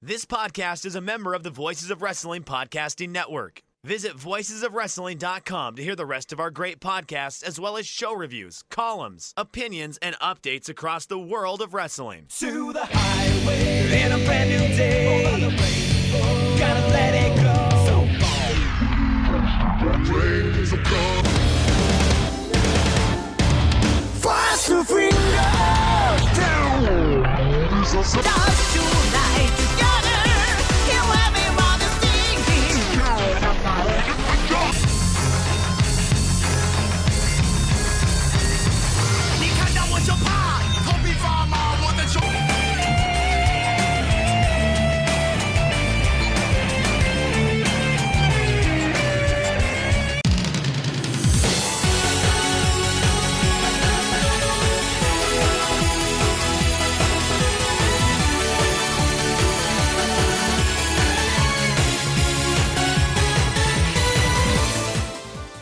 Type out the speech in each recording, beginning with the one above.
This podcast is a member of the Voices of Wrestling Podcasting Network. Visit voicesofwrestling.com to hear the rest of our great podcasts, as well as show reviews, columns, opinions, and updates across the world of wrestling. To the highway in a brand new day. Over the rainbow, gotta let it go. So fast to finger down. Dance tonight together. He'll have me while the singing. 你看到我就怕，头皮发麻，我的手。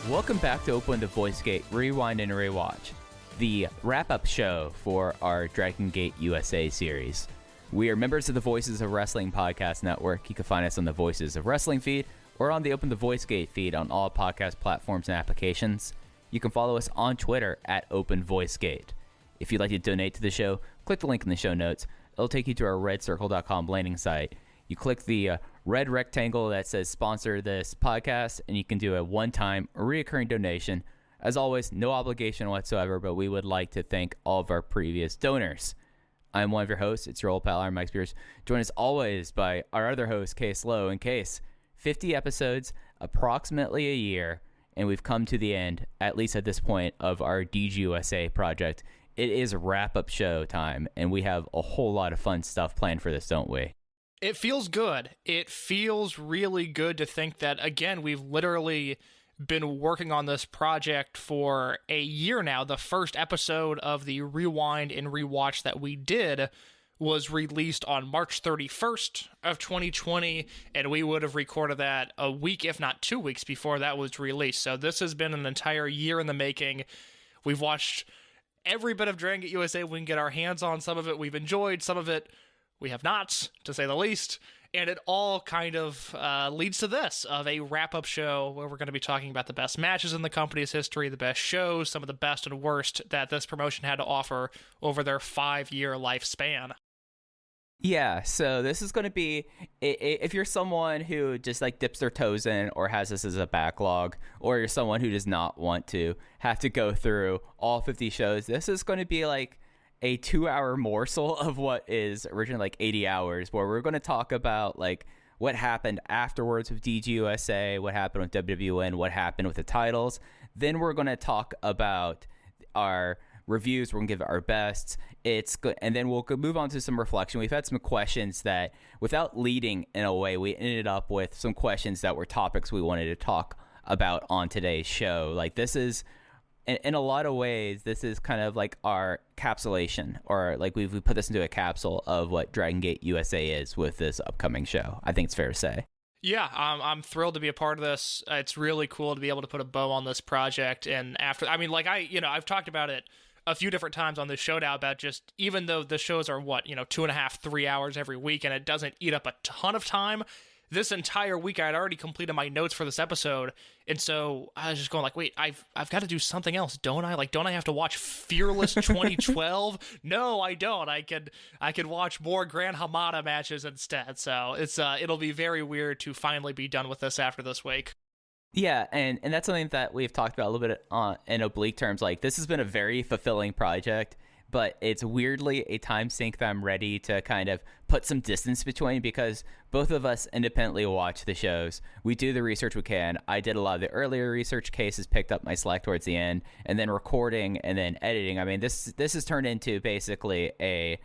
Welcome back to Open the Voice Gate Rewind and Rewatch, the wrap-up show for our Dragon Gate USA series. We are members of the Voices of Wrestling Podcast Network. You can find us on the Voices of Wrestling feed or on the Open the Voice Gate feed on all podcast platforms and applications. You can follow us on Twitter at Open Voice Gate. If you'd like to donate to the show, click the link in the show notes. It'll take you to our redcircle.com landing site. You click the red rectangle that says sponsor this podcast, and you can do a one-time recurring donation. As always, no obligation whatsoever, but we would like to thank all of our previous donors. I'm one of your hosts. It's your old pal, Mike Spears. Joined as always by our other host, Case Lowe. And Case, 50 episodes, approximately a year, and we've come to the end, at least at this point, of our DGUSA project. It is wrap-up show time, and we have a whole lot of fun stuff planned for this, don't we? It feels good. It feels really good to think that, again, we've literally been working on this project for a year now. The first episode of the Rewind and Rewatch that we did was released on March 31st of 2020, and we would have recorded that a week, if not 2 weeks, before that was released. So this has been an entire year in the making. We've watched every bit of Dragon Gate USA we can get our hands on. Some of it we've enjoyed, some of it we have not, to say the least, and it all kind of leads to this, of a wrap-up show where we're going to be talking about the best matches in the company's history, the best shows, some of the best and worst that this promotion had to offer over their 5-year lifespan. Yeah, so this is going to be, if you're someone who just like dips their toes in or has this as a backlog, or you're someone who does not want to have to go through all 50 shows, this is going to be like a 2-hour morsel of what is originally like 80 hours, where we're going to talk about like what happened afterwards with DGUSA, what happened with WWN, what happened with the titles. Then we're going to talk about our reviews. We're going to give it our best. It's good, and then we'll move on to some reflection. We've had some questions that, without leading in a way, we ended up with some questions that were topics we wanted to talk about on today's show. Like, this is, in a lot of ways, this is kind of like our capsulation, or like we put this into a capsule of what Dragon Gate USA is with this upcoming show. I think it's fair to say. Yeah, I'm thrilled to be a part of this. It's really cool to be able to put a bow on this project. And after, I mean, like I've talked about it a few different times on this show now, about just, even though the shows are 2.5, 3 hours every week, and it doesn't eat up a ton of time, this entire week I had already completed my notes for this episode, and so I was just going like, wait, I've got to do something else, don't I? Like, don't I have to watch Fearless 2012? No, I don't. I could watch more Grand Hamada matches instead. So it's it'll be very weird to finally be done with this after this week. Yeah, and that's something that we've talked about a little bit in oblique terms. Like, this has been a very fulfilling project, but it's weirdly a time sink that I'm ready to kind of put some distance between, because both of us independently watch the shows. We do the research we can. I did a lot of the earlier research cases, picked up my slack towards the end, and then recording and then editing. I mean, this has turned into basically a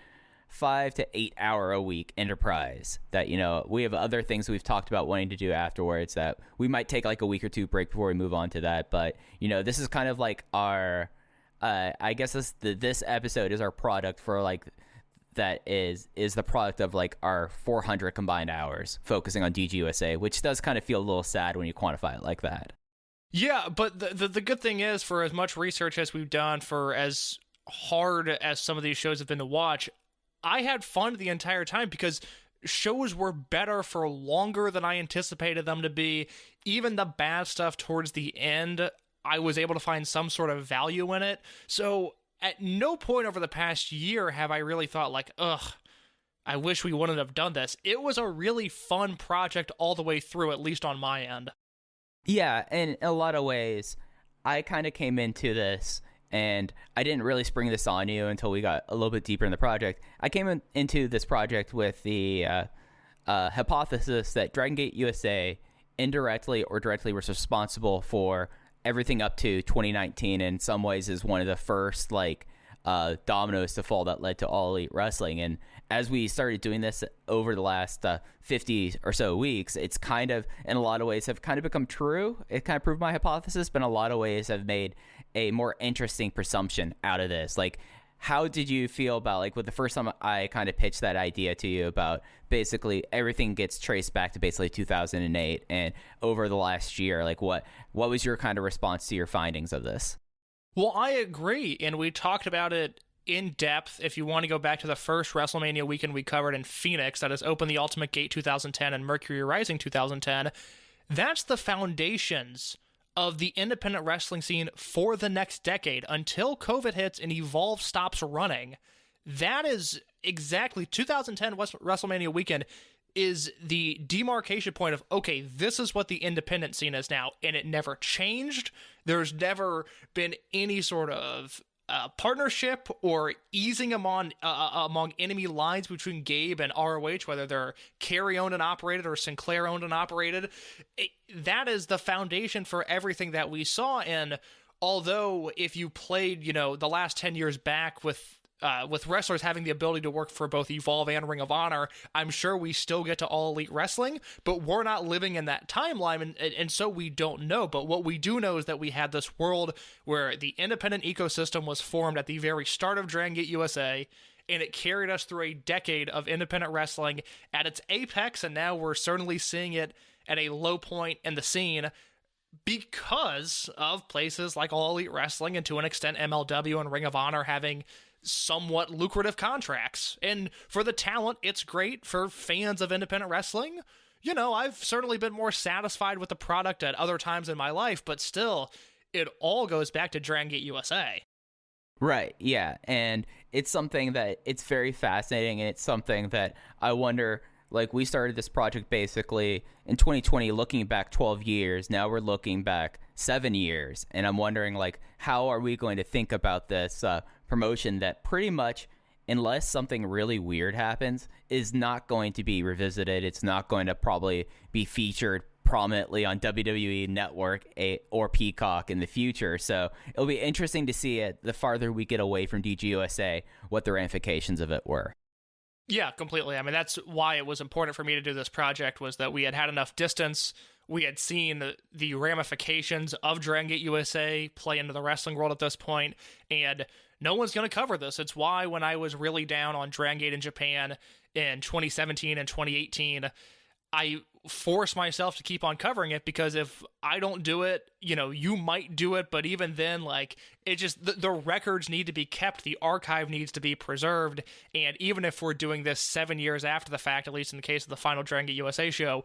5 to 8 hour a week enterprise that, we have other things we've talked about wanting to do afterwards that we might take like a week or two break before we move on to that. But, this is kind of like our, I guess this episode is our product for like, that is the product of like our 400 combined hours focusing on DGUSA, which does kind of feel a little sad when you quantify it like that. Yeah, but the good thing is, for as much research as we've done, for as hard as some of these shows have been to watch, I had fun the entire time, because shows were better for longer than I anticipated them to be. Even the bad stuff towards the end, I was able to find some sort of value in it. So at no point over the past year have I really thought like, ugh, I wish we wouldn't have done this. It was a really fun project all the way through, at least on my end. Yeah, and in a lot of ways, I kind of came into this, and I didn't really spring this on you until we got a little bit deeper in the project. I came into this project with the hypothesis that Dragon Gate USA indirectly or directly was responsible for everything up to 2019, in some ways is one of the first dominoes to fall that led to All Elite Wrestling. And as we started doing this over the last 50 or so weeks, it's kind of, in a lot of ways, have kind of become true. It kind of proved my hypothesis, but in a lot of ways have made a more interesting presumption out of this. Like, how did you feel about, with the first time I kind of pitched that idea to you about basically everything gets traced back to basically 2008, and over the last year, what was your kind of response to your findings of this? Well, I agree, and we talked about it in depth. If you want to go back to the first WrestleMania weekend we covered in Phoenix, that is Open the Ultimate Gate 2010 and Mercury Rising 2010, that's the foundations of the independent wrestling scene for the next decade until COVID hits and Evolve stops running. That is exactly 2010 WrestleMania weekend is the demarcation point of, okay, this is what the independent scene is now, and it never changed. There's never been any sort of partnership or easing among enemy lines between Gabe and ROH, whether they're Kerry owned and operated or Sinclair owned and operated. That is the foundation for everything that we saw. And although if you played, the last 10 years back with wrestlers having the ability to work for both Evolve and Ring of Honor, I'm sure we still get to All Elite Wrestling, but we're not living in that timeline, and so we don't know. But what we do know is that we had this world where the independent ecosystem was formed at the very start of Dragon Gate USA, and it carried us through a decade of independent wrestling at its apex, and now we're certainly seeing it at a low point in the scene because of places like All Elite Wrestling and to an extent MLW and Ring of Honor having somewhat lucrative contracts. And for the talent, it's great. For fans of independent wrestling, I've certainly been more satisfied with the product at other times in my life, but still, it all goes back to Dragon Gate USA. Right, yeah, and it's something that it's very fascinating, and it's something that I wonder, we started this project basically in 2020, looking back 12 years, now we're looking back 7 years, and I'm wondering, how are we going to think about this promotion that pretty much, unless something really weird happens, is not going to be revisited. It's not going to probably be featured prominently on WWE Network or Peacock in the future. So it'll be interesting to see it the farther we get away from DGUSA, what the ramifications of it were. Yeah, completely. I mean, that's why it was important for me to do this project, was that we had enough distance. We had seen the ramifications of Dragon Gate USA play into the wrestling world at this point, and no one's going to cover this. It's why when I was really down on Dragon Gate in Japan in 2017 and 2018, I forced myself to keep on covering it, because if I don't do it, you might do it, but even then, it just, the records need to be kept, the archive needs to be preserved, and even if we're doing this 7 years after the fact, at least in the case of the final Dragon Gate USA show,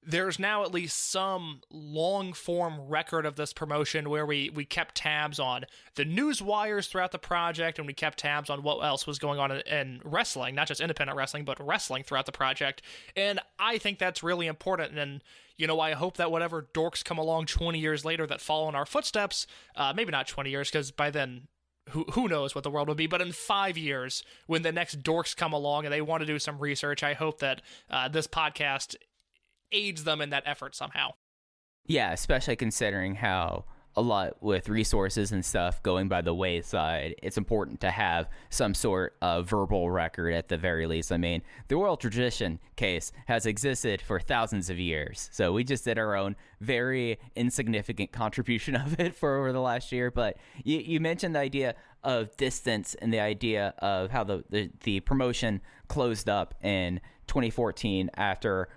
there's now at least some long-form record of this promotion where we kept tabs on the news wires throughout the project, and we kept tabs on what else was going on in wrestling, not just independent wrestling, but wrestling throughout the project. And I think that's really important, and I hope that whatever dorks come along 20 years later that follow in our footsteps, maybe not 20 years, because by then, who knows what the world will be, but in 5 years, when the next dorks come along and they want to do some research, I hope that this podcast aids them in that effort somehow. Yeah, especially considering how a lot with resources and stuff going by the wayside, it's important to have some sort of verbal record at the very least. I mean, the oral tradition case has existed for thousands of years, so we just did our own very insignificant contribution of it for over the last year. But you mentioned the idea of distance and the idea of how the promotion closed up in 2014 after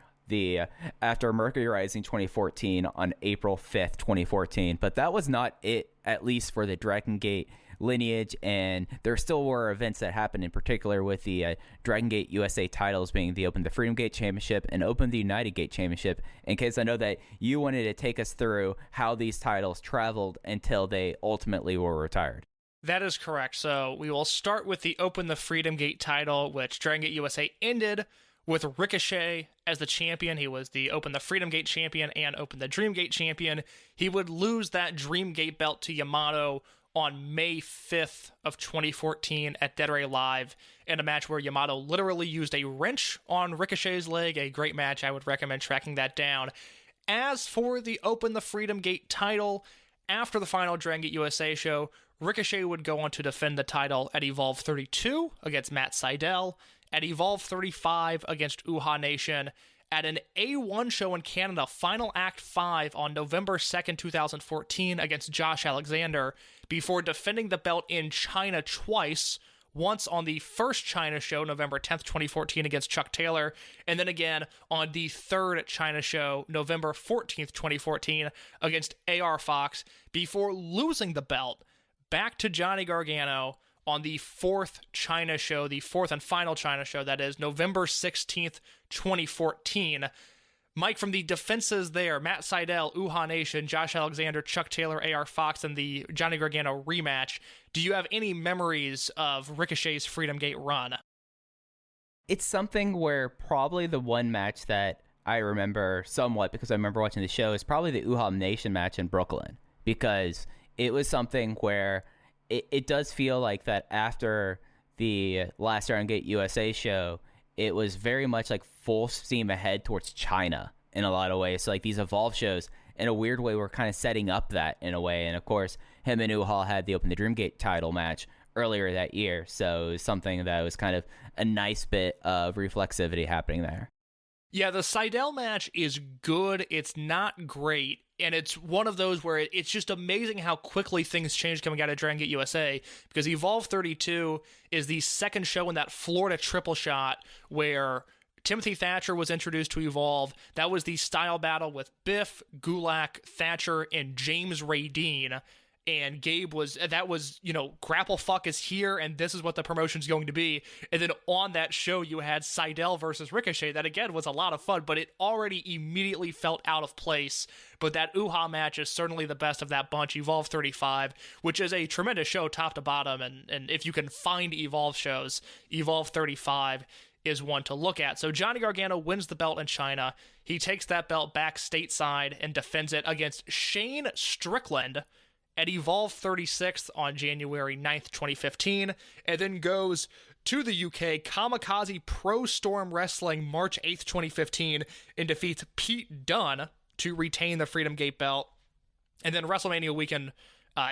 Mercury Rising 2014 on April 5th, 2014. But that was not it, at least for the Dragon Gate lineage, and there still were events that happened, in particular with the Dragon Gate USA titles being the Open the Freedom Gate Championship and Open the United Gate Championship. In case I know that you wanted to take us through how these titles traveled until they ultimately were retired. That is correct. So we will start with the Open the Freedom Gate title, which Dragon Gate USA ended with Ricochet as the champion. He was the Open the Freedom Gate champion and Open the Dream Gate champion. He would lose that Dream Gate belt to Yamato on May 5th of 2014 at Dead or Alive, in a match where Yamato literally used a wrench on Ricochet's leg. A great match. I would recommend tracking that down. As for the Open the Freedom Gate title, after the final Dragon Gate USA show, Ricochet would go on to defend the title at Evolve 32 against Matt Sydal, at Evolve 35 against Uhaa Nation, at an A1 show in Canada, Final Act 5 on November 2nd, 2014 against Josh Alexander, before defending the belt in China twice, once on the first China show, November 10th, 2014 against Chuck Taylor, and then again on the third China show, November 14th, 2014 against AR Fox, before losing the belt back to Johnny Gargano on the fourth China show, the fourth and final China show, that is November 16th, 2014. Mike, from the defenses there, Matt Sydal, Uhaa Nation, Josh Alexander, Chuck Taylor, AR Fox, and the Johnny Gargano rematch, do you have any memories of Ricochet's Freedom Gate run? It's something where probably the one match that I remember somewhat, because I remember watching the show, is probably the Uhaa Nation match in Brooklyn, because it was something where it does feel like that after the last Dragon Gate USA show, it was very much like full steam ahead towards China in a lot of ways. So like these Evolve shows, in a weird way, were kind of setting up that in a way. And of course, him and Uhaa had the Open the Dream Gate title match earlier that year. So it was something that was kind of a nice bit of reflexivity happening there. Yeah, the Sydal match is good. It's not great. And it's one of those where it's just amazing how quickly things change coming out of Dragon Gate USA, because Evolve 32 is the second show in that Florida triple shot where Timothy Thatcher was introduced to Evolve. That was the style battle with Biff, Gulak, Thatcher, and James Ray Dean. And Gabe was, grapple fuck is here, and this is what the promotion's going to be. And then on that show, you had Sydal versus Ricochet. That, again, was a lot of fun, but it already immediately felt out of place. But that Uhaa match is certainly the best of that bunch, Evolve 35, which is a tremendous show top to bottom. And if you can find Evolve shows, Evolve 35 is one to look at. So Johnny Gargano wins the belt in China. He takes that belt back stateside and defends it against Shane Strickland at Evolve 36 on January 9th, 2015, and then goes to the UK, Kamikaze Pro Storm Wrestling, March 8th, 2015, and defeats Pete Dunne to retain the Freedom Gate belt. And then WrestleMania weekend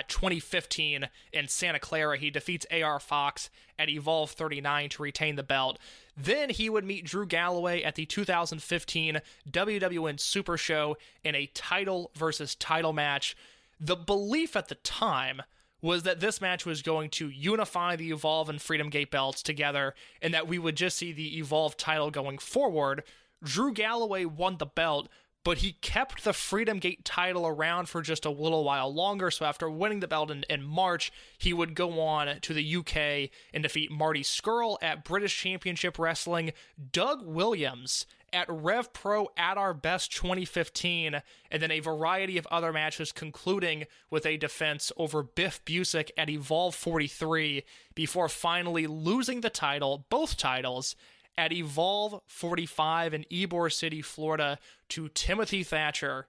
2015 in Santa Clara, he defeats AR Fox at Evolve 39 to retain the belt. Then he would meet Drew Galloway at the 2015 WWN Super Show in a title versus title match. The belief at the time was that this match was going to unify the Evolve and Freedom Gate belts together, and that we would just see the Evolve title going forward. Drew Galloway won the belt, but he kept the Freedom Gate title around for just a little while longer. So after winning the belt in March, he would go on to the UK and defeat Marty Scurll at British Championship Wrestling, Doug Williams at Rev Pro at Our Best 2015, and then a variety of other matches, concluding with a defense over Biff Busick at Evolve 43, before finally losing the title, both titles, at Evolve 45 in Ybor City, Florida, to Timothy Thatcher.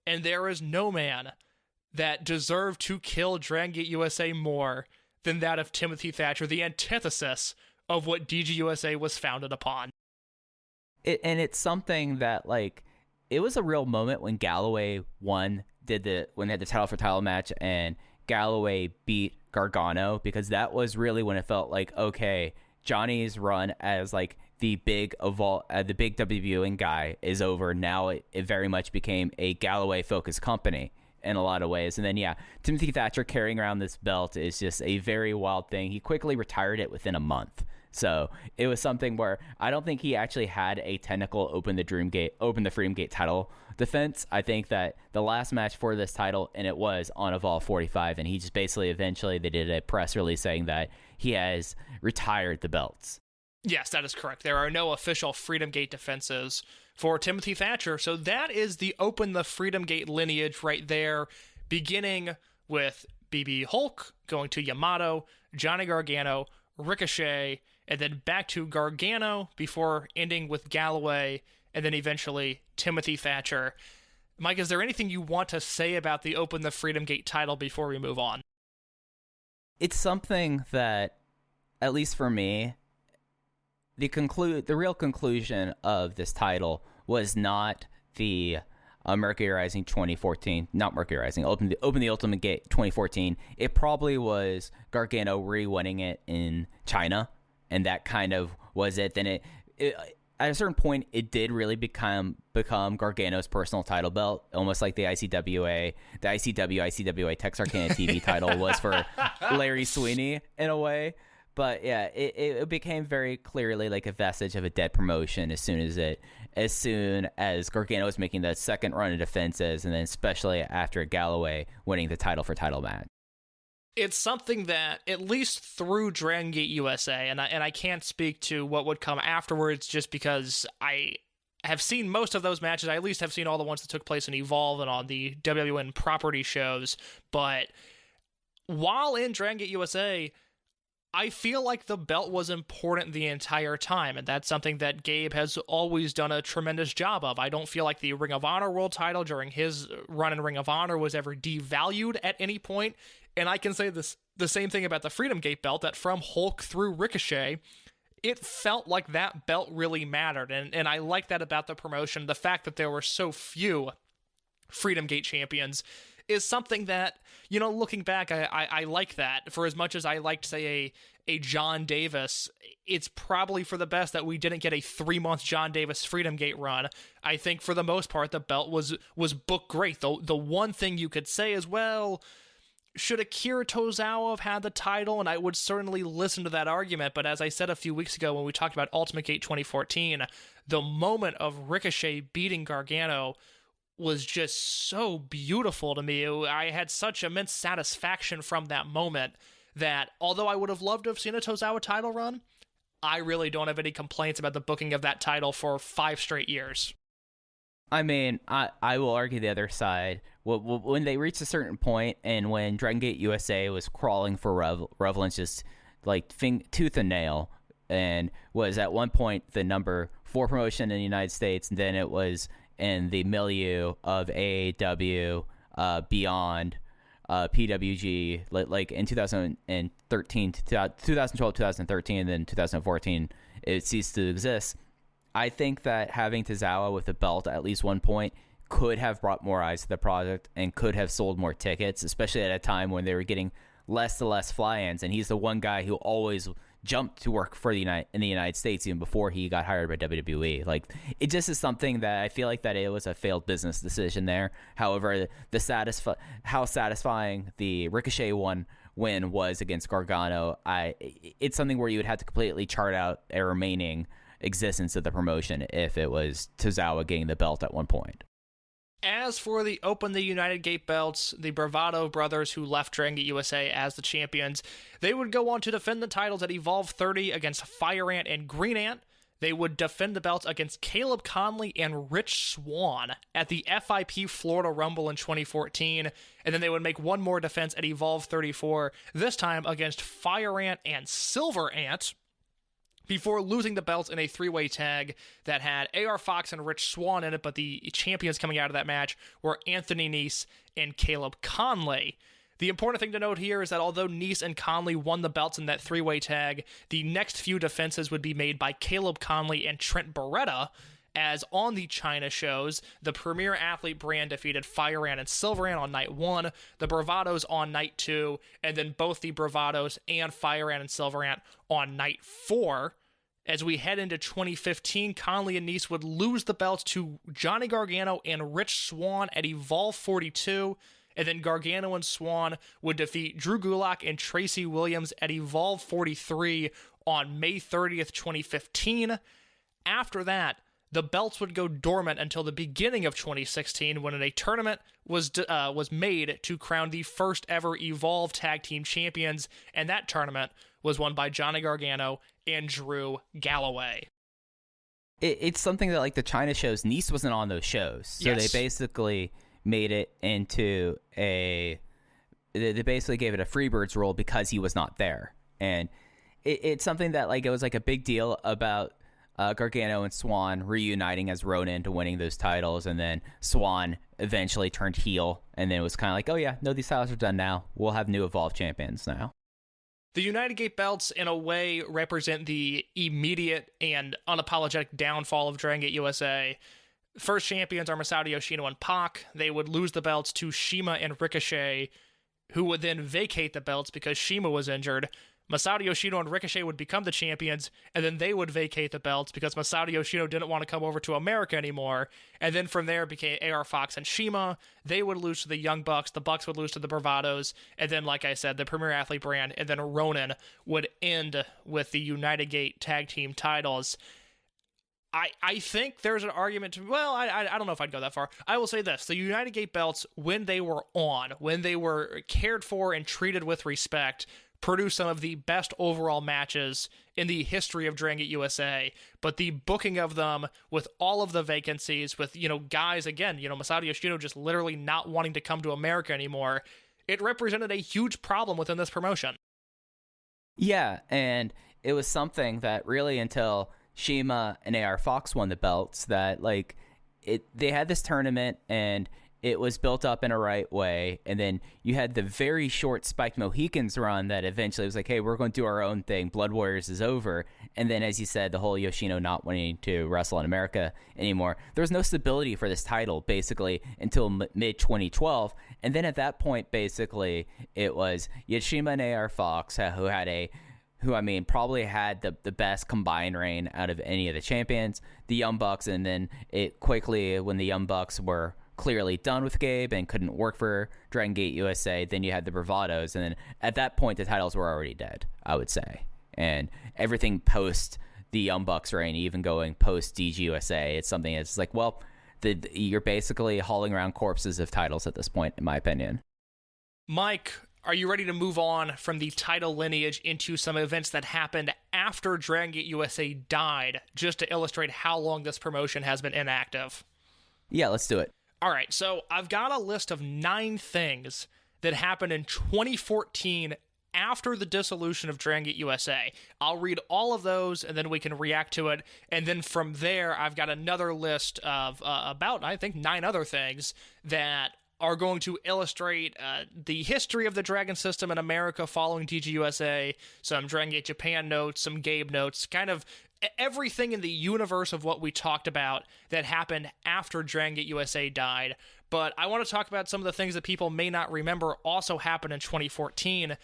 And there is no man that deserved to kill Dragon Gate USA more than that of Timothy Thatcher, the antithesis of what DGUSA was founded upon. And it's something that, like, it was a real moment when Galloway when they had the title for title match and Galloway beat Gargano, because that was really when it felt like, okay, Johnny's run as like the big WWN guy is over. Now it very much became a Galloway focused company in a lot of ways. And then, yeah, Timothy Thatcher carrying around this belt is just a very wild thing. He quickly retired it within a month. So it was something where I don't think he actually had a technical open the Freedom Gate title defense. I think that the last match for this title, and it was on Evolve 45, and he just basically eventually they did a press release saying that he has retired the belts. Yes, that is correct. There are no official Freedom Gate defenses for Timothy Thatcher. So that is the Open the Freedom Gate lineage right there, beginning with BB Hulk, going to Yamato, Johnny Gargano, Ricochet, and then back to Gargano before ending with Galloway, and then eventually Timothy Thatcher. Mike, is there anything you want to say about the Open the Freedom Gate title before we move on? It's something that, at least for me, the real conclusion of this title was not the Mercury Rising 2014, not Mercury Rising, Open the Ultimate Gate 2014. It probably was Gargano re-winning it in China, and that kind of was it. Then it at a certain point, it did really become Gargano's personal title belt, almost like the ICWA Texarkana TV title was for Larry Sweeney in a way. But yeah, it became very clearly like a vestige of a dead promotion as soon as Gargano was making the second run of defenses, and then especially after Galloway winning the title for title match. It's something that, at least through Dragon Gate USA, and I can't speak to what would come afterwards just because I have seen most of those matches. I at least have seen all the ones that took place in Evolve and on the WWN property shows. But while in Dragon Gate USA, I feel like the belt was important the entire time, and that's something that Gabe has always done a tremendous job of. I don't feel like the Ring of Honor World title during his run in Ring of Honor was ever devalued at any point, and I can say the same thing about the Freedom Gate belt, that from Hulk through Ricochet, it felt like that belt really mattered, and I like that about the promotion. The fact that there were so few Freedom Gate champions is something that, looking back, I like that. For as much as I liked, say, a John Davis, it's probably for the best that we didn't get a 3-month John Davis Freedom Gate run. I think for the most part, the belt was booked great. The one thing you could say is, well, should Akira Tozawa have had the title? And I would certainly listen to that argument. But as I said a few weeks ago when we talked about Ultimate Gate 2014, the moment of Ricochet beating Gargano was just so beautiful to me. I had such immense satisfaction from that moment that, although I would have loved to have seen a Tozawa title run, I really don't have any complaints about the booking of that title for 5 straight years. I mean, I will argue the other side. When they reached a certain point, and when Dragon Gate USA was crawling for relevance just like tooth and nail, and was at one point the number 4 promotion in the United States, and then it was in the milieu of AAW, Beyond, PWG, like in 2013, 2012, 2013, and then 2014, it ceased to exist. I think that having Tazawa with a belt at least one point could have brought more eyes to the product and could have sold more tickets, especially at a time when they were getting less and less fly-ins, and he's the one guy who always jumped to work for in the United States even before he got hired by WWE. Like, it just is something that I feel like that it was a failed business decision there. However, how satisfying the Ricochet win was against Gargano, it's something where you would have to completely chart out a remaining existence of the promotion if it was Tozawa getting the belt at one point. As for the Open the United Gate belts, the Bravado brothers who left Dragon Gate USA as the champions, they would go on to defend the titles at Evolve 30 against Fire Ant and Green Ant. They would defend the belts against Caleb Conley and Rich Swann at the FIP Florida Rumble in 2014, and then they would make one more defense at Evolve 34, this time against Fire Ant and Silver Ant, before losing the belts in a 3-way tag that had AR Fox and Rich Swann in it, but the champions coming out of that match were Anthony Nese and Caleb Conley. The important thing to note here is that although Nese and Conley won the belts in that 3-way tag, the next few defenses would be made by Caleb Conley and Trent Beretta, as on the China shows, the Premier Athlete brand defeated Fire Ant and Silver Ant on night 1, the Bravados on night 2, and then both the Bravados and Fire Ant and Silver Ant on night 4. As we head into 2015, Conley and Nese would lose the belts to Johnny Gargano and Rich Swann at Evolve 42, and then Gargano and Swann would defeat Drew Gulak and Tracy Williams at Evolve 43 on May 30th, 2015. After that, the belts would go dormant until the beginning of 2016 when a tournament was made to crown the first ever Evolve Tag Team Champions, and that tournament was won by Johnny Gargano and Drew Galloway. It's something that, like, the China shows, Nice wasn't on those shows. So Yes. they basically made it into they basically gave it a Freebirds role because he was not there. And it's something that, like, it was like a big deal about Gargano and Swan reuniting as Ronin to winning those titles, and then Swan eventually turned heel, and then it was kind of like, oh yeah, no, these titles are done now. We'll have new Evolve champions now. The United Gate belts, in a way, represent the immediate and unapologetic downfall of Dragon Gate USA. First champions are Masadioshino and Pac. They would lose the belts to Shima and Ricochet, who would then vacate the belts because Shima was injured. Masadioshino and Ricochet would become the champions, and then they would vacate the belts because Masadioshino didn't want to come over to America anymore. And then from there became AR Fox and Shima. They would lose to the Young Bucks. The Bucks would lose to the Bravados. And then, like I said, the Premier Athlete brand, and then Ronin would end with the United Gate tag team titles. I think there's an argument to, well, I don't know if I'd go that far. I will say this. The United Gate belts, when they were on, when they were cared for and treated with respect, produced some of the best overall matches in the history of Dragon Gate USA. But the booking of them with all of the vacancies, with, guys, again, Masadioshino just literally not wanting to come to America anymore, it represented a huge problem within this promotion. Yeah, and it was something that really, until Shima and AR Fox won the belts, that, like, they had this tournament and it was built up in a right way, and then you had the very short Spiked Mohicans run that eventually was like, hey, we're going to do our own thing, Blood Warriors is over. And then, as you said, the whole Yoshino not wanting to wrestle in America anymore, there was no stability for this title basically until mid-2012. And then at that point, basically, it was Yoshima and AR Fox, who probably had the best combined reign out of any of the champions, the Young Bucks, and then it quickly, when the Young Bucks were clearly done with Gabe and couldn't work for Dragon Gate USA, then you had the Bravados, and then at that point the titles were already dead, I would say. And everything post the Young Bucks reign, even going post DGUSA, it's something that's like, well, you're basically hauling around corpses of titles at this point, in my opinion. Mike, are you ready to move on from the title lineage into some events that happened after Dragon Gate USA died, just to illustrate how long this promotion has been inactive? Yeah, let's do it. All right, so I've got a list of 9 things that happened in 2014 after the dissolution of Dragon Gate USA. I'll read all of those, and then we can react to it. And then from there, I've got another list of about, I think, 9 other things that are going to illustrate the history of the Dragon system in America following DGUSA, some Dragon Gate Japan notes, some Gabe notes, kind of everything in the universe of what we talked about that happened after Dragon Gate USA died. But I want to talk about some of the things that people may not remember also happened in 2014.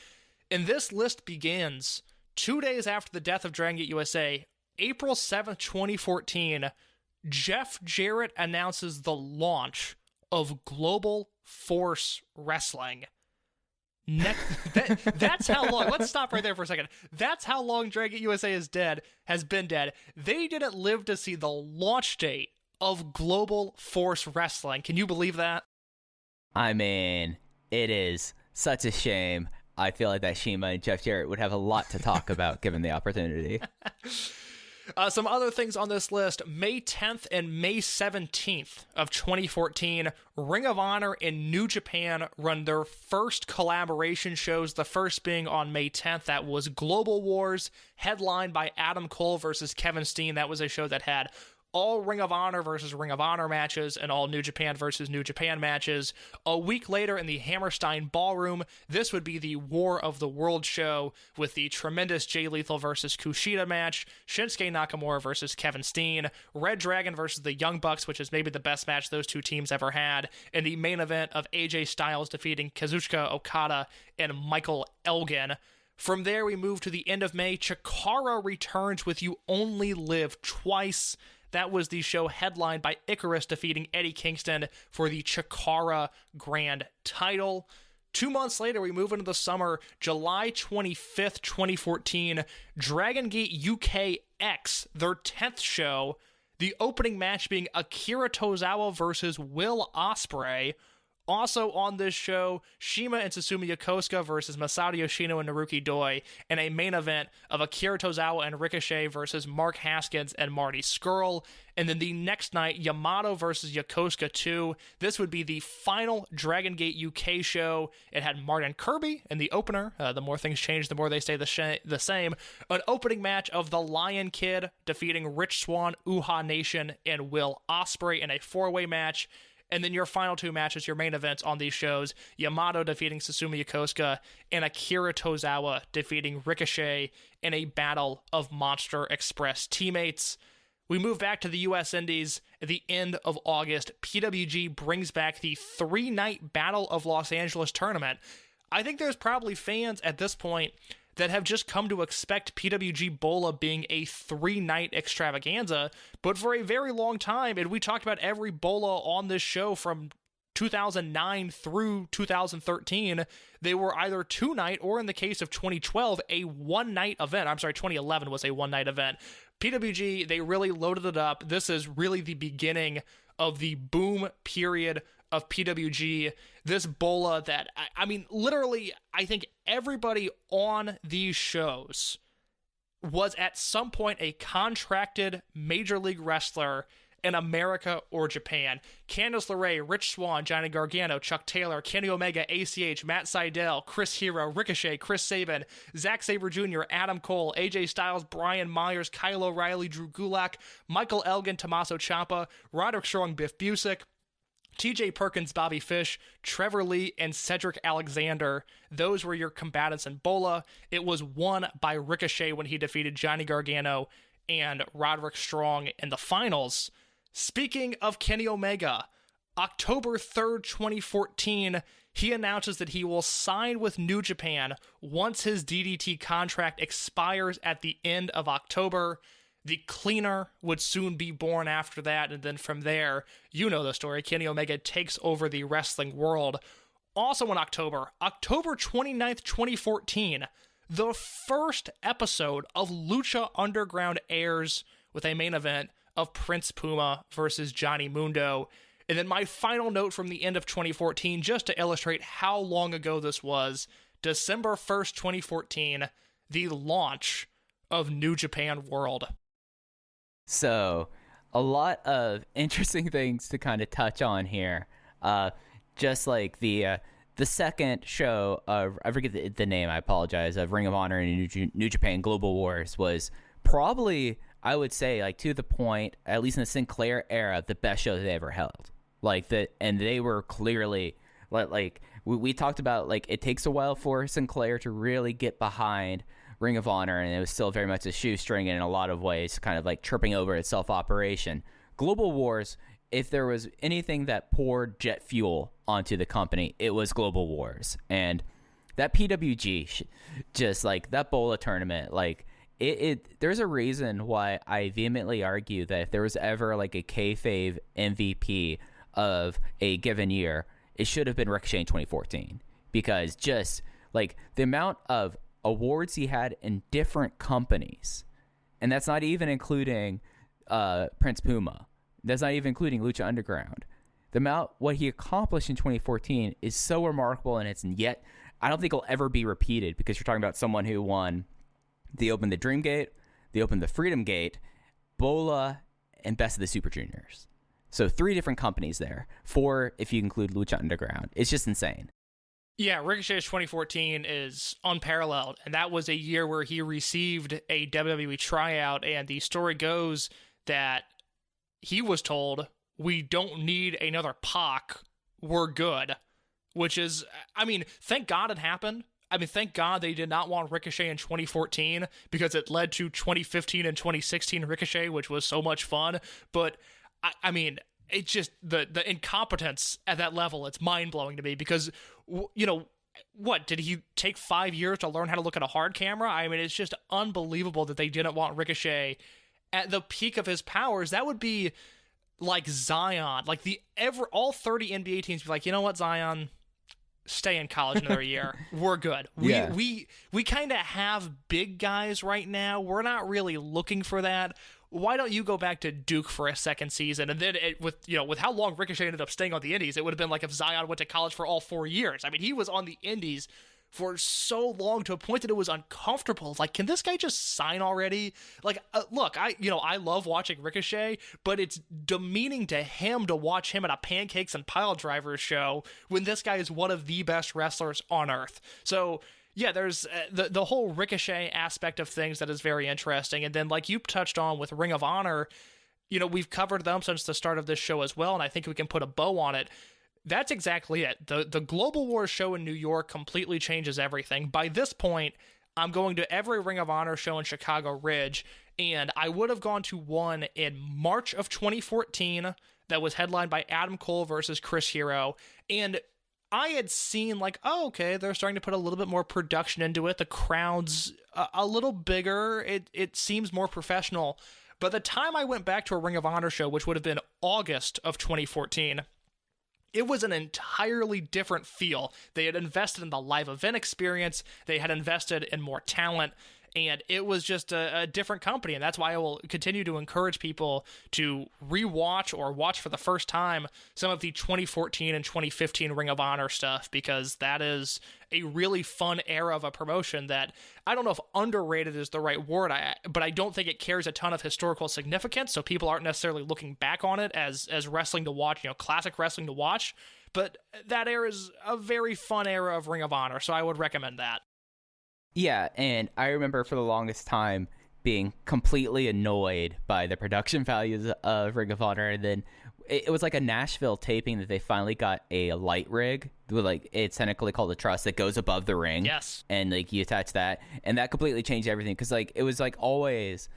And this list begins 2 days after the death of Dragon Gate USA, April 7th, 2014, Jeff Jarrett announces the launch of Global Force Wrestling. That's how long. Let's stop right there for a second. That's how long Dragon Gate USA has been dead. They didn't live to see the launch date of Global Force Wrestling. Can you believe that? I mean, it is such a shame. I feel like that Shima and Jeff Jarrett would have a lot to talk about given the opportunity. Some other things on this list: May 10th and May 17th of 2014, Ring of Honor and New Japan run their first collaboration shows, the first being on May 10th. That was Global Wars, headlined by Adam Cole versus Kevin Steen. That was a show that had all Ring of Honor versus Ring of Honor matches and all New Japan versus New Japan matches. A week later in the Hammerstein Ballroom, this would be the War of the World show with the tremendous Jay Lethal versus Kushida match, Shinsuke Nakamura versus Kevin Steen, Red Dragon versus the Young Bucks, which is maybe the best match those two teams ever had, and the main event of AJ Styles defeating Kazuchika Okada and Michael Elgin. From there, we move to the end of May. Chikara returns with You Only Live Twice. That was the show headlined by Icarus defeating Eddie Kingston for the Chikara Grand title. 2 months later, we move into the summer, July 25th, 2014, Dragon Gate UK X, their 10th show. The opening match being Akira Tozawa versus Will Ospreay. Also on this show, Shima and Susumu Yokosuka versus Masadioshino and Naruki Doi, and a main event of Akira Tozawa and Ricochet versus Mark Haskins and Marty Scurll. And then the next night, Yamato versus Yokosuka 2. This would be the final Dragon Gate UK show. It had Martin Kirby in the opener. The more things change, the more they stay the same. An opening match of the Lion Kid defeating Rich Swann, Uhaa Nation, and Will Ospreay in a 4-way match. And then your final 2 matches, your main events on these shows, Yamato defeating Susumu Yokosuka and Akira Tozawa defeating Ricochet in a battle of Monster Express teammates. We move back to the U.S. Indies at the end of August. PWG brings back the 3-night Battle of Los Angeles tournament. I think there's probably fans at this point that have just come to expect PWG Bola being a 3-night extravaganza, but for a very long time, and we talked about every Bola on this show from 2009 through 2013, they were either 2-night or, in the case of 2012, a 1-night event. I'm sorry, 2011 was a 1-night event. PWG, they really loaded it up. This is really the beginning of the boom period of PWG. This Bola that, I mean, literally, I think everybody on these shows was at some point a contracted Major League wrestler in America or Japan. Candice LeRae, Rich Swann, Johnny Gargano, Chuck Taylor, Kenny Omega, ACH, Matt Sydal, Chris Hero, Ricochet, Chris Sabin, Zack Sabre Jr., Adam Cole, AJ Styles, Brian Myers, Kyle O'Reilly, Drew Gulak, Michael Elgin, Tommaso Ciampa, Roderick Strong, Biff Busick, TJ Perkins, Bobby Fish, Trevor Lee, and Cedric Alexander. Those were your combatants in Bola. It was won by Ricochet when he defeated Johnny Gargano and Roderick Strong in the finals. Speaking of Kenny Omega, October 3rd, 2014, he announces that he will sign with New Japan once his DDT contract expires at the end of October. The Cleaner would soon be born after that, and then from there, you know the story, Kenny Omega takes over the wrestling world. Also in October 29th, 2014, the first episode of Lucha Underground airs with a main event of Prince Puma versus Johnny Mundo. And then my final note from the end of 2014, just to illustrate how long ago this was, December 1st, 2014, the launch of New Japan World. So, a lot of interesting things to kind of touch on here. Just like the second show of, I forget the name, I apologize, of Ring of Honor and New Japan Global Wars was probably, I would say, like, to the point, at least in the Sinclair era, the best show they ever held. And they were clearly, like we talked about, like, it takes a while for Sinclair to really get behind Ring of Honor, and it was still very much a shoestring in a lot of ways, kind of like tripping over its self-operation. Global Wars, if there was anything that poured jet fuel onto the company, it was Global Wars. And that PWG, just like that Bola tournament, like there's a reason why I vehemently argue that if there was ever like a kayfabe MVP of a given year, it should have been Ricochet in 2014, because just like the amount of awards he had in different companies, and that's not even including Prince Puma, that's not even including Lucha Underground. The amount what he accomplished in 2014 is so remarkable, and it's yet I don't think it'll ever be repeated, because you're talking about someone who won the Open the Dream Gate, the Open the Freedom Gate, Bola, and Best of the Super Juniors. So 3 different companies there, 4 if you include Lucha Underground. It's just insane. Yeah, Ricochet's 2014 is unparalleled, and that was a year where he received a WWE tryout, and the story goes that he was told, we don't need another Pac, we're good, which is, I mean, thank God it happened. I mean, thank God they did not want Ricochet in 2014, because it led to 2015 and 2016 Ricochet, which was so much fun, but, I mean, it's just the incompetence at that level. It's mind-blowing to me, because, you know, what, did he take 5 years to learn how to look at a hard camera? I mean, it's just unbelievable that they didn't want Ricochet at the peak of his powers. That would be like Zion, like all 30 NBA teams be like, you know what, Zion, stay in college another year. We're good. We kind of have big guys right now. We're not really looking for that. Why don't you go back to Duke for a second season? And then with how long Ricochet ended up staying on the Indies, it would have been like if Zion went to college for all 4 years. I mean, he was on the Indies for so long to a point that it was uncomfortable. Like, can this guy just sign already? Like, look, I love watching Ricochet, but it's demeaning to him to watch him at a Pancakes and Pile Drivers show when this guy is one of the best wrestlers on earth. So yeah, there's the whole Ricochet aspect of things that is very interesting. And then, like you touched on with Ring of Honor, we've covered them since the start of this show as well, and I think we can put a bow on it. That's exactly it. The Global Wars show in New York completely changes everything. By this point, I'm going to every Ring of Honor show in Chicago Ridge, and I would have gone to one in March of 2014 that was headlined by Adam Cole versus Chris Hero, and I had seen like, oh, okay, they're starting to put a little bit more production into it. The crowd's a little bigger. It seems more professional. But the time I went back to a Ring of Honor show, which would have been August of 2014, it was an entirely different feel. They had invested in the live event experience. They had invested in more talent. And it was just a different company. And that's why I will continue to encourage people to rewatch or watch for the first time some of the 2014 and 2015 Ring of Honor stuff, because that is a really fun era of a promotion that I don't know if underrated is the right word, but I don't think it carries a ton of historical significance. So people aren't necessarily looking back on it as wrestling to watch, classic wrestling to watch. But that era is a very fun era of Ring of Honor. So I would recommend that. Yeah, and I remember for the longest time being completely annoyed by the production values of Ring of Honor, and then it was like a Nashville taping that they finally got a light rig, with it's technically called a truss that goes above the ring. Yes. And you attach that, and that completely changed everything, because it was always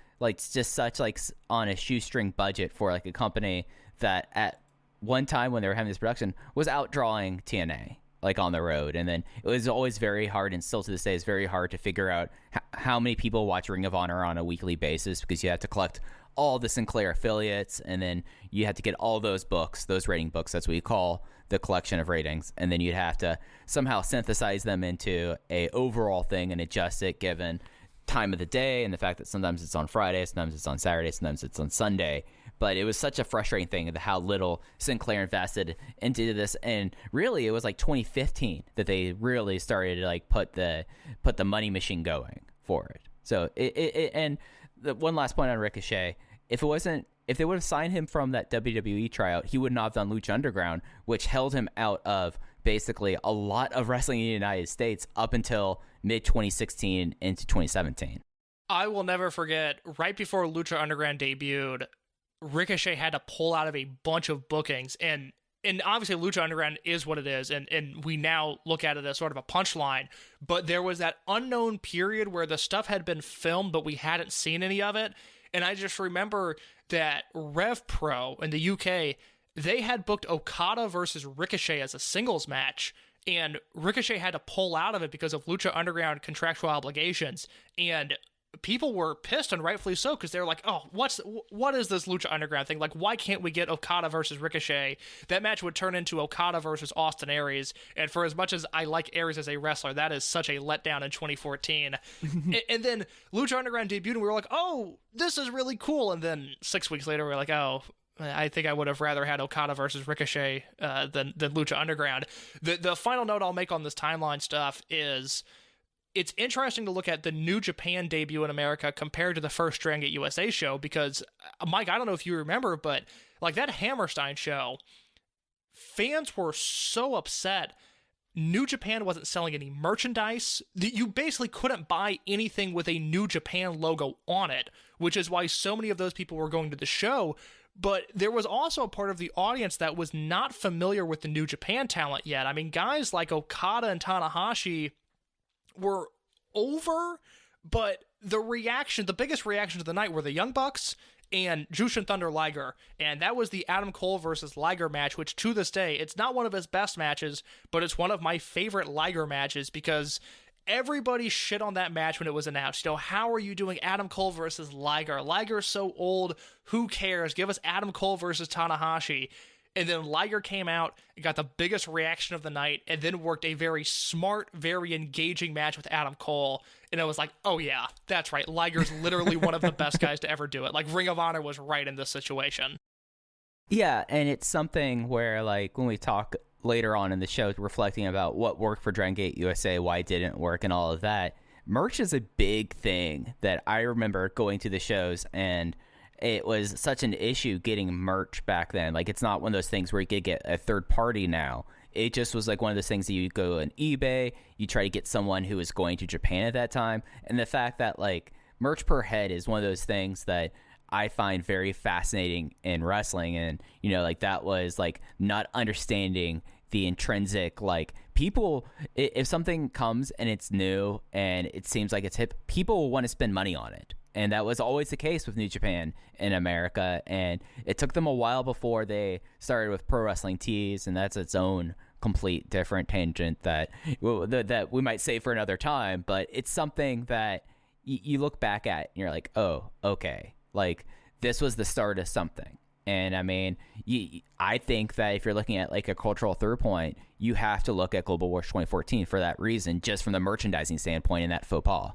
just such on a shoestring budget for a company that at one time when they were having this production was outdrawing TNA. On the road. And then it was always very hard, and still to this day is very hard to figure out how many people watch Ring of Honor on a weekly basis, because you have to collect all the Sinclair affiliates, and then you have to get all those books, those rating books, that's what you call the collection of ratings, and then you'd have to somehow synthesize them into a overall thing and adjust it given time of the day and the fact that sometimes it's on Friday, sometimes it's on Saturday, sometimes it's on Sunday. But it was such a frustrating thing how little Sinclair invested into this, and really it was 2015 that they really started to put the money machine going for it. So and the one last point on Ricochet, if they would have signed him from that WWE tryout, he would not have done Lucha Underground, which held him out of basically a lot of wrestling in the United States up until mid 2016 into 2017. I will never forget, right before Lucha Underground debuted, Ricochet had to pull out of a bunch of bookings, and obviously Lucha Underground is what it is, and we now look at it as sort of a punchline, but there was that unknown period where the stuff had been filmed, but we hadn't seen any of it, and I just remember that Rev Pro in the UK, they had booked Okada versus Ricochet as a singles match, and Ricochet had to pull out of it because of Lucha Underground contractual obligations, and people were pissed, and rightfully so, because they're like, oh, what is this Lucha Underground thing? Why can't we get Okada versus Ricochet? That match would turn into Okada versus Austin Aries, and for as much as I like Aries as a wrestler, that is such a letdown in 2014. and then Lucha Underground debuted, and we were like, oh, this is really cool, and then 6 weeks later, we were like, oh, I think I would have rather had Okada versus Ricochet than Lucha Underground. The final note I'll make on this timeline stuff is, it's interesting to look at the New Japan debut in America compared to the first Dragon Gate USA show, because, Mike, I don't know if you remember, but that Hammerstein show, fans were so upset. New Japan wasn't selling any merchandise. You basically couldn't buy anything with a New Japan logo on it, which is why so many of those people were going to the show. But there was also a part of the audience that was not familiar with the New Japan talent yet. I mean, guys like Okada and Tanahashi were over, but the biggest reaction to the night were the Young Bucks and Jushin Thunder Liger, and that was the Adam Cole versus Liger match, which to this day, it's not one of his best matches, but it's one of my favorite Liger matches, because everybody shit on that match when it was announced. How are you doing Adam Cole versus Liger? Liger's so old, who cares? Give us Adam Cole versus Tanahashi. And then Liger came out and got the biggest reaction of the night, and then worked a very smart, very engaging match with Adam Cole. And I was like, oh yeah, that's right. Liger's literally one of the best guys to ever do it. Like, Ring of Honor was right in this situation. Yeah, and it's something where, like, when we talk later on in the show, reflecting about what worked for Dragon Gate USA, why it didn't work, and all of that, merch is a big thing that I remember going to the shows, and it was such an issue getting merch back then. Like, it's not one of those things where you could get a third party now. It just was like one of those things that you go on eBay, you try to get someone who was going to Japan at that time. And the fact that, like, merch per head is one of those things that I find very fascinating in wrestling. And, you know, like, that was, like, not understanding the intrinsic, like, people, if something comes and it's new and it seems like it's hip, people will want to spend money on it. And that was always the case with New Japan in America. And it took them a while before they started with pro wrestling tees, and that's its own complete different tangent that we might save for another time. But it's something that you look back at and you're like, oh, okay, like, this was the start of something. And I mean, I think that if you're looking at, like, a cultural third point, you have to look at Global Wars 2014 for that reason, just from the merchandising standpoint and that faux pas.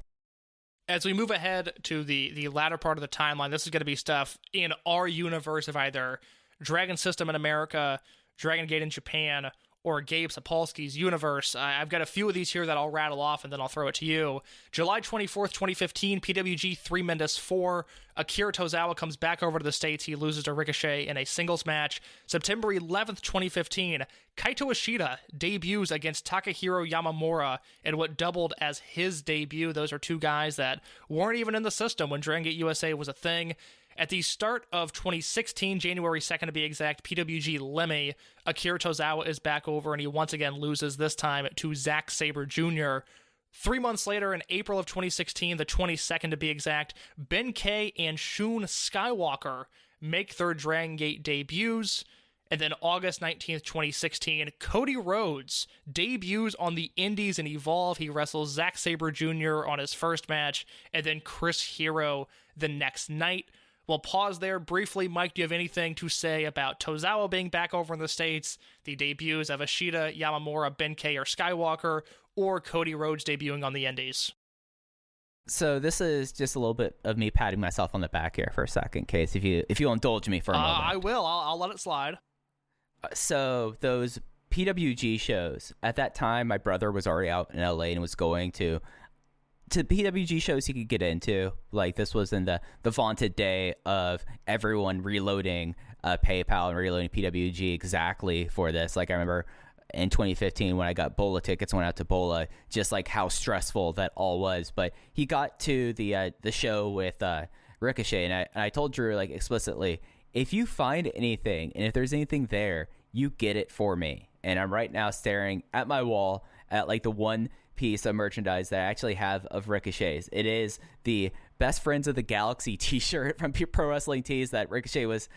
As we move ahead to the latter part of the timeline, this is going to be stuff in our universe of either Dragon System in America, Dragon Gate in Japan, or Gabe Sapolsky's universe. I've got a few of these here that I'll rattle off, and then I'll throw it to you. July 24th, 2015, PWG 3 Mendes 4. Akira Tozawa comes back over to the States. He loses to Ricochet in a singles match. September 11th, 2015, Kaito Ishida debuts against Takahiro Yamamura in what doubled as his debut. Those are two guys that weren't even in the system when Dragon Gate USA was a thing. At the start of 2016, January 2nd to be exact, PWG Lemmy, Akira Tozawa is back over, and he once again loses, this time to Zack Sabre Jr. 3 months later, in April of 2016, the 22nd to be exact, Ben K and Shun Skywalker make their Dragon Gate debuts. And then August 19th, 2016, Cody Rhodes debuts on the Indies and Evolve. He wrestles Zack Sabre Jr. on his first match, and then Chris Hero the next night. We'll pause there briefly. Mike, do you have anything to say about Tozawa being back over in the States, the debuts of Ishida, Yamamura, Ben-K, or Skywalker, or Cody Rhodes debuting on the Indies? So this is just a little bit of me patting myself on the back here for a second, Case, if you'll indulge me for a moment. I will. I'll let it slide. So those PWG shows, at that time, my brother was already out in LA and was going to PWG shows he could get into. Like, this was in the vaunted day of everyone reloading PayPal and reloading PWG exactly for this. Like, I remember in 2015 when I got Bola tickets, went out to Bola, just like how stressful that all was. But he got to the show with Ricochet, and I told Drew, like, explicitly, if you find anything and if there's anything there, you get it for me. And I'm right now staring at my wall at, like, the one piece of merchandise that I actually have of Ricochet's. It is the Best Friends of the Galaxy t-shirt from Pro Wrestling Tees that Ricochet was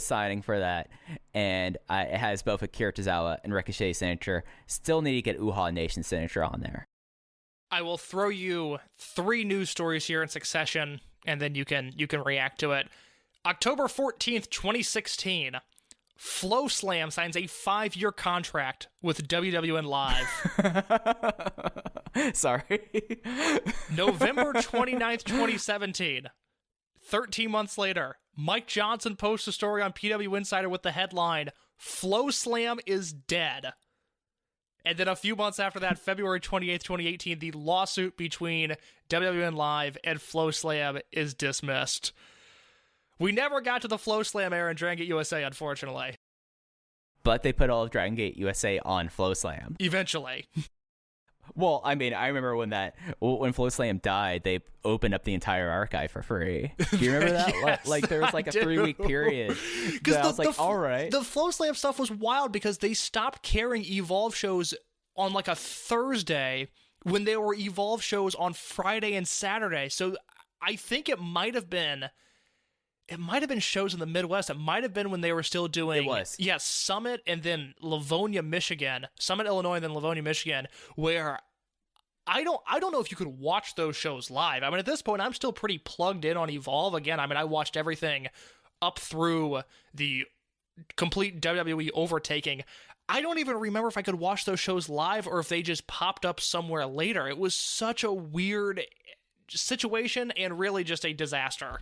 signing for that. And it has both Akira Tozawa and Ricochet signature. Still need to get Uhaa Nation signature on there. I will throw you 3 news stories here in succession, and then you can react to it. October 14th, 2016, Flow Slam signs a 5-year contract with WWN Live. Sorry. November 29th, 2017, 13 months later, Mike Johnson posts a story on PW Insider with the headline, Flow Slam is dead. And then a few months after that, February 28th, 2018, the lawsuit between WWN Live and Flow Slam is dismissed. We never got to the Flow Slam era in Dragon Gate USA, unfortunately. But they put all of Dragon Gate USA on Flow Slam. Eventually. Well, I mean, I remember when Flow Slam died, they opened up the entire archive for free. Do you remember that? Yes, like, there was like a 3-week period. Because I was like, all right. The Flow Slam stuff was wild because they stopped carrying Evolve shows on like a Thursday when there were Evolve shows on Friday and Saturday. So I think it might have been shows in the Midwest. It might have been when they were still doing... It was. Yeah, Summit and then Livonia, Michigan. Summit, Illinois, and then Livonia, Michigan, where I don't know if you could watch those shows live. I mean, at this point, I'm still pretty plugged in on Evolve. Again, I mean, I watched everything up through the complete WWE overtaking. I don't even remember if I could watch those shows live or if they just popped up somewhere later. It was such a weird situation and really just a disaster.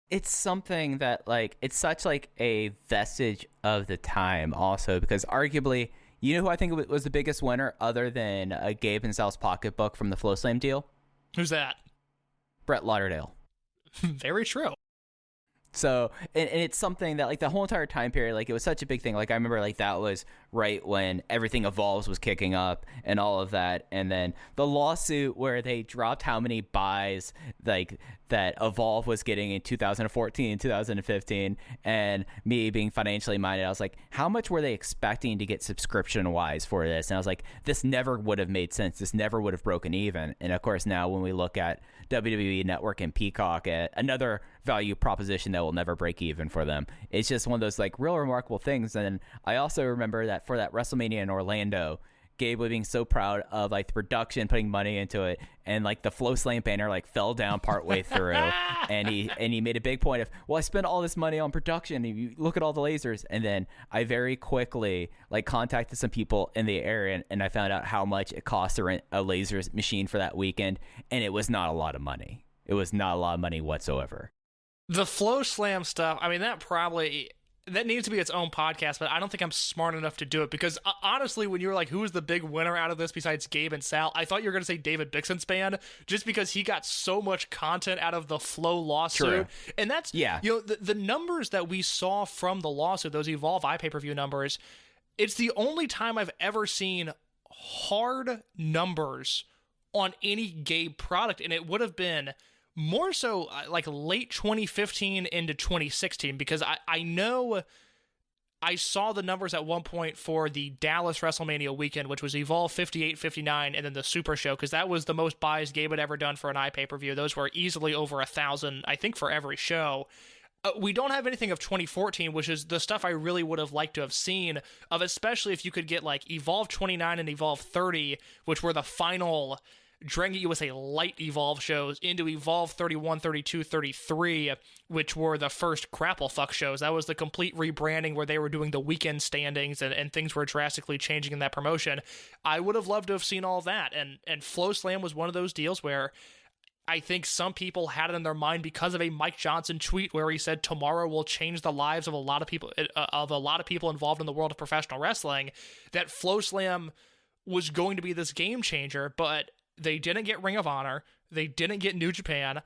It's something that, like, it's such, like, a vestige of the time also, because arguably, you know who I think was the biggest winner other than Gabe and Sal's pocketbook from the Flow Slam deal? Who's that? Brett Lauderdale. Very true. So, and it's something that, like, the whole entire time period, like, it was such a big thing. Like, I remember, like, that was right when Everything Evolves was kicking up and all of that. And then the lawsuit where they dropped how many buys, like, that Evolve was getting in 2014 and 2015. And me being financially minded, I was like, how much were they expecting to get subscription-wise for this? And I was like, this never would have made sense. This never would have broken even. And, of course, now when we look at WWE Network and Peacock, another value proposition that will never break even for them. It's just one of those, like, real remarkable things. And I also remember that for that WrestleMania in Orlando, Gabe was being so proud of, like, the production, putting money into it, and, like, the Flow Slam banner, like, fell down partway through, and he made a big point of, well, I spent all this money on production, and you look at all the lasers. And then I very quickly, like, contacted some people in the area, and I found out how much it cost to rent a laser machine for that weekend, and it was not a lot of money. It was not a lot of money whatsoever. The Flow Slam stuff, I mean, that needs to be its own podcast, but I don't think I'm smart enough to do it because, honestly, when you were like, who was the big winner out of this besides Gabe and Sal, I thought you were going to say David Bixenspan, just because he got so much content out of the Flow lawsuit. True. And that's, you know, the numbers that we saw from the lawsuit, those Evolve iPay-per-view numbers, it's the only time I've ever seen hard numbers on any Gabe product, and it would have been more so like late 2015 into 2016, because I know I saw the numbers at one point for the Dallas WrestleMania weekend, which was Evolve 58, 59, and then the Super Show, because that was the most buys Gabe had ever done for an iPay-per-view. Those were easily over 1,000, I think, for every show. We don't have anything of 2014, which is the stuff I really would have liked to have seen, of especially if you could get like Evolve 29 and Evolve 30, which were the final Dragon Gate USA light Evolve shows, into Evolve 31, 32, 33, which were the first Grapple Fuck shows. That was the complete rebranding where they were doing the weekend standings and things were drastically changing in that promotion. I would have loved to have seen all that, and Flow Slam was one of those deals where I think some people had it in their mind because of a Mike Johnson tweet where he said tomorrow will change the lives of a lot of people involved in the world of professional wrestling, that Flow Slam was going to be this game changer, but they didn't get Ring of Honor. They didn't get New Japan.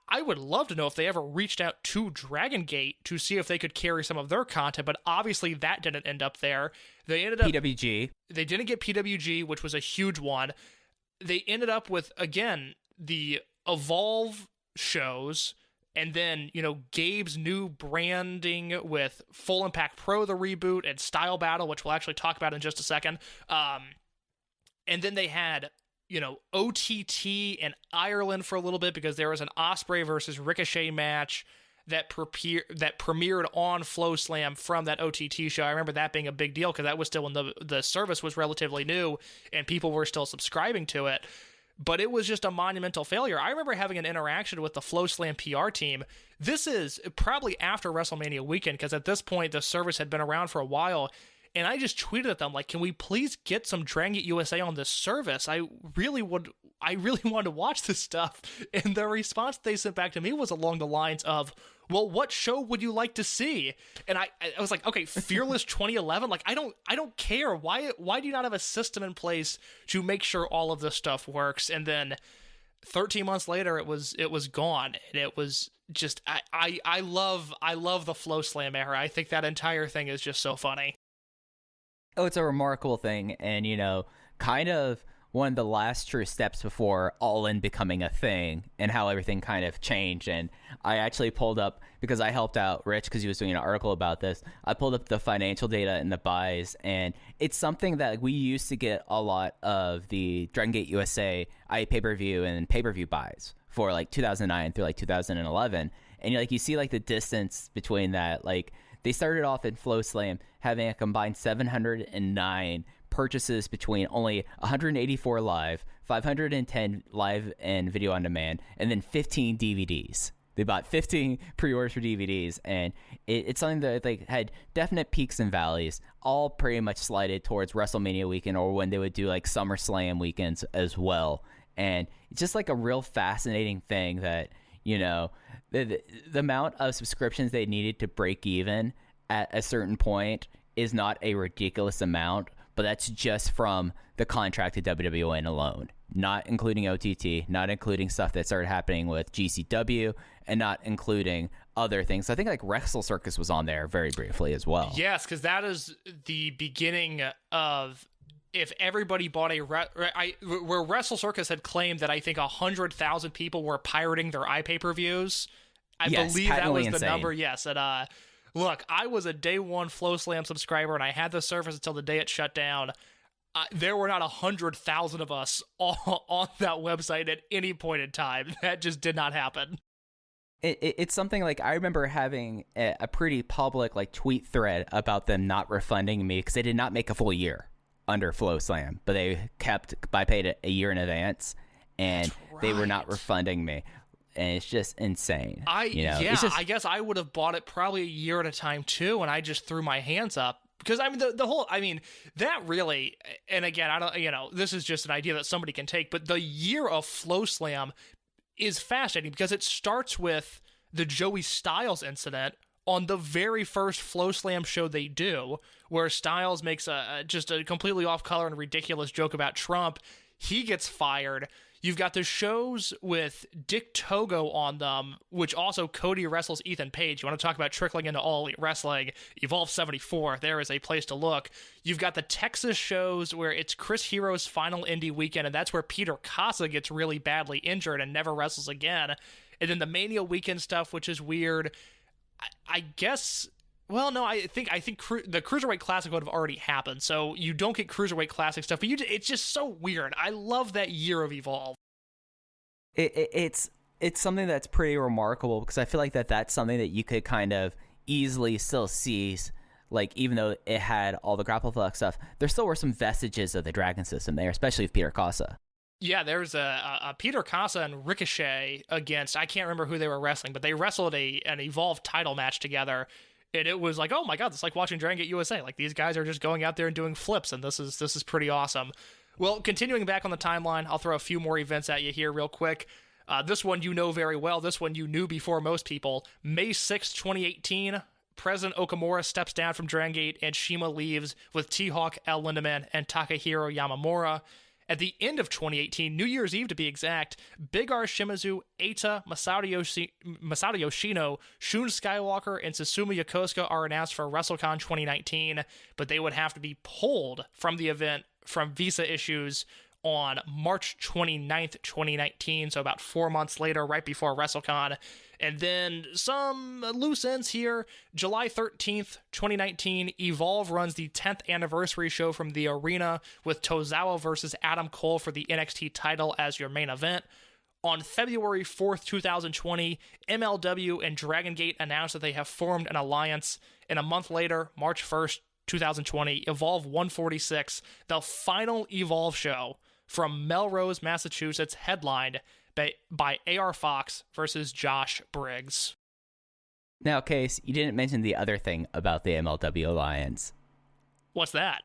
I would love to know if they ever reached out to Dragon Gate to see if they could carry some of their content, but obviously that didn't end up there. They ended up PWG. They didn't get PWG, which was a huge one. They ended up with, again, the Evolve shows, and then, you know, Gabe's new branding with Full Impact Pro, the reboot, and Style Battle, which we'll actually talk about in just a second. And then they had, you know, OTT in Ireland for a little bit because there was an Ospreay versus Ricochet match that premiered on Flow Slam from that OTT show. I remember that being a big deal because that was still when the service was relatively new and people were still subscribing to it. But it was just a monumental failure. I remember having an interaction with the Flow Slam PR team. This is probably after WrestleMania weekend, because at this point the service had been around for a while. And I just tweeted at them, like, can we please get some Dragon Gate USA on this service? I really wanted to watch this stuff. And the response they sent back to me was along the lines of, well, what show would you like to see? And I was like, okay, Fearless 2011? Like, I don't care. Why do you not have a system in place to make sure all of this stuff works? And then 13 months later, it was gone. And it was just, I love the Flow Slam era. I think that entire thing is just so funny. Oh, it's a remarkable thing, and, you know, kind of one of the last true steps before All In becoming a thing and how everything kind of changed. And I actually pulled up, because I helped out Rich because he was doing an article about this, I pulled up the financial data and the buys, and it's something that we used to get a lot of the Dragon Gate USA pay-per-view and pay-per-view buys for like 2009 through like 2011. And you see like the distance between that. Like, they started off in Flow Slam having a combined 709 purchases between only 184 live, 510 live and video on demand, and then 15 DVDs. They bought 15 pre-orders for DVDs, and it's something that they had definite peaks and valleys, all pretty much slided towards WrestleMania weekend or when they would do like SummerSlam weekends as well. And it's just like a real fascinating thing that, you know, the amount of subscriptions they needed to break even at a certain point is not a ridiculous amount, but that's just from the contracted WWN alone, not including OTT, not including stuff that started happening with GCW, and not including other things. I think like Wrestle Circus was on there very briefly as well. Yes, because that is the beginning of if everybody bought where Wrestle Circus had claimed that I think 100,000 people were pirating their iPay-per-views. I believe that was the number. Yes, and look, I was a day one Flow Slam subscriber, and I had the service until the day it shut down. There were not 100,000 of us on that website at any point in time. That just did not happen. It's something like I remember having a pretty public like tweet thread about them not refunding me because they did not make a full year under Flow Slam, but I paid it a year in advance, and they were not refunding me. And it's just insane. I guess I would have bought it probably a year at a time too, and I just threw my hands up. Because, I mean, the whole, I mean, that really, and again, I don't, you know, this is just an idea that somebody can take, but the year of Flow Slam is fascinating because it starts with the Joey Styles incident on the very first Flow Slam show they do, where Styles makes just a completely off-color and ridiculous joke about Trump. He gets fired. You've got the shows with Dick Togo on them, which also Cody wrestles Ethan Page. You want to talk about trickling into All Elite Wrestling? Evolve 74, there is a place to look. You've got the Texas shows where it's Chris Hero's final indie weekend, and that's where Peter Casa gets really badly injured and never wrestles again. And then the Mania weekend stuff, which is weird. I guess... Well, no, I think the Cruiserweight Classic would have already happened, so you don't get Cruiserweight Classic stuff, but it's just so weird. I love that year of Evolve. It's something that's pretty remarkable because I feel like that's something that you could kind of easily still see, like even though it had all the Grapple Flex stuff, there still were some vestiges of the Dragon system there, especially with Peter Casa. Yeah, there's a Peter Casa and Ricochet against, I can't remember who they were wrestling, but they wrestled an Evolve title match together. And it was like, oh my god, it's like watching Dragon Gate USA. Like, these guys are just going out there and doing flips, and this is pretty awesome. Well, continuing back on the timeline, I'll throw a few more events at you here real quick. This one you know very well. This one you knew before most people. May 6th, 2018, President Okamura steps down from Dragon Gate, and Shima leaves with T-Hawk, El Lindemann, and Takahiro Yamamura. At the end of 2018, New Year's Eve to be exact, Big R Shimizu, Eita, Masadioshino, Shun Skywalker, and Susumu Yokosuka are announced for WrestleCon 2019, but they would have to be pulled from the event from visa issues on March 29th, 2019, so about 4 months later, right before WrestleCon. And then some loose ends here. July 13th, 2019, Evolve runs the 10th anniversary show from the arena with Tozawa versus Adam Cole for the NXT title as your main event. On February 4th, 2020, MLW and Dragon Gate announced that they have formed an alliance. And a month later, March 1st, 2020, Evolve 146, the final Evolve show from Melrose, Massachusetts, headlined by AR Fox versus Josh Briggs. Now, Case, you didn't mention the other thing about the MLW Alliance. What's that?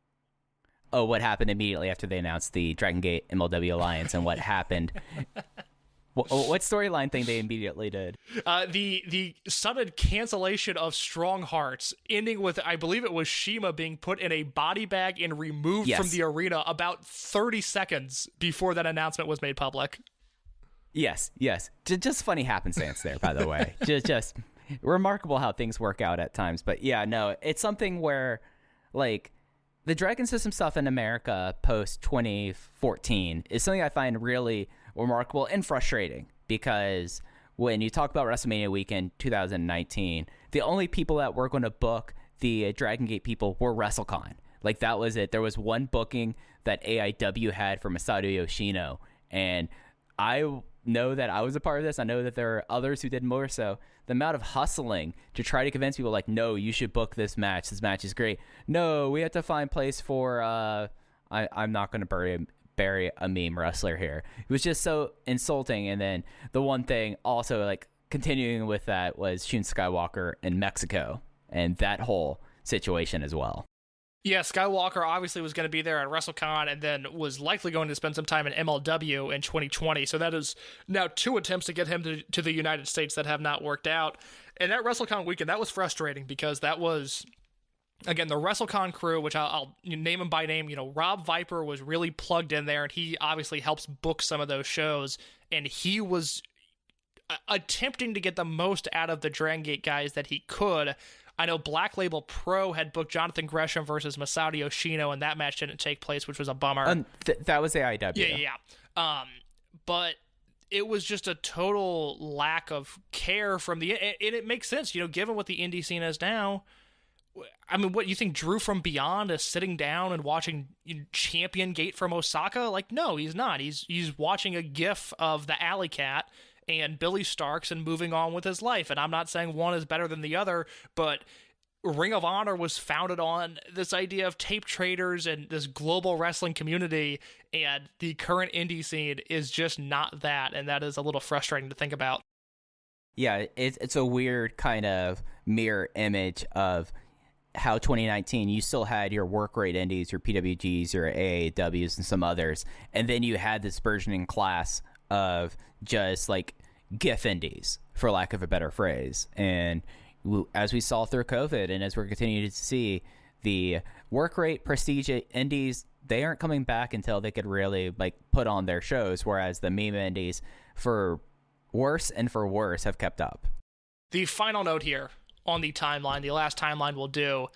Oh, what happened immediately after they announced the Dragon Gate MLW Alliance and what happened. What storyline thing they immediately did? The sudden cancellation of Strong Hearts, ending with, I believe it was Shima being put in a body bag and removed from the arena about 30 seconds before that announcement was made public. Yes. Just funny happenstance there, by the way. just remarkable how things work out at times. But yeah, no, it's something where, like, the Dragon System stuff in America post 2014 is something I find really remarkable and frustrating, because when you talk about WrestleMania weekend 2019, the only people that were going to book the Dragon Gate people were WrestleCon. Like, that was it. There was one booking that AIW had for Masadioshino, and I know that I was a part of this. I know that there are others who did more. So the amount of hustling to try to convince people, like, no, you should book this match. This match is great. No, we have to find place for I'm not going to bury a meme wrestler here. It was just so insulting. And then the one thing also, like, continuing with that was Shun Skywalker in Mexico and that whole situation as well. Yeah, Skywalker obviously was going to be there at WrestleCon and then was likely going to spend some time in MLW in 2020. So that is now 2 attempts to get him to the United States that have not worked out. And that WrestleCon weekend, that was frustrating because that was, again, the WrestleCon crew, which I'll name them by name. Rob Viper was really plugged in there, and he obviously helps book some of those shows. And he was attempting to get the most out of the Dragon Gate guys that he could. I know Black Label Pro had booked Jonathan Gresham versus Masadioshino, and that match didn't take place, which was a bummer. That was AIW. Yeah. But it was just a total lack of care from and it makes sense, given what the indie scene is now. I mean, what, you think Drew from Beyond is sitting down and watching Champion Gate from Osaka? Like, no, he's not. He's watching a gif of the Alley Cat and Billy Starks and moving on with his life. And I'm not saying one is better than the other, but Ring of Honor was founded on this idea of tape traders and this global wrestling community, and the current indie scene is just not that, and that is a little frustrating to think about. Yeah, it's a weird kind of mirror image of how 2019, you still had your work rate indies, your PWGs, your AAWs, and some others, and then you had this burgeoning class of just like GIF indies, for lack of a better phrase. And as we saw through COVID, and as we're continuing to see, the work rate prestige indies, they aren't coming back until they could really like put on their shows, whereas the meme indies, for worse and for worse, have kept up. The final note here on the timeline, the last timeline we'll do,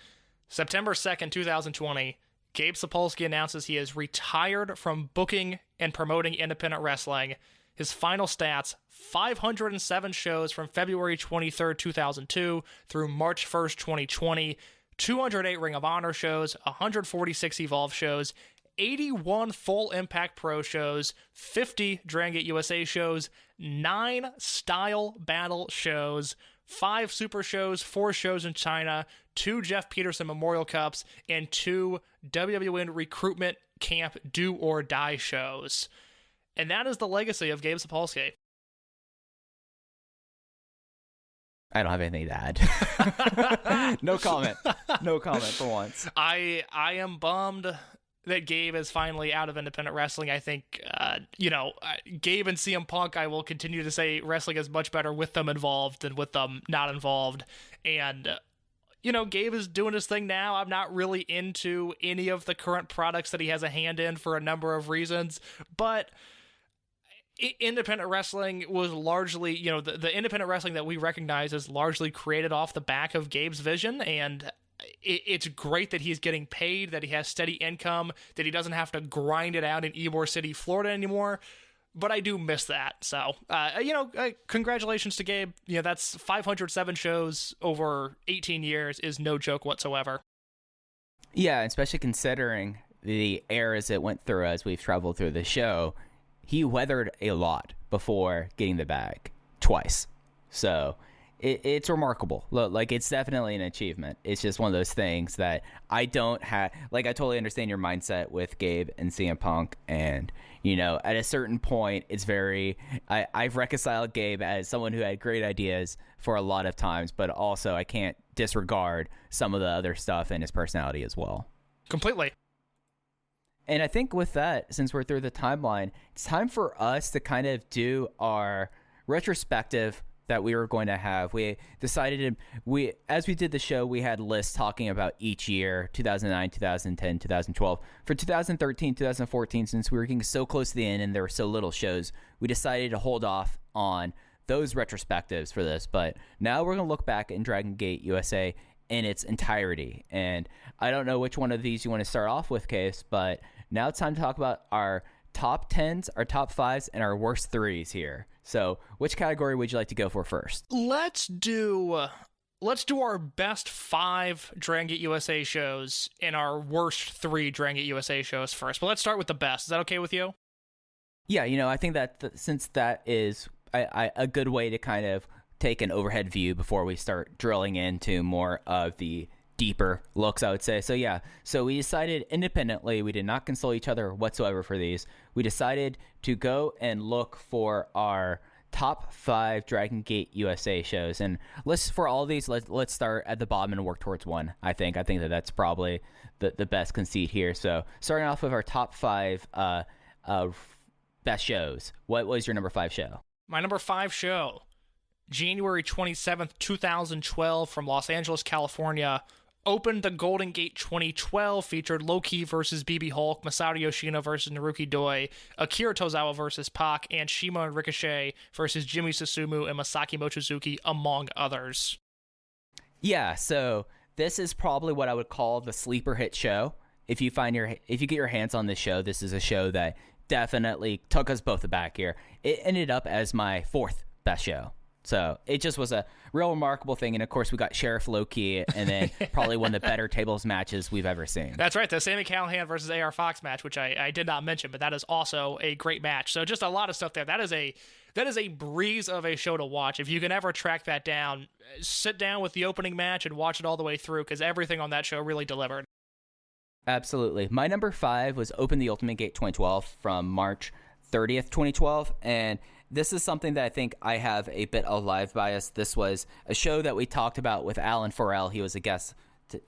September 2nd, 2020, Gabe Sapolsky announces he is retired from booking and promoting independent wrestling. His final stats, 507 shows from February 23rd, 2002 through March 1st, 2020, 208 Ring of Honor shows, 146 Evolve shows, 81 Full Impact Pro shows, 50 Dragon Gate USA shows, 9 Style Battle shows, 5 Super shows, 4 shows in China, 2 Jeff Peterson Memorial Cups, and 2 WWN Recruitment Camp Do or Die shows. And that is the legacy of Gabe Sapolsky. I don't have anything to add. No comment. No comment for once. I am bummed that Gabe is finally out of independent wrestling. I think, Gabe and CM Punk, I will continue to say wrestling is much better with them involved than with them not involved. And, Gabe is doing his thing now. I'm not really into any of the current products that he has a hand in for a number of reasons, but independent wrestling was largely, the independent wrestling that we recognize is largely created off the back of Gabe's vision, and it's great that he's getting paid, that he has steady income, that he doesn't have to grind it out in Ybor City, Florida anymore, but I do miss that. So, congratulations to Gabe. That's 507 shows over 18 years is no joke whatsoever. Yeah, especially considering the eras it went through as we've traveled through the show. He weathered a lot before getting the bag twice. So it's remarkable. Like, it's definitely an achievement. It's just one of those things that I don't have. Like, I totally understand your mindset with Gabe and CM Punk. And, at a certain point, it's I've reconciled Gabe as someone who had great ideas for a lot of times, but also I can't disregard some of the other stuff in his personality as well. Completely. And I think with that, since we're through the timeline, it's time for us to kind of do our retrospective that we were going to have. We decided as we did the show, we had lists talking about each year, 2009, 2010, 2012. For 2013, 2014, since we were getting so close to the end and there were so little shows, we decided to hold off on those retrospectives for this. But now we're going to look back in Dragon Gate USA in its entirety. And I don't know which one of these you want to start off with, Case, but now it's time to talk about our top 10s, our top 5s, and our worst 3s here. So which category would you like to go for first? Let's do our best 5 Dragon Gate USA shows and our worst 3 Dragon Gate USA shows first. But let's start with the best. Is that okay with you? Yeah, I think that since that is a good way to kind of take an overhead view before we start drilling into more of the deeper looks, I would say. So yeah, so we decided independently, we did not consult each other whatsoever for these. We decided to go and look for our top 5 Dragon Gate USA shows. And for all these, let's start at the bottom and work towards one. I think that that's probably the best conceit here. So starting off with our top 5 best shows. What was your number 5 show? My number 5 show, January 27th, 2012, from Los Angeles, California, opened the Golden Gate 2012, featured Low-Ki versus BB Hulk, Masadioshino versus Naruki Doi, Akira Tozawa versus Pac, and Shima and Ricochet versus Jimmy Susumu and Masaki Mochizuki, among others. Yeah, so this is probably what I would call the sleeper hit show. If you get your hands on this show, this is a show that definitely took us both aback here. It ended up as my 4th best show. So it just was a real remarkable thing. And of course, we got Sheriff Low-Ki, and then probably one of the better tables matches we've ever seen. That's right. The Sami Callahan versus AR Fox match, which I did not mention, but that is also a great match. So just a lot of stuff there. That is a breeze of a show to watch. If you can ever track that down, sit down with the opening match and watch it all the way through, because everything on that show really delivered. Absolutely. My number 5 was Open the Ultimate Gate 2012 from March 30th, 2012. And this is something that I think I have a bit of live bias. This was a show that we talked about with Alan Forel. He was a guest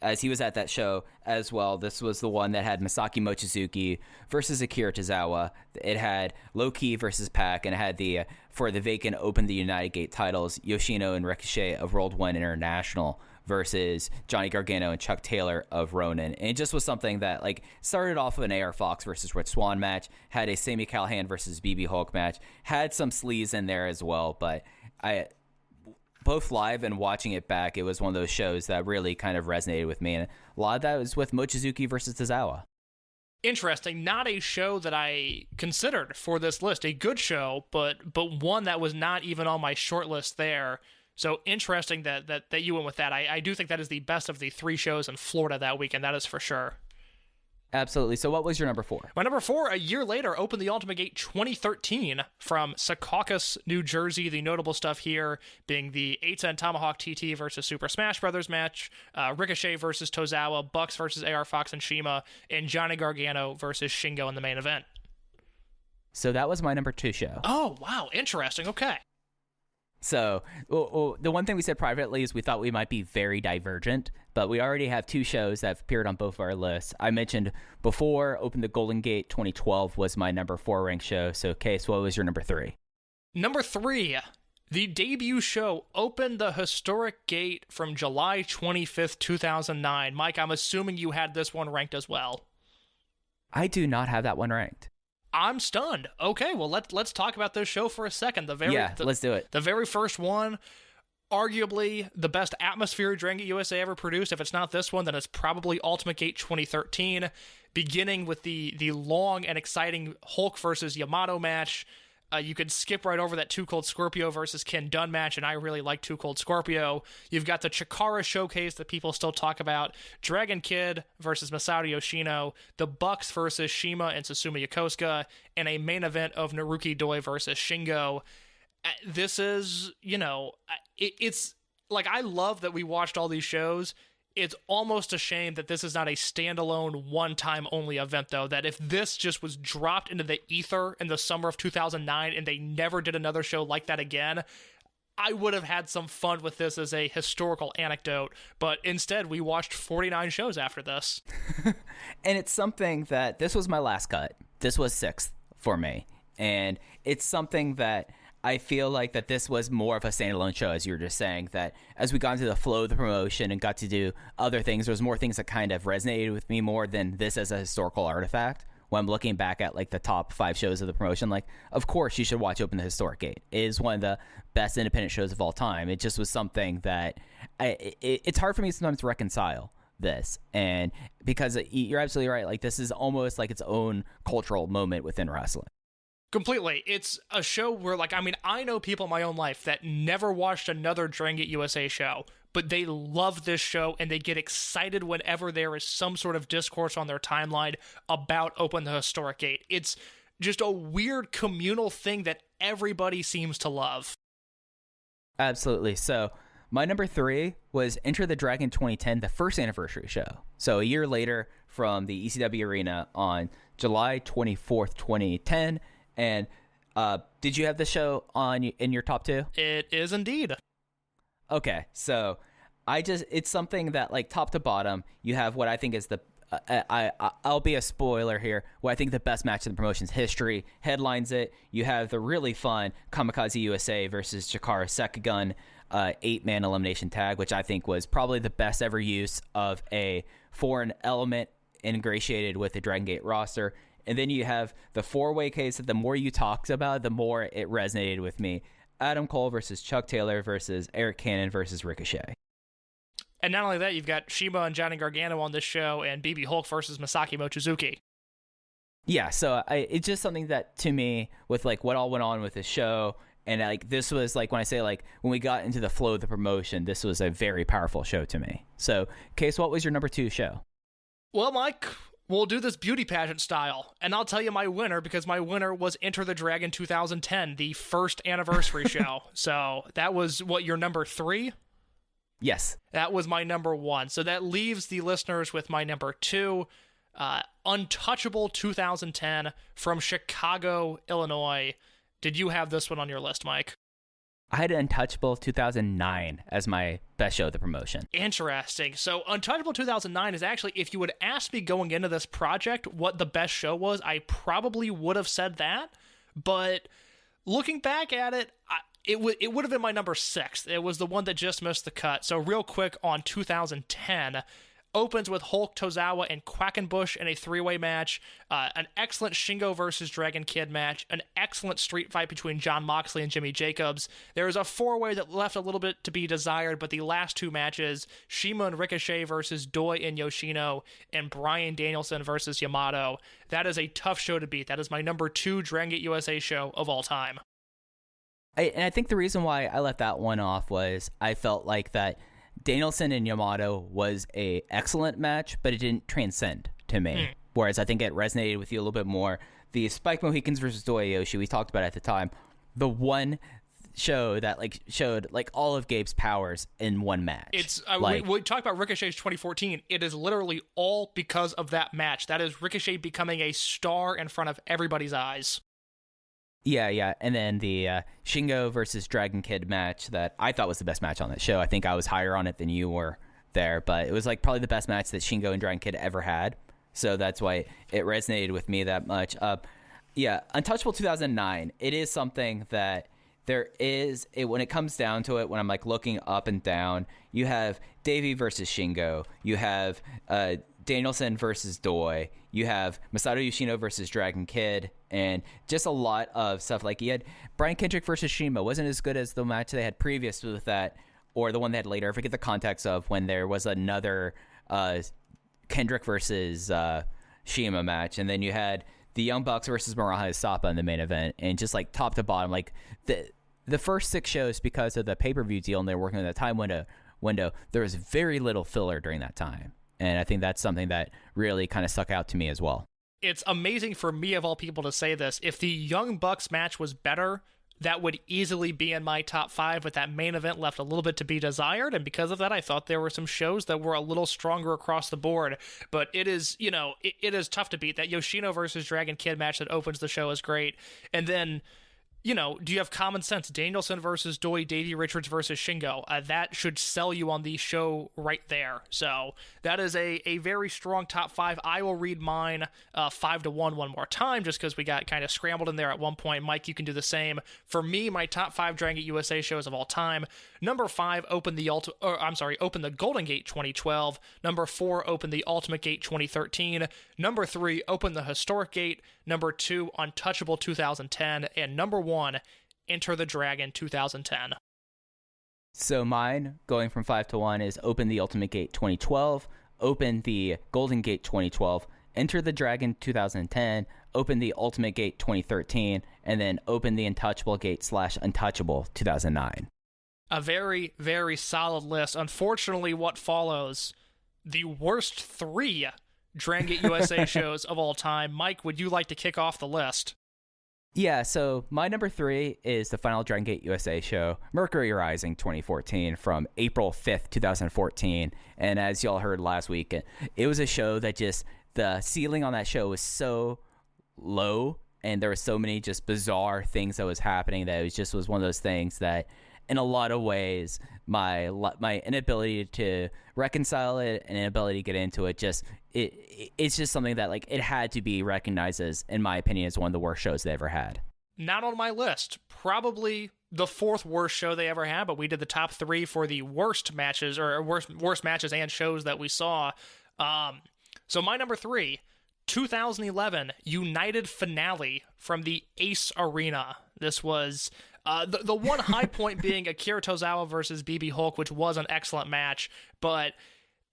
as he was at that show as well. This was the one that had Masaki Mochizuki versus Akira Tozawa. It had Low-Ki versus Pac, and it had for the vacant Open the United Gate titles, Yoshino and Ricochet of World 1 International versus Johnny Gargano and Chuck Taylor of Ronin. And it just was something that started off with an AR Fox versus Rich Swann match, had a Sami Callahan versus BB Hulk match, had some sleaze in there as well, but both live and watching it back, it was one of those shows that really kind of resonated with me. And a lot of that was with Mochizuki versus Tazawa. Interesting. Not a show that I considered for this list. A good show, but one that was not even on my short list there. So interesting that you went with that. I do think that is the best of the 3 shows in Florida that weekend. That is for sure. Absolutely. So what was your number 4? My number 4, a year later, opened the Ultimate Gate 2013 from Secaucus, New Jersey. The notable stuff here being the 8-10 Tomahawk TT versus Super Smash Brothers match, Ricochet versus Tozawa, Bucks versus AR Fox and Shima, and Johnny Gargano versus Shingo in the main event. So that was my number 2 show. Oh, wow. Interesting. Okay. So the one thing we said privately is we thought we might be very divergent, but we already have 2 shows that have appeared on both of our lists. I mentioned before, Open the Golden Gate 2012 was my number 4 ranked show. So, Case, what was your number 3? Number 3, the debut show opened the historic gate from July 25th, 2009. Mike, I'm assuming you had this one ranked as well. I do not have that one ranked. I'm stunned. Okay, well, let's talk about this show for a second. Let's do it. The very first one, arguably the best atmosphere Dragon Gate USA ever produced. If it's not this one, then it's probably Ultimate Gate 2013, beginning with the long and exciting Hulk versus Yamato match. You could skip right over that Too Cold Scorpio versus Ken Dunn match, and I really like Too Cold Scorpio. You've got the Chikara showcase that people still talk about, Dragon Kid versus Masadioshino, the Bucks versus Shima and Susumu Yokosuka, and a main event of Naruki Doi versus Shingo. This is, it's like, I love that we watched all these shows. It's almost a shame that this is not a standalone one-time only event, though, that if this just was dropped into the ether in the summer of 2009 and they never did another show like that again, I would have had some fun with this as a historical anecdote, but instead we watched 49 shows after this. And it's something that this was my last cut. This was 6th for me. And it's something that I feel like that this was more of a standalone show, as you were just saying, that as we got into the flow of the promotion and got to do other things, there was more things that kind of resonated with me more than this as a historical artifact. When I'm looking back at the top 5 shows of the promotion, of course you should watch Open the Historic Gate. It is one of the best independent shows of all time. It just was something that it's hard for me sometimes to reconcile this, and because you're absolutely right, this is almost like its own cultural moment within wrestling. Completely. It's a show where, I know people in my own life that never watched another Dragon Gate USA show, but they love this show and they get excited whenever there is some sort of discourse on their timeline about Open the Historic Gate. It's just a weird communal thing that everybody seems to love. Absolutely. So my number 3 was Enter the Dragon 2010, the first anniversary show. So a year later from the ECW Arena on July 24th, 2010. And Did you have the show in your top 2? It is indeed. Okay, so it's something that, like, top to bottom, you have what I think is I'll be a spoiler here, what I think the best match in the promotion's history headlines it. You have the really fun Kamikaze USA versus Chikara Sekagun 8-man elimination tag, which I think was probably the best ever use of a foreign element ingratiated with the Dragon Gate roster. And then you have the 4-way case that the more you talked about, the more it resonated with me. Adam Cole versus Chuck Taylor versus Eric Cannon versus Ricochet. And not only that, you've got Shima and Johnny Gargano on this show, and BB Hulk versus Masaki Mochizuki. Yeah, so it's just something that, to me, with, like, what all went on with the show, and, like, this was, like, when I say, like, when we got into the flow of the promotion, this was a very powerful show to me. So, Case, what was your number 2 show? Well, Mike, we'll do this beauty pageant style, and I'll tell you my winner, because my winner was Enter the Dragon 2010, the first anniversary show. So that was, what, your number 3? Yes. That was my number 1. So that leaves the listeners with my number 2, Untouchable 2010 from Chicago, Illinois. Did you have this one on your list, Mike? I had Untouchable 2009 as my best show of the promotion. Interesting. So Untouchable 2009 is actually, if you would ask me going into this project what the best show was, I probably would have said that. But looking back at it, it would have been my number 6. It was the one that just missed the cut. So real quick on 2010, opens with Hulk, Tozawa, and Quackenbush in a 3-way match, an excellent Shingo versus Dragon Kid match, an excellent street fight between Jon Moxley and Jimmy Jacobs. There was a 4-way that left a little bit to be desired, but the last 2 matches, Shima and Ricochet versus Doi and Yoshino, and Bryan Danielson versus Yamato. That is a tough show to beat. That is my number 2 Dragon Gate USA show of all time. And I think the reason why I left that one off was I felt like that Danielson and Yamato was a excellent match, but it didn't transcend to me. Whereas I think it resonated with you a little bit more. The Spike Mohicans versus Doyoshi, we talked about at the time, the one show that, like, showed, like, all of Gabe's powers in one match. It's like, we talked about Ricochet's 2014. It is literally all because of that match. That is Ricochet becoming a star in front of everybody's eyes. Yeah. And then the Shingo versus Dragon Kid match that I thought was the best match on that show. I think I was higher on it than you were there, but it was, like, probably the best match that Shingo and Dragon Kid ever had. So that's why it resonated with me that much. Untouchable 2009, it is something that there is, when it comes down to it, when I'm, like, looking up and down, you have Davey versus Shingo, you have Danielson versus Doi, you have Masadioshino versus Dragon Kid, and just a lot of stuff. Like, you had Brian Kendrick versus Shima, wasn't as good as the match they had previous with that, or the one they had later. I forget the context of when there was another Kendrick versus Shima match, and then you had the Young Bucks versus Maraha Sapa in the main event, and just, like, top to bottom, like, the first 6 shows, because of the pay-per-view deal and they're working on the time window, there was very little filler during that time. And I think that's something that really kind of stuck out to me as well. It's amazing for me, of all people, to say this. If the Young Bucks match was better, that would easily be in my top 5, but that main event left a little bit to be desired, and because of that, I thought there were some shows that were a little stronger across the board. But it is, it is tough to beat. That Yoshino versus Dragon Kid match that opens the show is great. And then, do you have common sense? Danielson versus Doi, Davey Richards versus Shingo. That should sell you on the show right there. So that is a very strong top 5. I will read mine 5-1 one more time, just because we got kind of scrambled in there at one point. Mike, you can do the same. For me, my top 5 Dragon Gate USA shows of all time. Number 5, open the Golden Gate 2012. Number 4, open the Ultimate Gate 2013. Number 3, open the Historic Gate. Number 2, Untouchable 2010. And number 1, Enter the Dragon 2010. So mine, going from 5 to 1, is open the Ultimate Gate 2012, open the Golden Gate 2012, Enter the Dragon 2010, open the Ultimate Gate 2013, and then open the Untouchable Gate / Untouchable 2009. A very, very solid list. Unfortunately, what follows, the worst 3 Dragon Gate USA shows of all time. Mike, would you like to kick off the list? Yeah, so my number 3 is the final Dragon Gate USA show, Mercury Rising 2014, from April 5th, 2014. And as y'all heard last week, it was a show that just, the ceiling on that show was so low and there were so many just bizarre things that was happening that was one of those things that, in a lot of ways, my inability to reconcile it and inability to get into it it's just something that, like, it had to be recognized as, in my opinion, as one of the worst shows they ever had. Not on my list. Probably the fourth worst show they ever had, but we did the top 3 for the worst matches, or worst matches and shows that we saw. So my number 3, 2011 United finale from the Ace Arena. This was the one high point being Akira Tozawa versus BB Hulk, which was an excellent match, but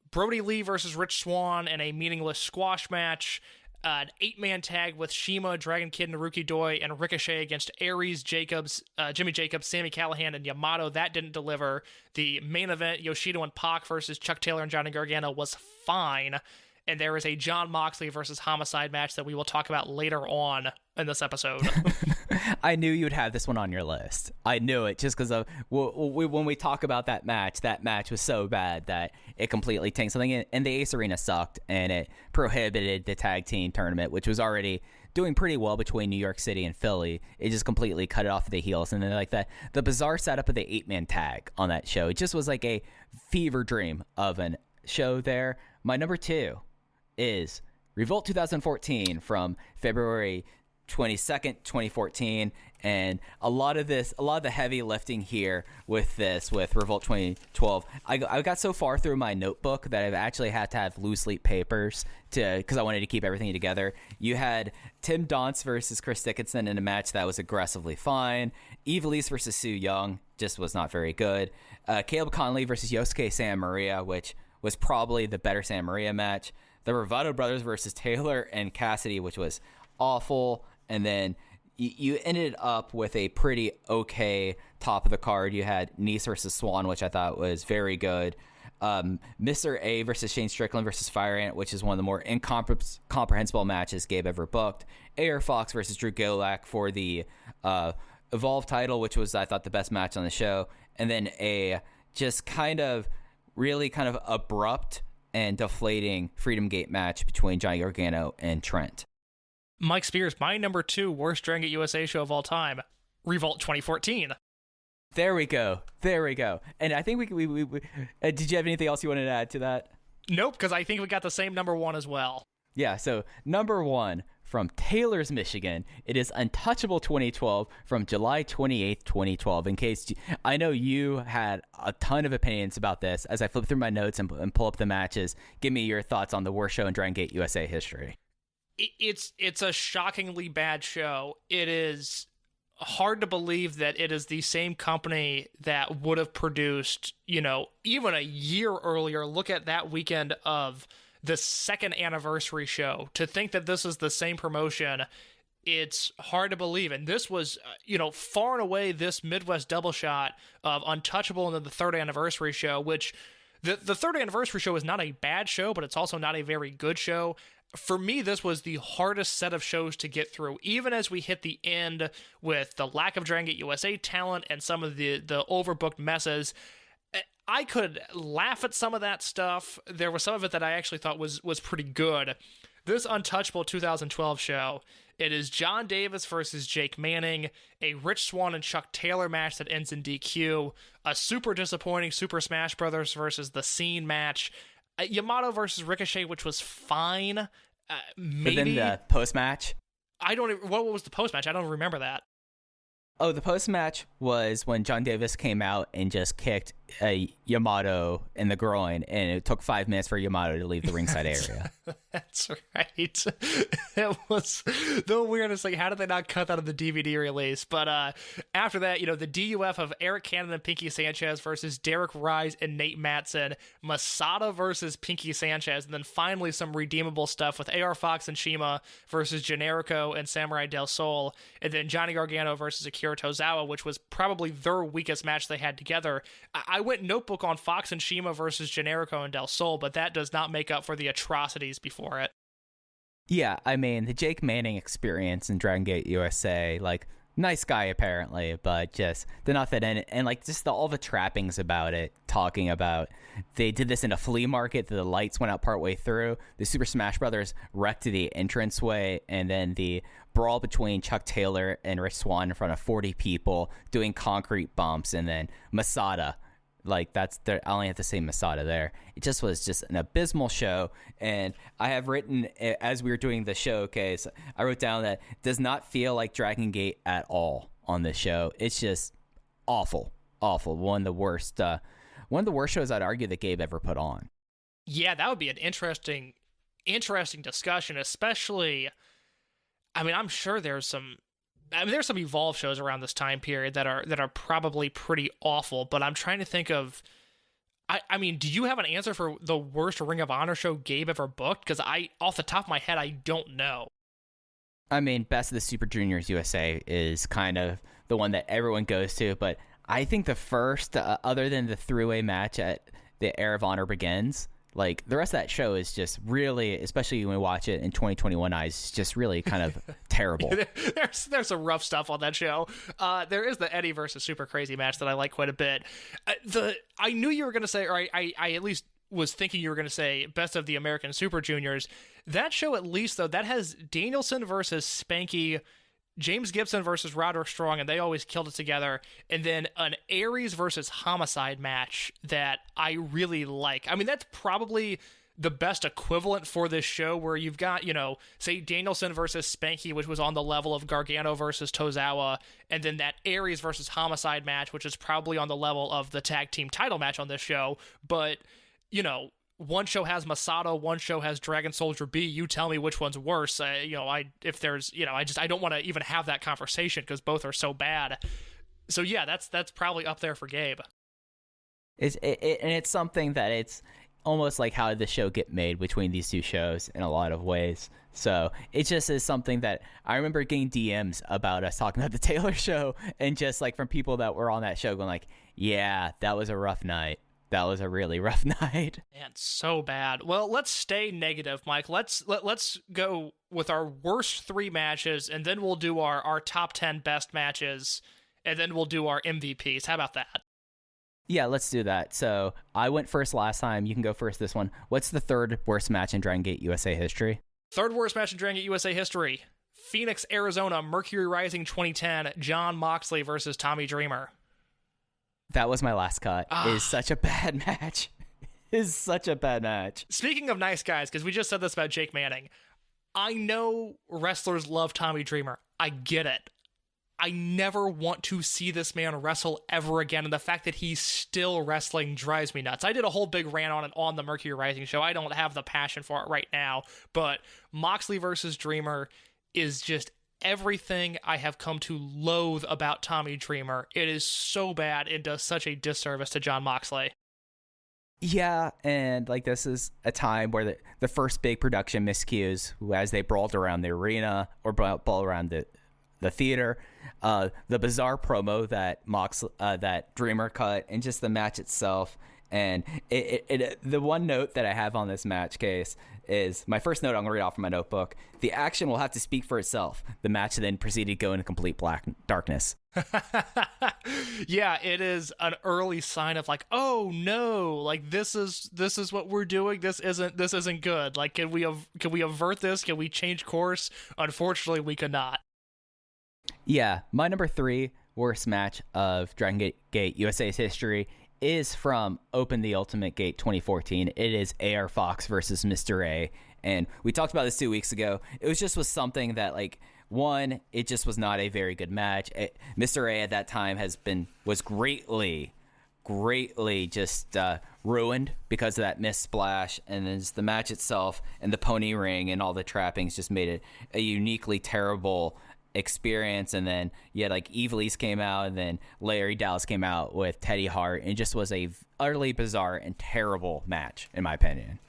Brody Lee versus Rich Swann in a meaningless squash match, an 8-man tag with Shima, Dragon Kid, Naruki Doi, and Ricochet against Aries, Jacobs, Jimmy Jacobs, Sami Callahan, and Yamato. That didn't deliver. The main event, Yoshida and Pac versus Chuck Taylor and Johnny Gargano, was fine. And there is a John Moxley versus Homicide match that we will talk about later on in this episode. I knew you'd have this one on your list. I knew it just because of when we talk about that match was so bad that it completely tanked something. And the Ace Arena sucked, and it prohibited the tag team tournament, which was already doing pretty well between New York City and Philly. It just completely cut it off at the heels. And then like the bizarre setup of the 8-man tag on that show, it just was like a fever dream of a show there. My number 2 is Revolt 2014 from February 22nd, 2014, and a lot of the heavy lifting here with Revolt 2012. I got so far through my notebook that I've actually had to have loose leaf papers because I wanted to keep everything together. You had Tim Donst versus Chris Dickinson in a match that was aggressively fine. Eve Elise versus Sue Young just was not very good. Caleb Conley versus Yosuke Santa Maria, which was probably the better Santa Maria match. The Bravado Brothers versus Taylor and Cassidy, which was awful. And then you ended up with a pretty okay top of the card. You had Nice versus Swan, which I thought was very good. Mr. A versus Shane Strickland versus Fire Ant, which is one of the more incomprehensible matches Gabe ever booked. AR Fox versus Drew Gulak for the Evolve title, which was, I thought, the best match on the show. And then a just really kind of abrupt and deflating Freedom Gate match between Johnny Gargano and Trent. Mike Spears, my number 2 worst Dragon Gate USA show of all time, Revolt 2014. There we go. And I think we did you have anything else you wanted to add to that? Nope, because I think we got the same number 1 as well. Yeah, so number 1 from Taylor's, Michigan, it is Untouchable 2012 from July 28th, 2012. In case I know you had a ton of opinions about this, as I flip through my notes and pull up the matches, give me your thoughts on the worst show in Dragon Gate USA history. It's a shockingly bad show. It is hard to believe that it is the same company that would have produced, even a year earlier. Look at that weekend of the 2nd anniversary show. To think that this is the same promotion, it's hard to believe. And this was, far and away this Midwest double shot of Untouchable and then the 3rd anniversary show, which the 3rd anniversary show is not a bad show, but it's also not a very good show. For me, this was the hardest set of shows to get through, even as we hit the end with the lack of Dragon Gate USA talent and some of the overbooked messes. I could laugh at some of that stuff. There was some of it that I actually thought was pretty good. This Untouchable 2012 show, it is John Davis versus Jake Manning, a Rich Swann and Chuck Taylor match that ends in DQ, a super disappointing Super Smash Brothers versus The Scene match, Yamato versus Ricochet, which was fine. Maybe. But then the post-match? What was the post-match? I don't remember that. Oh, the post-match was when John Davis came out and just kicked Yamato in the groin, and it took 5 minutes for Yamato to leave the ringside area. That's right. It was the weirdest. Like, how did they not cut that on the DVD release? But after that, the DUF of Eric Cannon and Pinky Sanchez versus Derek Rise and Nate Matson, Masada versus Pinky Sanchez, and then finally some redeemable stuff with AR Fox and Shima versus Generico and Samurai Del Sol, and then Johnny Gargano versus Akira Tozawa, which was probably their weakest match they had together. I went notebook on Fox and Shima versus Generico and Del Sol, but that does not make up for the atrocities before it. Yeah, I mean, the Jake Manning experience in Dragon Gate USA, like, nice guy apparently, but just did not fit in. And like just all the trappings about it, talking about they did this in a flea market, the lights went out partway through, the Super Smash Brothers wrecked the entranceway, and then the brawl between Chuck Taylor and Rich Swann in front of 40 people doing concrete bumps, and then Masada. Like that's there. I only have to say Masada there. It just was just an abysmal show. And I have written, as we were doing the showcase, I wrote down that it does not feel like Dragon Gate at all on this show. It's just awful. One of the worst shows I'd argue that Gabe ever put on. Yeah, that would be an interesting discussion, especially, I mean, I'm sure there's some Evolve shows around this time period that are probably pretty awful, but I'm trying to think of, I mean, do you have an answer for the worst Ring of Honor show Gabe ever booked? Because off the top of my head, I don't know. I mean, Best of the Super Juniors USA is kind of the one that everyone goes to, but I think the first, other than the three-way match at the Era of Honor Begins, like the rest of that show is just really, especially when we watch it in 2021 eyes, just really kind of terrible. There's some rough stuff on that show. There is the Eddie versus Super Crazy match that I like quite a bit. I knew you were going to say, or I at least was thinking you were going to say Best of the American Super Juniors. That show, at least, though, that has Danielson versus Spanky, James Gibson versus Roderick Strong, and they always killed it together. And then an Aries versus Homicide match that I really like. I mean, that's probably the best equivalent for this show, where you've got, say Danielson versus Spanky, which was on the level of Gargano versus Tozawa, and then that Aries versus Homicide match, which is probably on the level of the tag team title match on this show. But, one show has Masato, one show has Dragon Soldier B. You tell me which one's worse. I don't want to even have that conversation because both are so bad. So yeah, that's probably up there for Gabe. And it's something that it's almost like how did the show get made between these two shows in a lot of ways. So it just is something that I remember getting DMs about us talking about the Taylor show, and just like from people that were on that show going like, yeah, that was a rough night. That was a really rough night. Man, so bad. Well, let's stay negative, Mike. Let's go with our worst 3 matches, and then we'll do our top 10 best matches, and then we'll do our MVPs. How about that? Yeah, let's do that. So I went first last time. You can go first this one. What's the third worst match in Dragon Gate USA history? Third worst match in Dragon Gate USA history. Phoenix, Arizona, Mercury Rising 2010, Jon Moxley versus Tommy Dreamer. That was my last cut. It is such a bad match. It is such a bad match. Speaking of nice guys, because we just said this about Jake Manning, I know wrestlers love Tommy Dreamer. I get it. I never want to see this man wrestle ever again, and the fact that he's still wrestling drives me nuts. I did a whole big rant on it on the Mercury Rising show. I don't have the passion for it right now, but Moxley versus Dreamer is just everything I have come to loathe about Tommy Dreamer. It is so bad. It does such a disservice to Jon Moxley. Yeah, and like this is a time where the first big production miscues, as they brawled around the arena or brawled around the theater, the bizarre promo that Dreamer cut, and just the match itself. And the one note that I have on this match case is my first note. I'm gonna read off from my notebook. The action will have to speak for itself. The match then proceeded to go into complete darkness. Yeah, it is an early sign of like, oh no, like this is what we're doing. This isn't good. Like, can we avert this? Can we change course? Unfortunately, we could not. Yeah, my number 3 worst match of Dragon Gate USA's history is from Open the Ultimate Gate 2014. It is AR Fox versus Mr. A. And we talked about this 2 weeks ago. It was something that, like, one, it just was not a very good match. Mr. A at that time was greatly just ruined because of that missed splash, and then the match itself and the pony ring and all the trappings just made it a uniquely terrible experience. And then like Evilise came out, and then Larry Dallas came out with Teddy Hart, and it just was a utterly bizarre and terrible match in my opinion.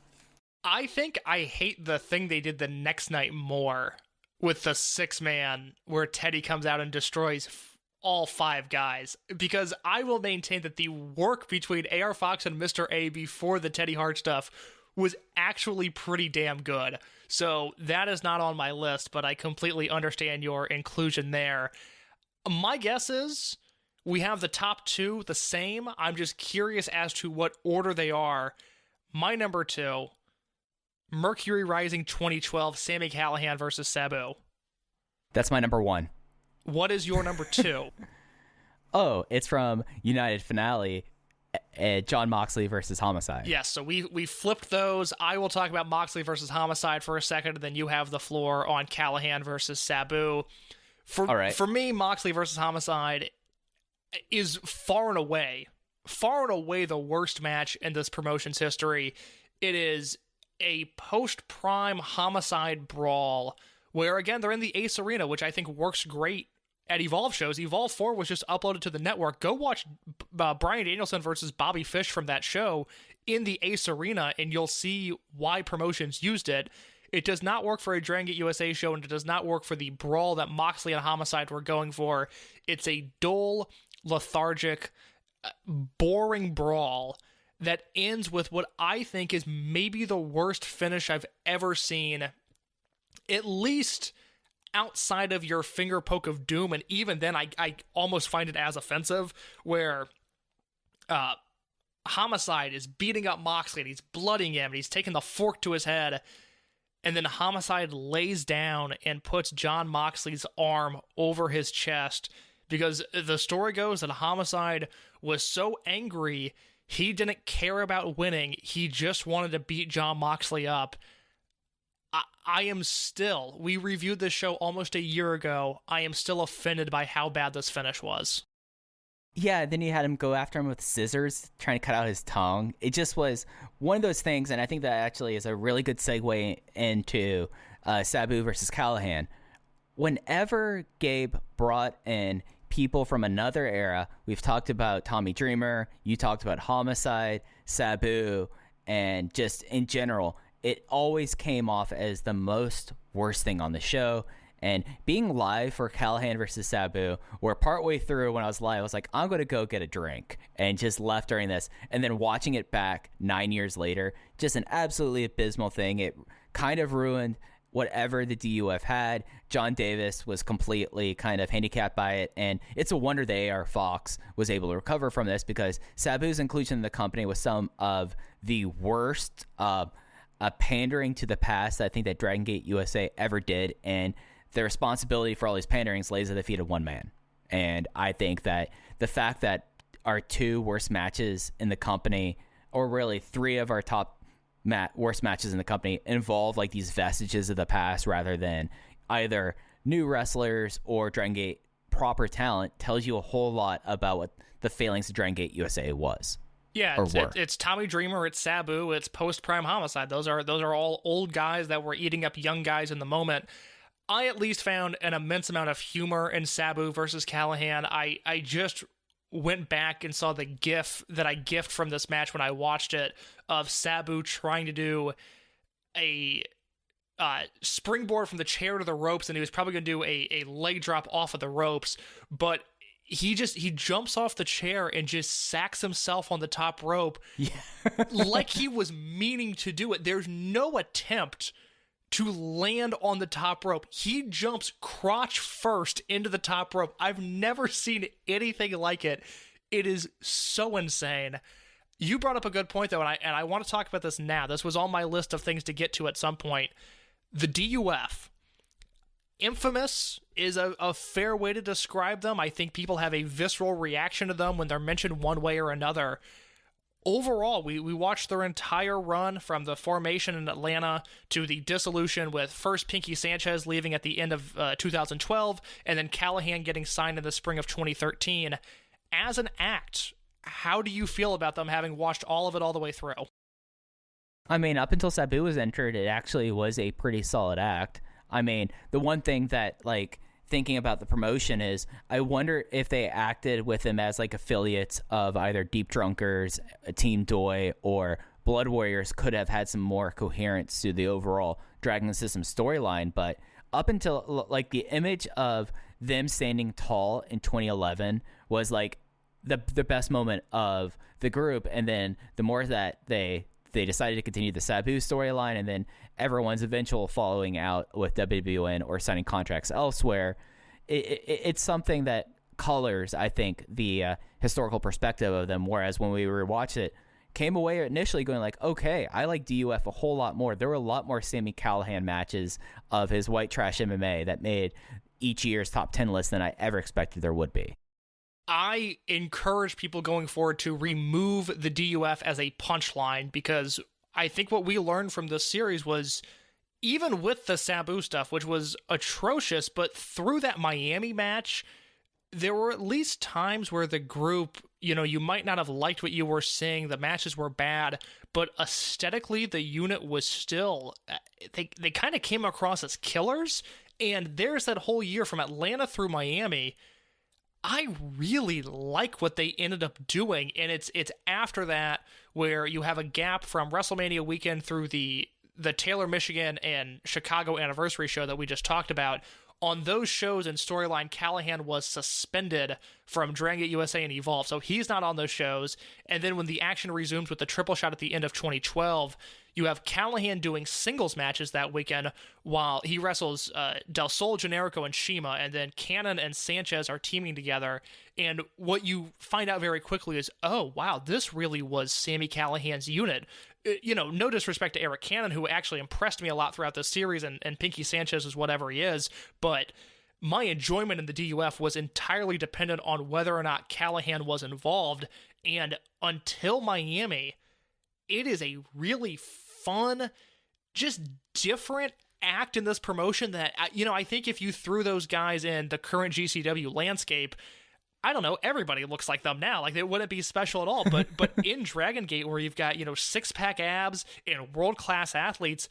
I think I hate the thing they did the next night more with the 6-man where Teddy comes out and destroys all 5 guys, because I will maintain that the work between AR Fox and Mr. A before the Teddy Hart stuff was actually pretty damn good. So that is not on my list, but I completely understand your inclusion there. My guess is we have the top two the same. I'm just curious as to what order they are. My number 2, Mercury Rising 2012, Sami Callahan versus Sabu. That's my number 1. What is your number 2? Oh, it's from United Finale, John Moxley versus Homicide. Yes, so we flipped those. I will talk about Moxley versus Homicide for a second, and then you have the floor on Callahan versus Sabu. All right. For me, Moxley versus Homicide is far and away the worst match in this promotion's history. It is a post-Prime Homicide brawl where, again, they're in the Ace Arena, which I think works great at Evolve shows. Evolve 4 was just uploaded to the network. Go watch Bryan Danielson versus Bobby Fish from that show in the Ace Arena, and you'll see why promotions used it. It does not work for a Dragon Gate USA show, and it does not work for the brawl that Moxley and Homicide were going for. It's a dull, lethargic, boring brawl that ends with what I think is maybe the worst finish I've ever seen, at least outside of your finger poke of doom, and even then I almost find it as offensive, where Homicide is beating up Moxley, and he's blooding him, and he's taking the fork to his head, and then Homicide lays down and puts John Moxley's arm over his chest, because the story goes that Homicide was so angry, he didn't care about winning, he just wanted to beat John Moxley up. I am still, we reviewed this show almost a year ago, I am still offended by how bad this finish was. Yeah, then you had him go after him with scissors, trying to cut out his tongue. It just was one of those things, and I think that actually is a really good segue into Sabu versus Callahan. Whenever Gabe brought in people from another era, we've talked about Tommy Dreamer, you talked about Homicide, Sabu, and just in general, it always came off as the most worst thing on the show. And being live for Callahan versus Sabu, where partway through when I was live, I was like, I'm going to go get a drink, and just left during this. And then watching it back 9 years later, just an absolutely abysmal thing. It kind of ruined whatever the DUF had. John Davis was completely kind of handicapped by it, and it's a wonder the AR Fox was able to recover from this, because Sabu's inclusion in the company was some of the worst pandering to the past I think that Dragon Gate USA ever did, and the responsibility for all these panderings lays at the feet of one man. And I think that the fact that our 2 worst matches in the company, or really 3 of our top worst matches in the company, involve like these vestiges of the past rather than either new wrestlers or Dragon Gate proper talent, tells you a whole lot about what the failings of Dragon Gate USA was. Yeah, it's Tommy Dreamer, it's Sabu, it's post-Prime Homicide. Those are all old guys that were eating up young guys in the moment. I at least found an immense amount of humor in Sabu versus Callahan. I just went back and saw the GIF that I gifted from this match when I watched it, of Sabu trying to do a springboard from the chair to the ropes, and he was probably going to do a leg drop off of the ropes, but he jumps off the chair and just sacks himself on the top rope, like he was meaning to do it. There's no attempt to land on the top rope. He jumps crotch first into the top rope. I've never seen anything like it. It is so insane. You brought up a good point, though, and I want to talk about this now. This was on my list of things to get to at some point. The DUF. Infamous is a fair way to describe them. I think people have a visceral reaction to them when they're mentioned one way or another. Overall, we watched their entire run from the formation in Atlanta to the dissolution, with first Pinky Sanchez leaving at the end of 2012, and then Callahan getting signed in the spring of 2013. As an act, how do you feel about them, having watched all of it all the way through? I mean, up until Sabu was entered, it actually was a pretty solid act. I mean, the one thing that, like, thinking about the promotion is, I wonder if they acted with them as like affiliates of either Deep Drunkers, Team Doi, or Blood Warriors could have had some more coherence to the overall Dragon System storyline. But up until like the image of them standing tall in 2011 was like the best moment of the group, and then the more that they decided to continue the Sabu storyline, and then everyone's eventual following out with WWN or signing contracts elsewhere, it's something that colors, I think, the historical perspective of them. Whereas when we rewatched it, came away initially going like, okay, I like DUF a whole lot more. There were a lot more Sami Callahan matches of his white trash MMA that made each year's top 10 list than I ever expected there would be. I encourage people going forward to remove the DUF as a punchline, because I think what we learned from this series was, even with the Sabu stuff, which was atrocious, but through that Miami match, there were at least times where the group, you might not have liked what you were seeing, the matches were bad, but aesthetically the unit was still, they kind of came across as killers. And there's that whole year from Atlanta through Miami, I really like what they ended up doing. And it's after that where you have a gap from WrestleMania weekend through the Taylor, Michigan and Chicago anniversary show that we just talked about. On those shows and storyline, Callahan was suspended from Dragon Gate USA and Evolve, so he's not on those shows. And then when the action resumes with the triple shot at the end of 2012, you have Callahan doing singles matches that weekend while he wrestles Del Sol, Generico, and Shima, and then Cannon and Sanchez are teaming together. And what you find out very quickly is, oh, wow, this really was Sami Callahan's unit. No disrespect to Eric Cannon, who actually impressed me a lot throughout this series, and Pinky Sanchez is whatever he is, but my enjoyment in the DUF was entirely dependent on whether or not Callahan was involved, and until Miami, it is a really fun, just different act in this promotion that, I think if you threw those guys in the current GCW landscape, I don't know, everybody looks like them now. Like, it wouldn't be special at all. But in Dragon Gate, where you've got, six-pack abs and world-class athletes,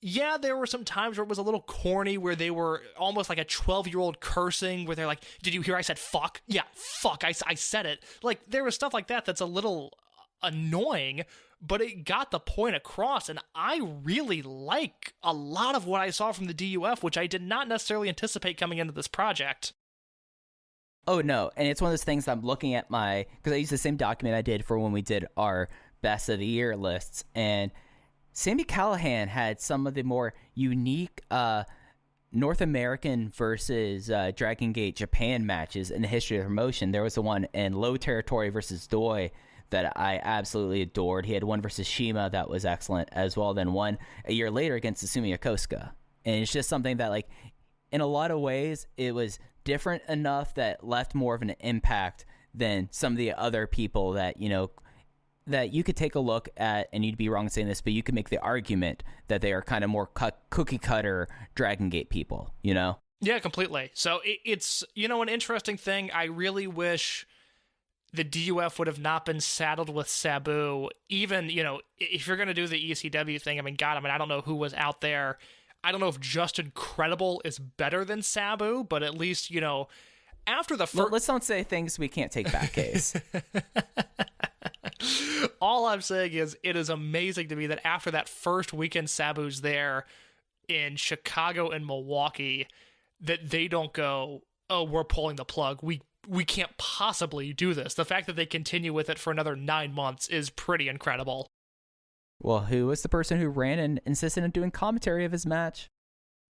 yeah, there were some times where it was a little corny, where they were almost like a 12-year-old cursing, where they're like, did you hear I said fuck? Yeah, fuck, I said it. Like, there was stuff like that that's a little annoying, but it got the point across, and I really like a lot of what I saw from the DUF, which I did not necessarily anticipate coming into this project. Oh, no. And it's one of those things I'm looking at because I used the same document I did for when we did our best of the year lists. And Sami Callahan had some of the more unique North American versus Dragon Gate Japan matches in the history of the promotion. There was the one in Low Territory versus Doi that I absolutely adored. He had one versus Shima that was excellent as well. Then one a year later against Susumu Yokosuka. And it's just something that, like, in a lot of ways, it was different enough that left more of an impact than some of the other people that, that you could take a look at, and you'd be wrong in saying this, but you could make the argument that they are kind of more cookie cutter Dragon Gate people, Yeah, completely. So it's, an interesting thing. I really wish the DUF would have not been saddled with Sabu. Even, if you're going to do the ECW thing, I don't know who was out there. I don't know if Justin Credible is better than Sabu, but at least, after the first... Let's don't say things we can't take back, Case. All I'm saying is, it is amazing to me that after that first weekend Sabu's there in Chicago and Milwaukee, that they don't go, oh, we're pulling the plug. We can't possibly do this. The fact that they continue with it for another 9 months is pretty incredible. Well, who was the person who ran and insisted on doing commentary of his match?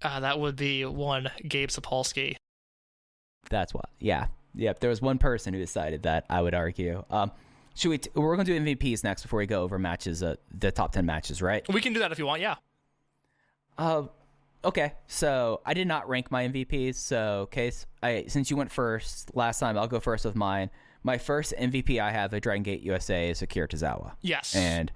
That would be one Gabe Sapolsky. That's what. Yeah. Yep. There was one person who decided that, I would argue. We're going to do MVPs next before we go over matches, the top 10 matches, right? We can do that if you want, yeah. Okay. So I did not rank my MVPs. So, Case, since you went first last time, I'll go first with mine. My first MVP I have at Dragon Gate USA is Akira Tozawa. Yes. And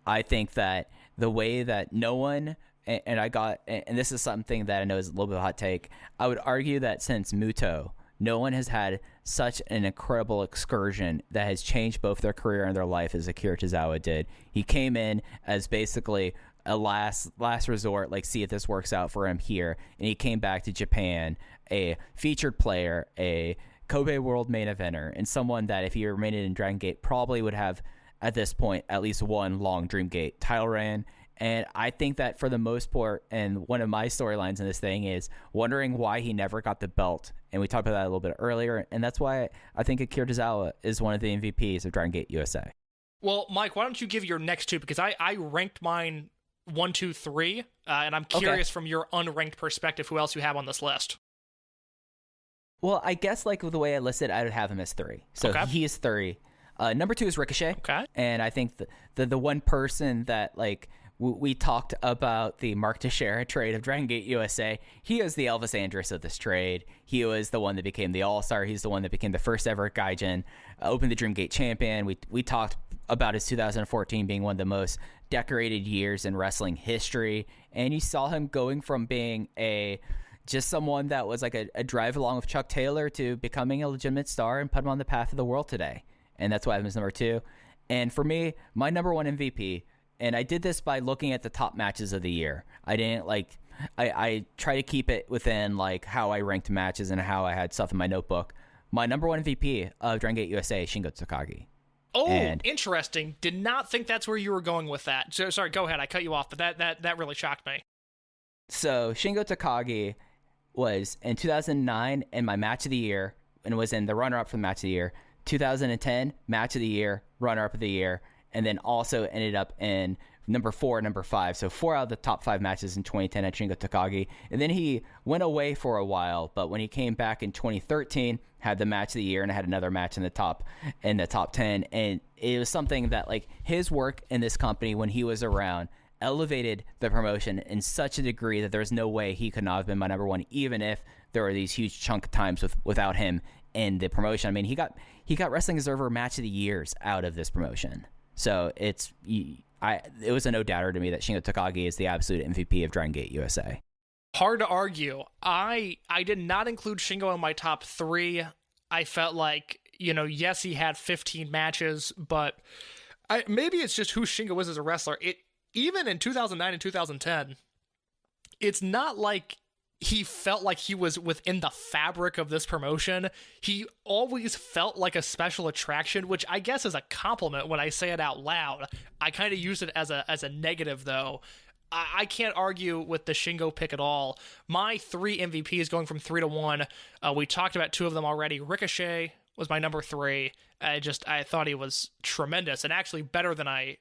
I think that the way that no one, and this is something that I know is a little bit of a hot take, I would argue that since Muto, no one has had such an incredible excursion that has changed both their career and their life as Akira Tozawa did. He came in as basically a last resort, like, see if this works out for him here, and he came back to Japan, a featured player, a Kobe World main eventer, and someone that if he remained in Dragon Gate probably would have, at this point, at least one long Dreamgate title reign. And I think that for the most part, and one of my storylines in this thing is wondering why he never got the belt. And we talked about that a little bit earlier. And that's why I think Akira Tozawa is one of the MVPs of Dragon Gate USA. Well, Mike, why don't you give your next two? Because I ranked mine 1, 2, 3. And I'm curious from your unranked perspective who else you have on this list. Well, I guess like the way I listed, I would have him as 3. So Okay. he is 3. Number 2 is Ricochet. Okay. And I think the one person that like we talked about the Mark Teixeira trade of Dragon Gate USA. He is the Elvis Andrus of this trade. He was the one that became the All-Star. He's the one that became the first ever Gaijin, opened the Dream Gate champion. We talked about his 2014 being one of the most decorated years in wrestling history. And you saw him going from being just someone that was like a drive along with Chuck Taylor to becoming a legitimate star and put him on the path of the world today. And that's why I'm his number 2. And for me, my number 1 MVP, and I did this by looking at the top matches of the year. I didn't like, I try to keep it within like how I ranked matches and how I had stuff in my notebook. My number 1 MVP of Dragon Gate USA is Shingo Takagi. Oh, And- interesting. Did not think that's where you were going with that. So, sorry, go ahead. I cut you off, but that really shocked me. So Shingo Takagi was in 2009 in my match of the year and was in the runner-up for the match of the year. 2010 match of the year, runner-up of the year, and then also ended up in number 4, number 5. So 4 out of the top 5 matches in 2010 at Shingo Takagi. And then he went away for a while, but when he came back in 2013, had the match of the year and had another match in the top 10. And it was something that like his work in this company when he was around elevated the promotion in such a degree that there's no way he could not have been my number 1, even if there were these huge chunk of times without him in the promotion. I mean, he got Wrestling Observer Match of the Years out of this promotion. So it was a no-doubter to me that Shingo Takagi is the absolute MVP of Dragon Gate USA. Hard to argue. I did not include Shingo in my top 3. I felt like, yes, he had 15 matches, but maybe it's just who Shingo is as a wrestler. Even in 2009 and 2010, it's not like he felt like he was within the fabric of this promotion. He always felt like a special attraction, which I guess is a compliment when I say it out loud. I kind of use it as a negative, though. I can't argue with the Shingo pick at all. My 3 MVPs going from 3 to 1. We talked about 2 of them already. Ricochet was my number 3. I thought he was tremendous and actually better than I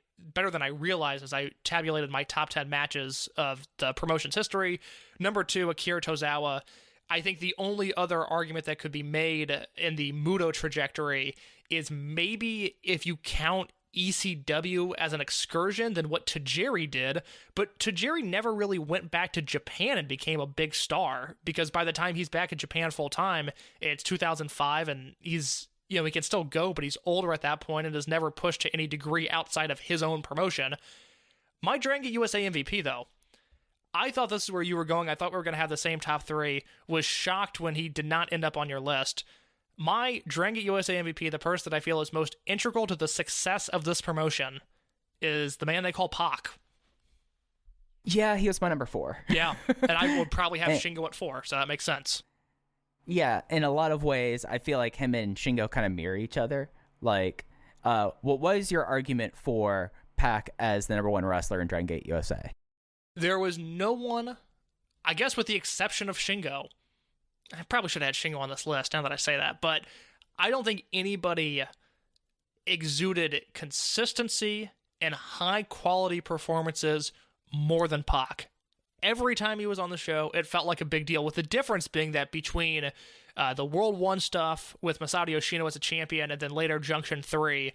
realized as I tabulated my top 10 matches of the promotion's history. Number 2, Akira Tozawa. I think the only other argument that could be made in the Muto trajectory is maybe if you count ECW as an excursion than what Tajiri did, but Tajiri never really went back to Japan and became a big star, because by the time he's back in Japan full time, it's 2005 and he's, he can still go, but he's older at that point and has never pushed to any degree outside of his own promotion. My Dragon Gate USA MVP, though, I thought this is where you were going. I thought we were going to have the same top 3. Was shocked when he did not end up on your list. My Dragon Gate USA MVP, the person that I feel is most integral to the success of this promotion, is the man they call Pac. Yeah, he was my number 4. Yeah, and I would probably have Shingo at 4, so that makes sense. Yeah, in a lot of ways, I feel like him and Shingo kind of mirror each other. Like, what was your argument for Pac as the number 1 wrestler in Dragon Gate USA? There was no one, I guess with the exception of Shingo. I probably should have had Shingo on this list now that I say that, but I don't think anybody exuded consistency and high-quality performances more than Pac. Every time he was on the show, it felt like a big deal, with the difference being that between the World 1 stuff with Masadioshino as a champion and then later Junction 3,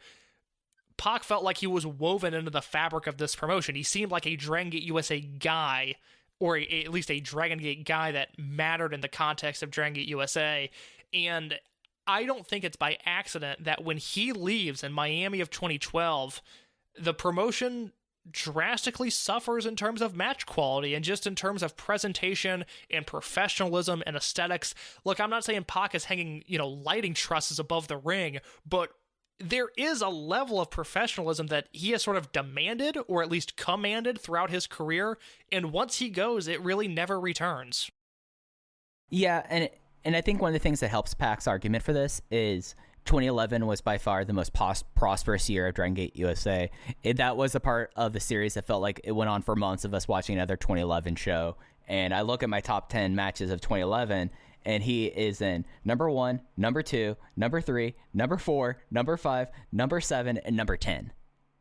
Pac felt like he was woven into the fabric of this promotion. He seemed like a Dragon Gate USA guy, or at least a Dragon Gate guy that mattered in the context of Dragon Gate USA. And I don't think it's by accident that when he leaves in Miami of 2012, the promotion drastically suffers in terms of match quality and just in terms of presentation and professionalism and aesthetics. Look, I'm not saying Pac is hanging, lighting trusses above the ring, but there is a level of professionalism that he has sort of demanded, or at least commanded, throughout his career, and once he goes, it really never returns. Yeah, and I think one of the things that helps Pac's argument for this is 2011 was by far the most prosperous year of Dragon Gate USA. That was a part of the series that felt like it went on for months of us watching another 2011 show. And I look at my top 10 matches of 2011, and he is in number 1, number 2, number 3, number 4, number 5, number 7, and number 10.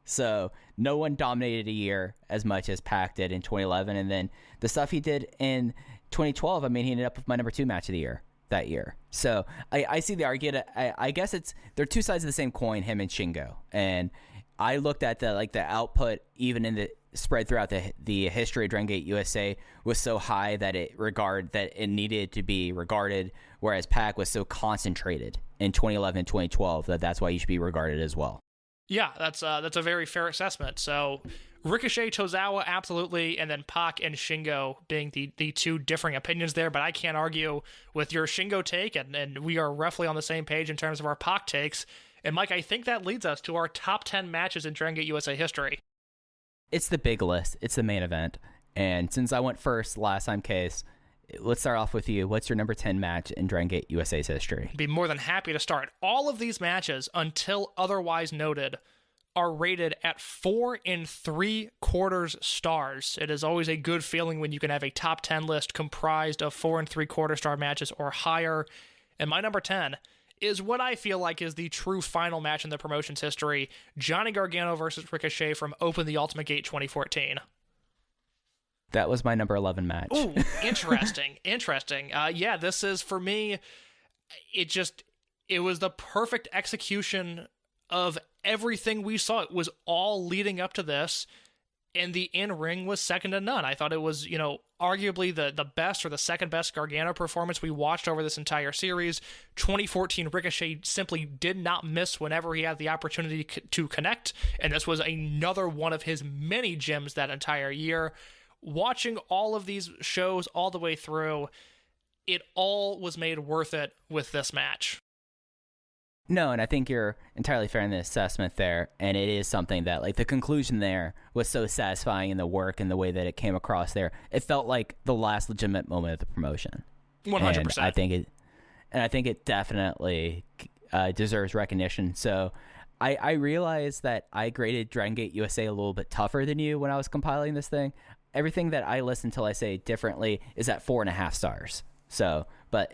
So no one dominated a year as much as Pac did in 2011. And then the stuff he did in 2012, I mean, he ended up with my number 2 match of the year. that year. So I see the argument. I guess they're two sides of the same coin, him and Shingo. And I looked at the output even in the spread throughout the history of Dragon Gate USA was so high that it needed to be regarded, whereas Pac was so concentrated in 2011 and 2012 that's why he should be regarded as well. Yeah, that's a very fair assessment. So Ricochet, Tozawa, absolutely, and then Pac and Shingo being the two differing opinions there, but I can't argue with your Shingo take, and we are roughly on the same page in terms of our Pac takes. And Mike, I think that leads us to our top 10 matches in Dragon Gate USA history. It's the big list. It's the main event. And since I went first last time, Case, let's start off with you. What's your number 10 match in Dragon Gate USA's history? Be more than happy to start. All of these matches, until otherwise noted, are rated at 4 3/4 stars. It is always a good feeling when you can have a top 10 list comprised of 4 3/4 star matches or higher. And my number 10 is what I feel like is the true final match in the promotion's history, Johnny Gargano versus Ricochet from Open the Ultimate Gate 2014. That was my number 11 match. Ooh, interesting. Yeah, this is, for me, it was the perfect execution of everything we saw. It was all leading up to this, and the in-ring was second to none. I thought it was, arguably the best or the second best Gargano performance we watched over this entire series. 2014 Ricochet simply did not miss whenever he had the opportunity to connect, and this was another one of his many gems that entire year. Watching all of these shows all the way through, it all was made worth it with this match. No, and I think you're entirely fair in the assessment there, and it is something that, the conclusion there was so satisfying in the work and the way that it came across there. It felt like the last legitimate moment of the promotion. 100%. And I think it definitely deserves recognition. So I realized that I graded Dragon Gate USA a little bit tougher than you when I was compiling this thing. Everything that I listen till I say differently is at 4.5 stars. So, but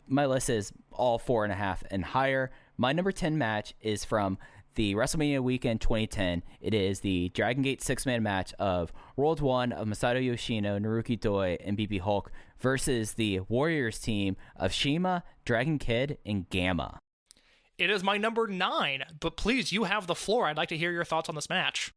my list is all 4.5 and higher. My number 10 match is from the WrestleMania weekend 2010. It is the Dragon Gate 6-man match of World 1 of Masadioshino, Naruki Doi, and BB Hulk versus the Warriors team of Shima, Dragon Kid, and Gamma. It is my number 9, but please, you have the floor. I'd like to hear your thoughts on this match.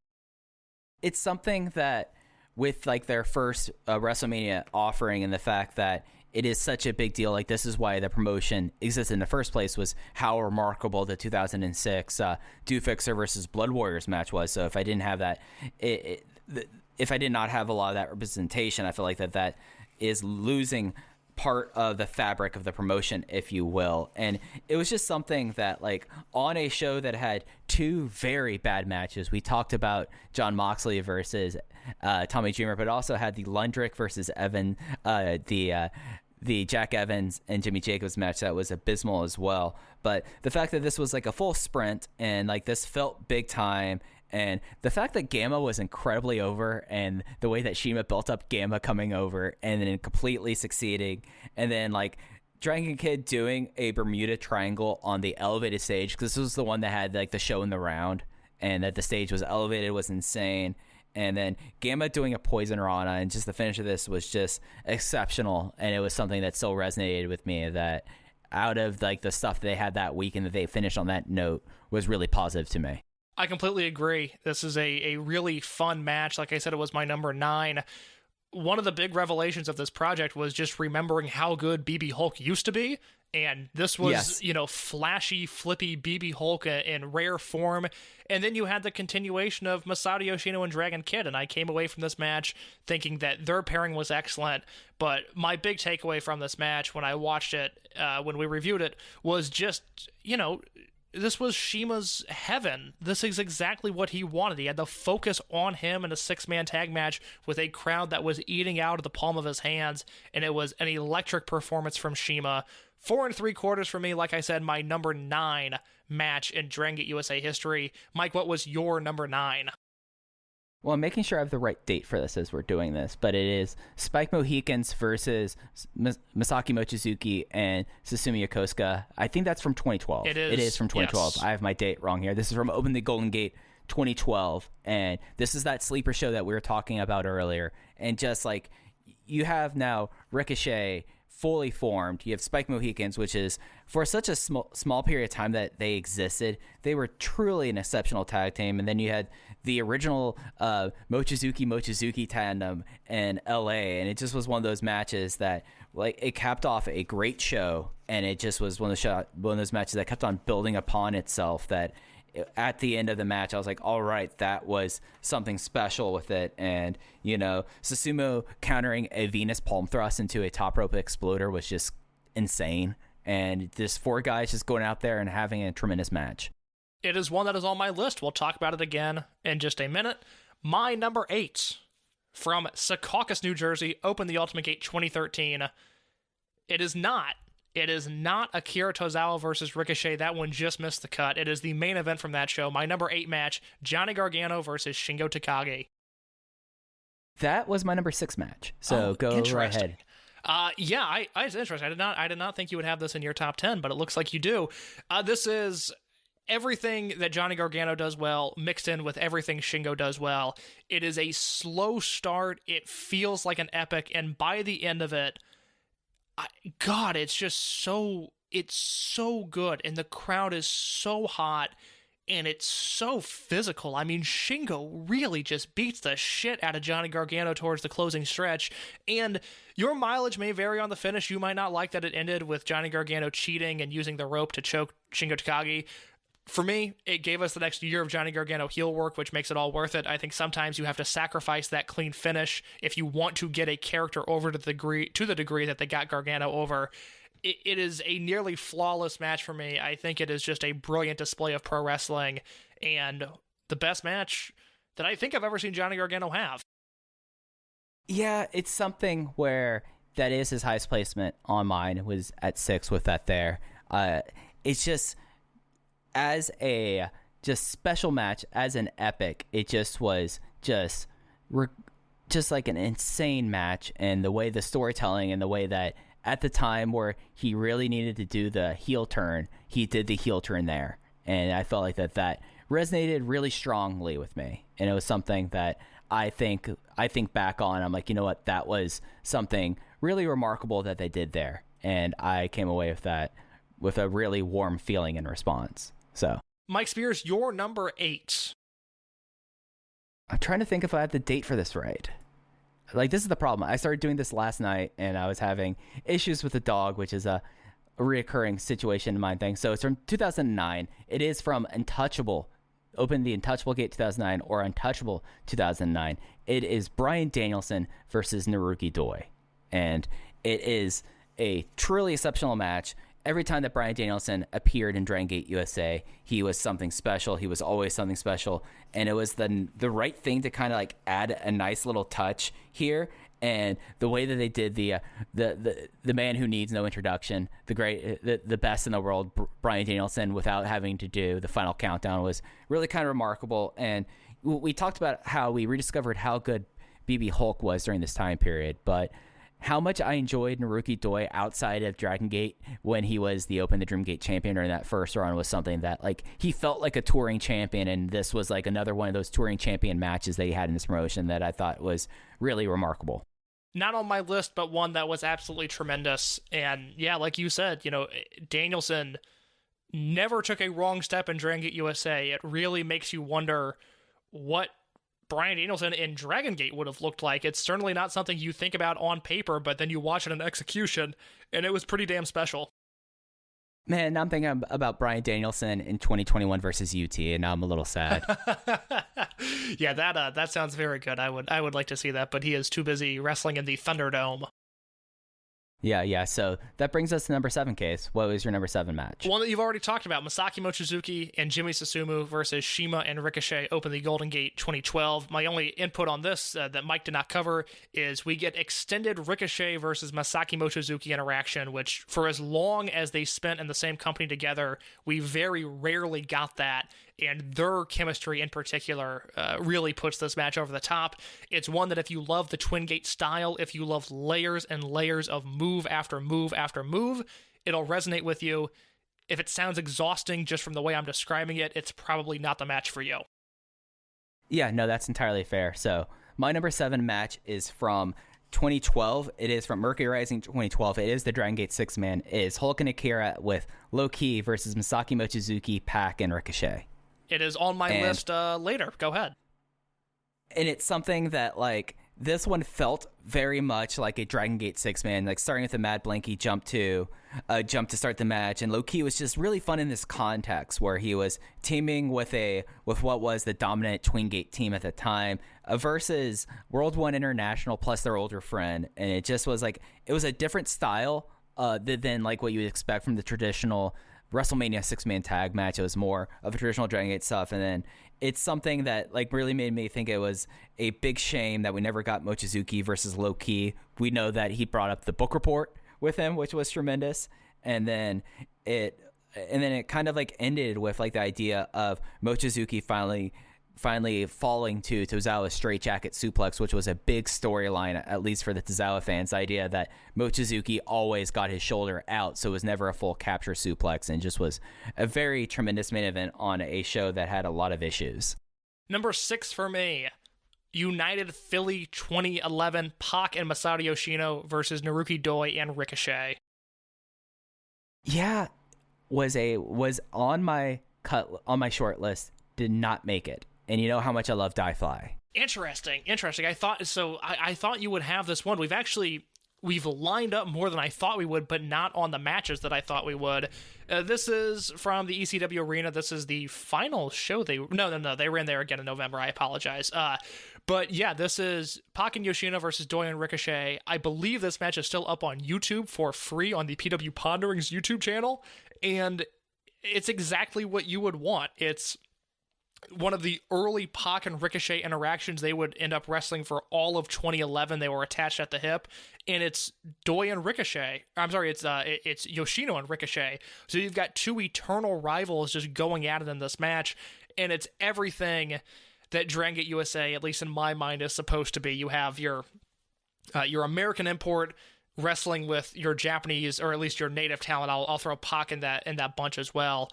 It's something that, with their first WrestleMania offering and the fact that it is such a big deal, this is why the promotion exists in the first place, was how remarkable the 2006 Do Fixer versus Blood Warriors match was. So if I didn't have that, if I did not have a lot of that representation, I feel like that is losing part of the fabric of the promotion, if you will. And it was just something that, on a show that had two very bad matches, we talked about John Moxley versus Tommy Dreamer, but also had the Lundrick versus Evan, the Jack Evans and Jimmy Jacobs match that was abysmal as well. But the fact that this was a full sprint and this felt big time, and the fact that Gamma was incredibly over, and the way that Shima built up Gamma coming over and then completely succeeding, and then Dragon Kid doing a Bermuda Triangle on the elevated stage, because this was the one that had the show in the round, and that the stage was elevated, was insane. And then Gamma doing a Poison Rana, and just the finish of this was just exceptional. And it was something that still resonated with me, that out of the stuff they had that week and that they finished on that note was really positive to me. I completely agree. This is a really fun match. Like I said, it was my number 9. One of the big revelations of this project was just remembering how good BB Hulk used to be. And this was, yes, flashy, flippy BB Hulk in rare form. And then you had the continuation of Masadioshino and Dragon Kid. And I came away from this match thinking that their pairing was excellent. But my big takeaway from this match when I watched it, when we reviewed it, was just, this was Shima's heaven. This is exactly what he wanted. He had the focus on him in a 6-man tag match with a crowd that was eating out of the palm of his hands, and it was an electric performance from Shima. 4 3/4 for me, like I said, my number 9 match in Dragon Gate USA history. Mike, what was your number 9? Well, I'm making sure I have the right date for this as we're doing this, but it is Spike Mohicans versus Masaki Mochizuki and Susumu Yokosuka. I think that's from 2012. It is from 2012. Yes. I have my date wrong here. This is from Open the Golden Gate 2012, and this is that sleeper show that we were talking about earlier. And just you have now Ricochet fully formed. You have Spike Mohicans, which is, for such a small period of time that they existed, they were truly an exceptional tag team. And then you had the original Mochizuki tandem in LA, and it just was one of those matches that, like, it capped off a great show, and it just was one of those matches that kept on building upon itself, that at the end of the match, I was like, all right, that was something special with it. And, you know, Susumu countering a Venus palm thrust into a top rope exploder was just insane. And just 4 guys just going out there and having a tremendous match. It is one that is on my list. We'll talk about it again in just a minute. My number 8 from Secaucus, New Jersey, opened the Ultimate Gate 2013. It is not Akira Tozawa versus Ricochet. That one just missed the cut. It is the main event from that show. My number 8 match, Johnny Gargano versus Shingo Takagi. That was my number 6 match. So go right ahead. It's interesting. I did not think you would have this in your top 10, but it looks like you do. This is everything that Johnny Gargano does well, mixed in with everything Shingo does well. It is a slow start. It feels like an epic, and by the end of it, it's so good, and the crowd is so hot, and it's so physical. I mean, Shingo really just beats the shit out of Johnny Gargano towards the closing stretch, and your mileage may vary on the finish. You might not like that it ended with Johnny Gargano cheating and using the rope to choke Shingo Takagi. For me, it gave us the next year of Johnny Gargano heel work, which makes it all worth it. I think sometimes you have to sacrifice that clean finish if you want to get a character over to the degree that they got Gargano over. It is a nearly flawless match for me. I think it is just a brilliant display of pro wrestling, and the best match that I think I've ever seen Johnny Gargano have. Yeah, it's something where that is his highest placement on mine. It was at 6 with that there. It's just, as a just special match, as an epic, it just was just like an insane match. And the way the storytelling, and the way that at the time where he really needed to do the heel turn, he did the heel turn there. And I felt like that resonated really strongly with me. And it was something that I think back on, I'm like, you know what, that was something really remarkable that they did there. And I came away with that with a really warm feeling in response. So, Mike Spears, your number 8. I'm trying to think if I have the date for this right. Like, this is the problem. I started doing this last night, and I was having issues with the dog, which is a reoccurring situation in my thing. So it's from 2009. It is from Untouchable. Open the Untouchable Gate 2009 or Untouchable 2009. It is Bryan Danielson versus Naruki Doi. And it is a truly exceptional match. Every time that Bryan Danielson appeared in Dragon Gate USA, he was something special. He was always something special. And it was the right thing to kind of like add a nice little touch here. And the way that they did the man who needs no introduction, the best in the world, Bryan Danielson, without having to do the final countdown, was really kind of remarkable. And we talked about how we rediscovered how good BB Hulk was during this time period, but how much I enjoyed Naruki Doi outside of Dragon Gate when he was the Open the Dream Gate champion during that first run was something that, like, he felt like a touring champion, and this was like another one of those touring champion matches that he had in this promotion that I thought was really remarkable. Not on my list, but one that was absolutely tremendous. And yeah, like you said, you know, Danielson never took a wrong step in Dragon Gate USA. It really makes you wonder what Bryan Danielson in Dragon Gate would have looked like. It's certainly not something you think about on paper, but then you watch it in execution, and it was pretty damn special. Man, I'm thinking about Bryan Danielson in 2021 versus UT, and now I'm a little sad. Yeah, that sounds very good. I would like to see that, but he is too busy wrestling in the Thunderdome. Yeah. So that brings us to number 7, Case. What was your number 7 match? One that you've already talked about, Masaki Mochizuki and Jimmy Susumu versus Shima and Ricochet open the Golden Gate 2012. My only input on this that Mike did not cover is we get extended Ricochet versus Masaki Mochizuki interaction, which for as long as they spent in the same company together, we very rarely got that. And their chemistry in particular really puts this match over the top. It's one that if you love the Twin Gate style, if you love layers and layers of move after move after move, it'll resonate with you. If it sounds exhausting just from the way I'm describing it, it's probably not the match for you. Yeah, no, that's entirely fair. So my number 7 match is from 2012. It is from Mercury Rising 2012. It is the Dragon Gate 6-man. It is Hulk and Akira with Low Ki versus Masaki, Mochizuki, Pac, and Ricochet. It is on my list later. Go ahead. And it's something that, like, this one felt very much like a Dragon Gate 6-man, like starting with a Mad Blanky jump to start the match. And Low Ki was just really fun in this context where he was teaming with what was the dominant Twin Gate team at the time versus World 1 International plus their older friend. And it just was like, it was a different style than like what you would expect from the traditional WrestleMania 6-man tag match. It was more of a traditional Dragon Gate stuff. And then it's something that like really made me think it was a big shame that we never got Mochizuki versus Low Ki. We know that he brought up the book report with him, which was tremendous. And then it kind of like ended with like the idea of Mochizuki finally falling to Tozawa's straitjacket suplex, which was a big storyline, at least for the Tazawa fans. The idea that Mochizuki always got his shoulder out, so it was never a full capture suplex, and just was a very tremendous main event on a show that had a lot of issues. Number 6 for me, United Philly 2011, Pac and Masadioshino versus Naruki Doi and Ricochet. Yeah, was on my short list, did not make it. And you know how much I love Die Fly. Interesting. I thought you would have this one. We've lined up more than I thought we would, but not on the matches that I thought we would. This is from the ECW Arena. This is the final show. They ran there again in November. I apologize. But yeah, this is Pac and Yoshino versus Doi and Ricochet. I believe this match is still up on YouTube for free on the PW Pondering's YouTube channel, and it's exactly what you would want. It's one of the early Pac and Ricochet interactions. They would end up wrestling for all of 2011. They were attached at the hip, and it's Doi and Ricochet. I'm sorry, it's Yoshino and Ricochet. So you've got two eternal rivals just going at it in this match, and it's everything that Dragon Gate USA, at least in my mind, is supposed to be. You have your American import wrestling with your Japanese, or at least your native talent. I'll throw Pac in that bunch as well.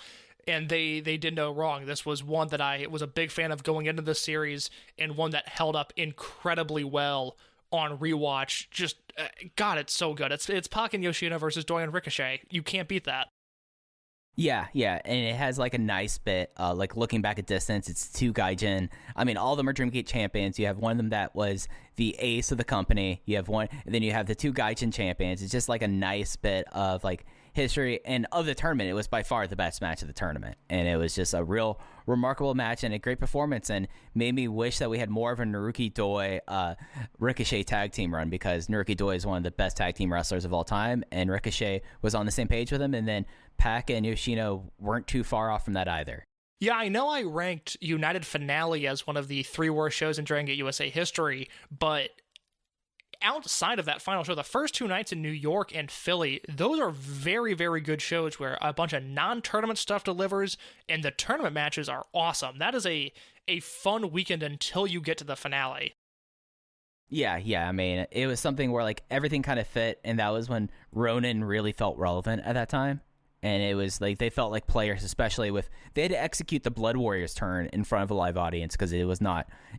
And they did no wrong. This was one that I was a big fan of going into this series, and one that held up incredibly well on Rewatch. Just, God, it's so good. It's Pac and Yoshino versus Doi and Ricochet. You can't beat that. Yeah, and it has like a nice bit, like looking back at distance, it's two Gaijin. I mean, all of them are Dreamgate champions. You have one of them that was the ace of the company. You have one, and then you have the two Gaijin champions. It's just like a nice bit of like history, and of the tournament, it was by far the best match of the tournament, and it was just a real remarkable match and a great performance, and made me wish that we had more of a Naruki Doi Ricochet tag team run, because Naruki Doi is one of the best tag team wrestlers of all time, and Ricochet was on the same page with him, and then Pac and Yoshino weren't too far off from that either. Yeah, I know I ranked United Finale as one of the 3 worst shows in Dragon Gate USA history, but outside of that final show, the first 2 nights in New York and Philly, those are very, very good shows where a bunch of non-tournament stuff delivers, and the tournament matches are awesome. That is a fun weekend until you get to the finale. Yeah, I mean, it was something where like everything kind of fit, and that was when Ronin really felt relevant at that time. And it was like they felt like players, especially with they had to execute the Blood Warriors turn in front of a live audience, because it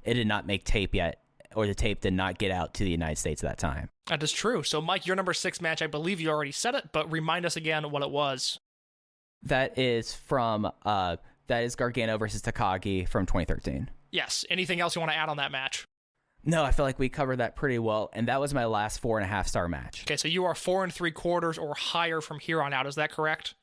did not make tape yet, or the tape did not get out to the United States at that time. That is true. So, Mike, your number 6 match, I believe you already said it, but remind us again what it was. That is Gargano versus Takagi from 2013. Yes. Anything else you want to add on that match? No, I feel like we covered that pretty well, and that was my last 4.5 star match. Okay, so you are 4 3/4 or higher from here on out. Is that correct?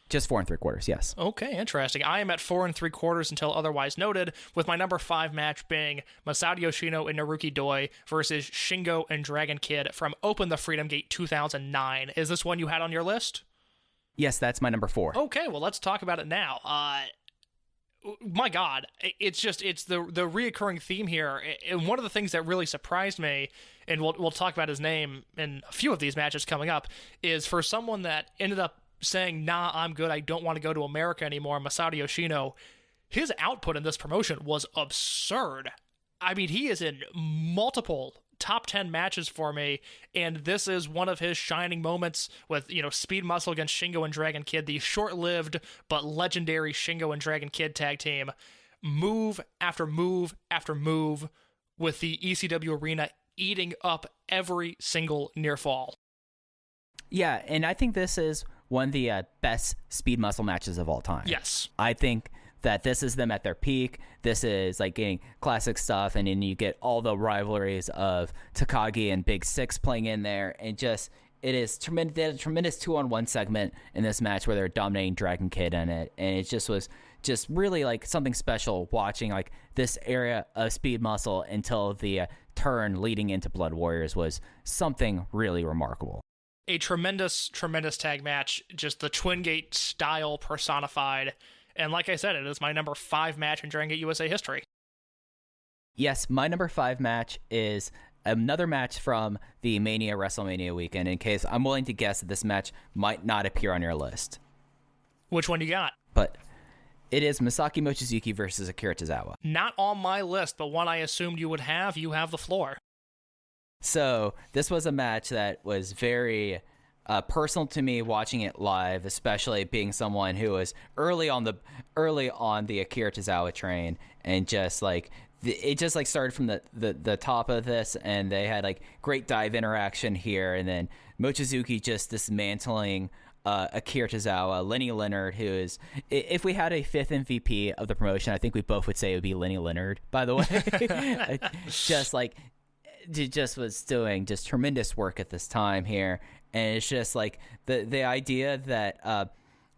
Just 4 3/4, yes. Okay, interesting. I am at 4 3/4 until otherwise noted, with my number 5 match being Masadioshino and Naruki Doi versus Shingo and Dragon Kid from Open the Freedom Gate 2009. Is this one you had on your list? Yes, that's my number 4. Okay, well, let's talk about it now. My God, it's the reoccurring theme here. And one of the things that really surprised me, and we'll talk about his name in a few of these matches coming up, is for someone that ended up saying, nah, I'm good, I don't want to go to America anymore, Masadioshino, his output in this promotion was absurd. I mean, he is in multiple top 10 matches for me, and this is one of his shining moments with, Speed Muscle against Shingo and Dragon Kid, the short-lived but legendary Shingo and Dragon Kid tag team. Move after move after move with the ECW Arena eating up every single near fall. Yeah, and I think this is one of the best Speed Muscle matches of all time. Yes. I think that this is them at their peak. This is like getting classic stuff, and then you get all the rivalries of Takagi and Big Six playing in there, and just it is tremendous. They had a tremendous 2-on-1 segment in this match where they're dominating Dragon Kid in it, and it just was just really like something special watching like this area of Speed Muscle until the turn leading into Blood Warriors was something really remarkable. A tremendous tag match, just the Twin Gate style personified. And like I said, it is my number 5 match in Dragon Gate USA history. Yes, my number 5 match is another match from the Mania WrestleMania weekend, in case I'm willing to guess that this match might not appear on your list. Which one you got? But it is Masaki Mochizuki versus Akira Tozawa. Not on my list, but one I assumed you would have. You have the floor. So this was a match that was very personal to me watching it live, especially being someone who was early on the Akira Tozawa train, and just like it just like started from the top of this, and they had like great dive interaction here, and then Mochizuki just dismantling Akira Tozawa, Lenny Leonard, who is, if we had a 5th MVP of the promotion, I think we both would say it would be Lenny Leonard, by the way. just was doing just tremendous work at this time here. And it's just like the idea that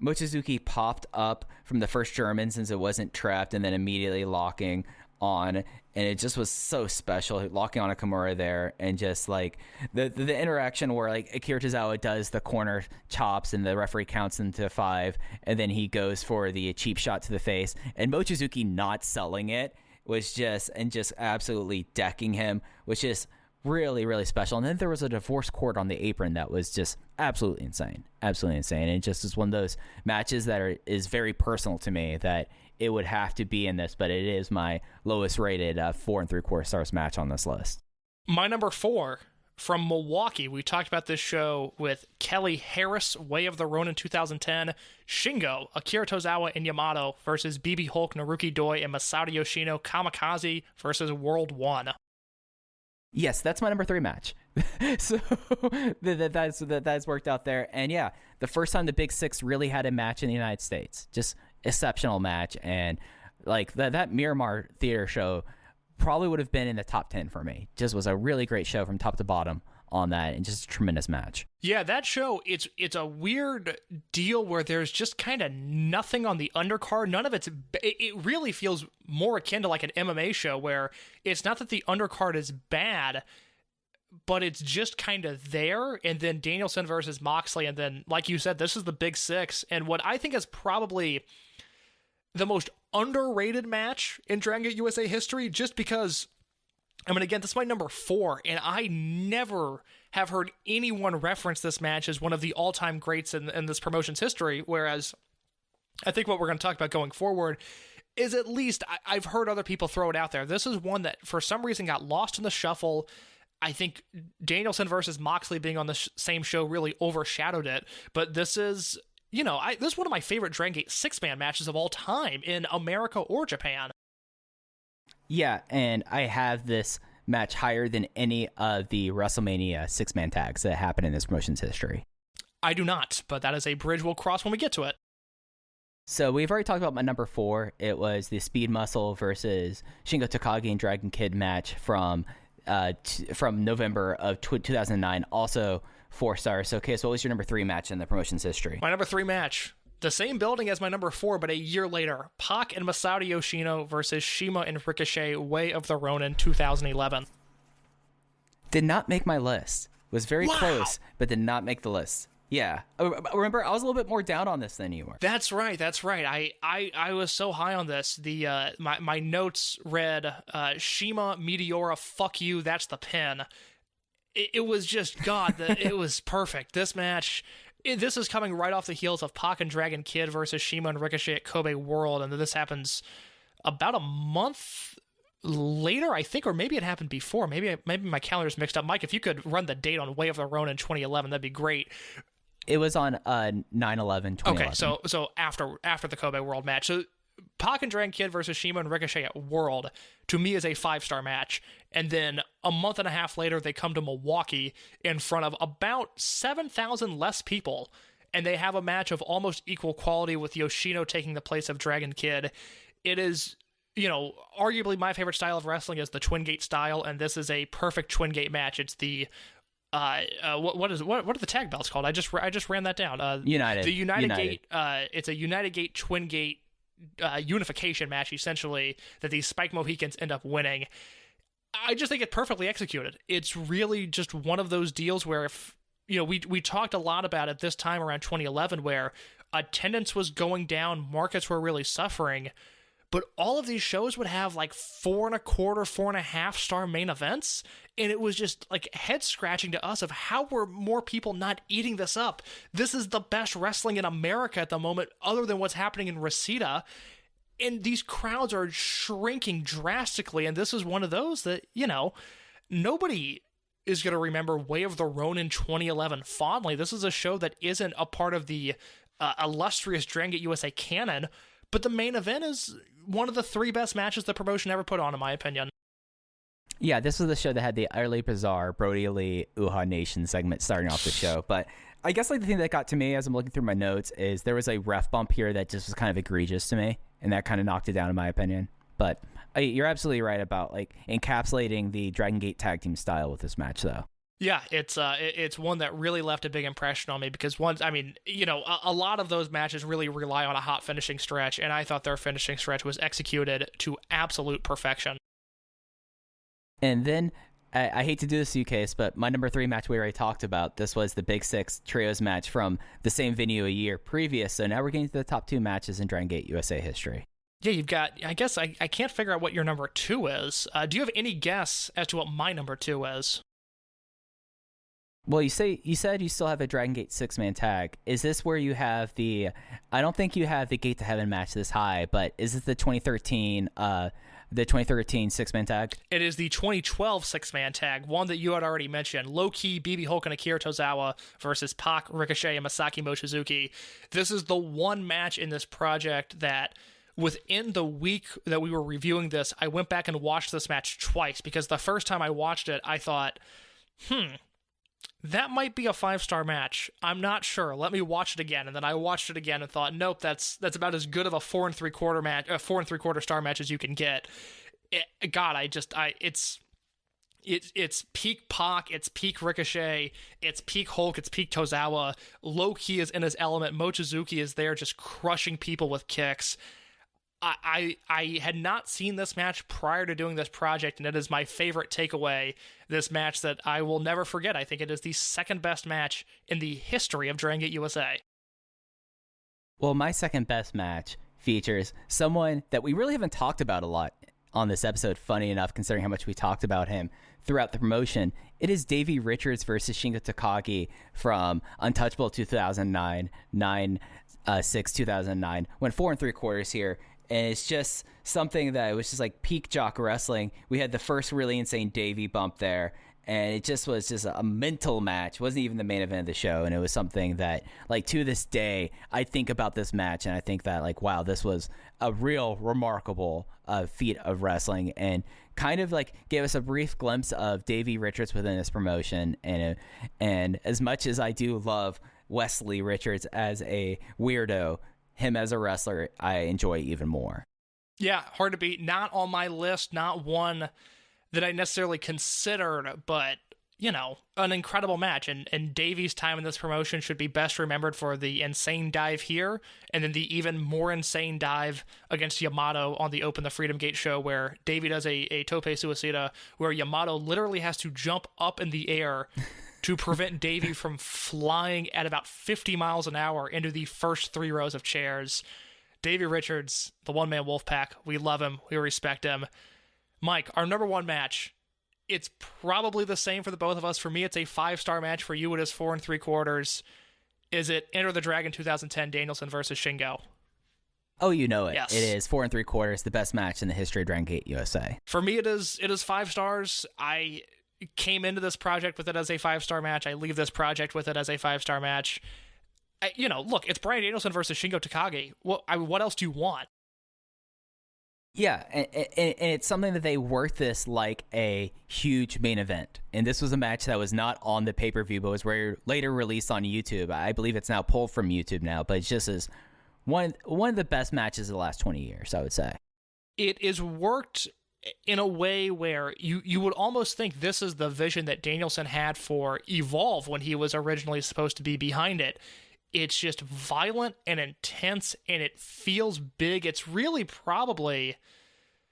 Mochizuki popped up from the first German since it wasn't trapped, and then immediately locking on, and it just was so special, locking on a Kimura there, and just like the interaction where like Akira Tozawa does the corner chops and the referee counts into 5, and then he goes for the cheap shot to the face, and Mochizuki not selling it was just absolutely decking him, which is really, really special. And then there was a divorce court on the apron that was just absolutely insane. And it just is one of those matches that is very personal to me, that it would have to be in this, but it is my lowest rated 4 3/4 stars match on this list. My number 4 from Milwaukee. We talked about this show with Kelly Harris, Way of the Ronin 2010, Shingo, Akira Tozawa, and Yamato versus BB Hulk, Naruki Doi, and Masadioshino, Kamikaze versus World 1. Yes, that's my number 3 match. So that's worked out there. And yeah, the first time the Big Six really had a match in the United States, just exceptional match. And like that Miramar Theater show probably would have been in the top 10 for me. Just was a really great show from top to bottom on that, and just a tremendous match. Yeah, that show, it's a weird deal where there's just kind of nothing on the undercard. None of it really feels more akin to like an MMA show, where it's not that the undercard is bad, but it's just kind of there. And then Danielson versus Moxley, and then, like you said, this is the Big Six, and what I think is probably the most underrated match in Dragon Gate USA history, just because, I mean, again, this is my number 4, and I never have heard anyone reference this match as one of the all-time greats in this promotion's history, whereas I think what we're going to talk about going forward is, at least I've heard other people throw it out there. This is one that, for some reason, got lost in the shuffle. I think Danielson versus Moxley being on the same show really overshadowed it, but this is, you know, this is one of my favorite Dragon Gate 6-man matches of all time in America or Japan. Yeah, and I have this match higher than any of the WrestleMania 6-man tags that happened in this promotion's history. I do not, but that is a bridge we'll cross when we get to it. So we've already talked about my number 4. It was the Speed Muscle versus Shingo Takagi and Dragon Kid match from November of 2009, also 4 stars. So, Case, what was your number 3 match in the promotion's history? My number 3 match, the same building as my number 4, but a year later, Pac and Masadioshino versus Shima and Ricochet, Way of the Ronin 2011. Did not make my list. Was very close, but did not make the list. Yeah. Remember, I was a little bit more down on this than you were. That's right. I was so high on this. My notes read, Shima, Meteora, fuck you, that's the pin. It was just, God, it was perfect. This match, this is coming right off the heels of Pac and Dragon Kid versus Shima and Ricochet at Kobe World, and this happens about a month later, I think, or maybe it happened before. Maybe my calendar's mixed up. Mike, if you could run the date on Way of the Ronin 2011, that'd be great. It was on 9/11/2011. Okay, so after the Kobe World match. So Pac and Dragon Kid versus Shima and Ricochet at World, to me, is a 5-star match. And then a month and a half later, they come to Milwaukee in front of about 7,000 less people, and they have a match of almost equal quality with Yoshino taking the place of Dragon Kid. It is, arguably my favorite style of wrestling is the Twin Gate style, and this is a perfect Twin Gate match. It's the what are the tag belts called? I just ran that down. United. The United Gate. It's a United Gate Twin Gate unification match, essentially, that these Spike Mohicans end up winning. I just think it's perfectly executed. It's really just one of those deals where, if we talked a lot about it this time around 2011, where attendance was going down, markets were really suffering, but all of these shows would have like 4.25, 4.5 star main events, and it was just like head scratching to us of how were more people not eating this up. This is the best wrestling in America at the moment, other than what's happening in Reseda, and these crowds are shrinking drastically, and this is one of those that, nobody is going to remember Way of the Ronin 2011 fondly. This is a show that isn't a part of the illustrious Dragon Gate USA canon, but the main event is one of the 3 best matches the promotion ever put on, in my opinion. Yeah, this was the show that had the utterly bizarre Brody Lee Uha Nation segment starting off the show. But I guess the thing that got to me as I'm looking through my notes is there was a ref bump here that just was kind of egregious to me, and that kind of knocked it down in my opinion. But you're absolutely right about encapsulating the Dragon Gate tag team style with this match, though. Yeah, it's one that really left a big impression on me because a lot of those matches really rely on a hot finishing stretch, and I thought their finishing stretch was executed to absolute perfection. And then, I hate to do this to you, Case, but my number 3 match we already talked about. This was the Big Six Trios match from the same venue a year previous, so now we're getting to the top 2 matches in Dragon Gate USA history. Yeah, you've got, I guess I can't figure out what your number 2 is. Do you have any guess as to what my number 2 is? Well, you said you still have a Dragon Gate 6-man tag. Is this where you have I don't think you have the Gate to Heaven match this high, but is this the 2013 6-man tag? It is the 2012 6-man tag, one that you had already mentioned. Low-key, BB Hulk and Akira Tozawa versus Pac, Ricochet, and Masaki Mochizuki. This is the one match in this project that, within the week that we were reviewing this, I went back and watched this match twice, because the first time I watched it, I thought, that might be a 5-star match. I'm not sure. Let me watch it again. And then I watched it again and thought, nope, that's about as good of a 4 3/4 star match as you can get. It's peak Pac, it's peak Ricochet, it's peak Hulk, it's peak Tozawa. Low-key is in his element. Mochizuki is there just crushing people with kicks. I had not seen this match prior to doing this project, and it is my favorite takeaway, this match that I will never forget. I think it is the second best match in the history of Dragon Gate USA. Well, my second best match features someone that we really haven't talked about a lot on this episode, funny enough, considering how much we talked about him throughout the promotion. It is Davey Richards versus Shingo Takagi from Untouchable 2009, 9/6/2009. Went 4 3/4 here. And it's just something that it was just like peak jock wrestling. We had the first really insane Davey bump there, and it just was just a mental match. It wasn't even the main event of the show, and it was something that, to this day, I think about this match, and I think that, wow, this was a real remarkable feat of wrestling, and kind of gave us a brief glimpse of Davey Richards within this promotion. And as much as I do love Wesley Richards as a weirdo, him as a wrestler, I enjoy even more. Yeah, hard to beat. Not on my list, not one that I necessarily considered, but, an incredible match. And Davey's time in this promotion should be best remembered for the insane dive here, and then the even more insane dive against Yamato on the Open the Freedom Gate show, where Davey does a tope suicida, where Yamato literally has to jump up in the air to prevent Davey from flying at about 50 miles an hour into the first 3 rows of chairs. Davey Richards, the one-man wolf pack. We love him. We respect him. Mike, our number 1 match, it's probably the same for the both of us. For me, it's a 5-star match. For you, it is 4 3/4. Is it Enter the Dragon 2010 Danielson versus Shingo? Oh, you know it. Yes. It is 4 3/4, the best match in the history of Dragon Gate USA. For me, it is 5 stars. I came into this project with it as a 5-star match. I leave this project with it as a 5-star match. Look, it's Bryan Danielson versus Shingo Takagi. What else do you want? Yeah, and it's something that they worked this like a huge main event. And this was a match that was not on the pay-per-view, but was later released on YouTube. I believe it's now pulled from YouTube now, but it's just as one of the best matches of the last 20 years, I would say. It is worked in a way where you would almost think this is the vision that Danielson had for Evolve when he was originally supposed to be behind it. It's just violent and intense, and it feels big. It's really probably...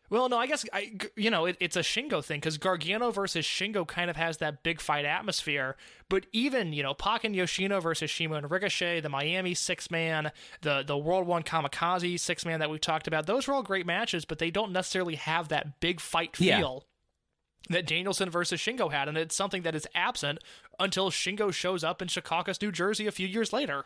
Well, no, I guess, it's a Shingo thing, because Gargano versus Shingo kind of has that big fight atmosphere, but even, Pac and Yoshino versus Shima and Ricochet, the Miami six-man, the World 1 Kamikaze six-man that we've talked about, those are all great matches, but they don't necessarily have that big fight feel that Danielson versus Shingo had, and it's something that is absent until Shingo shows up in Secaucus, New Jersey a few years later.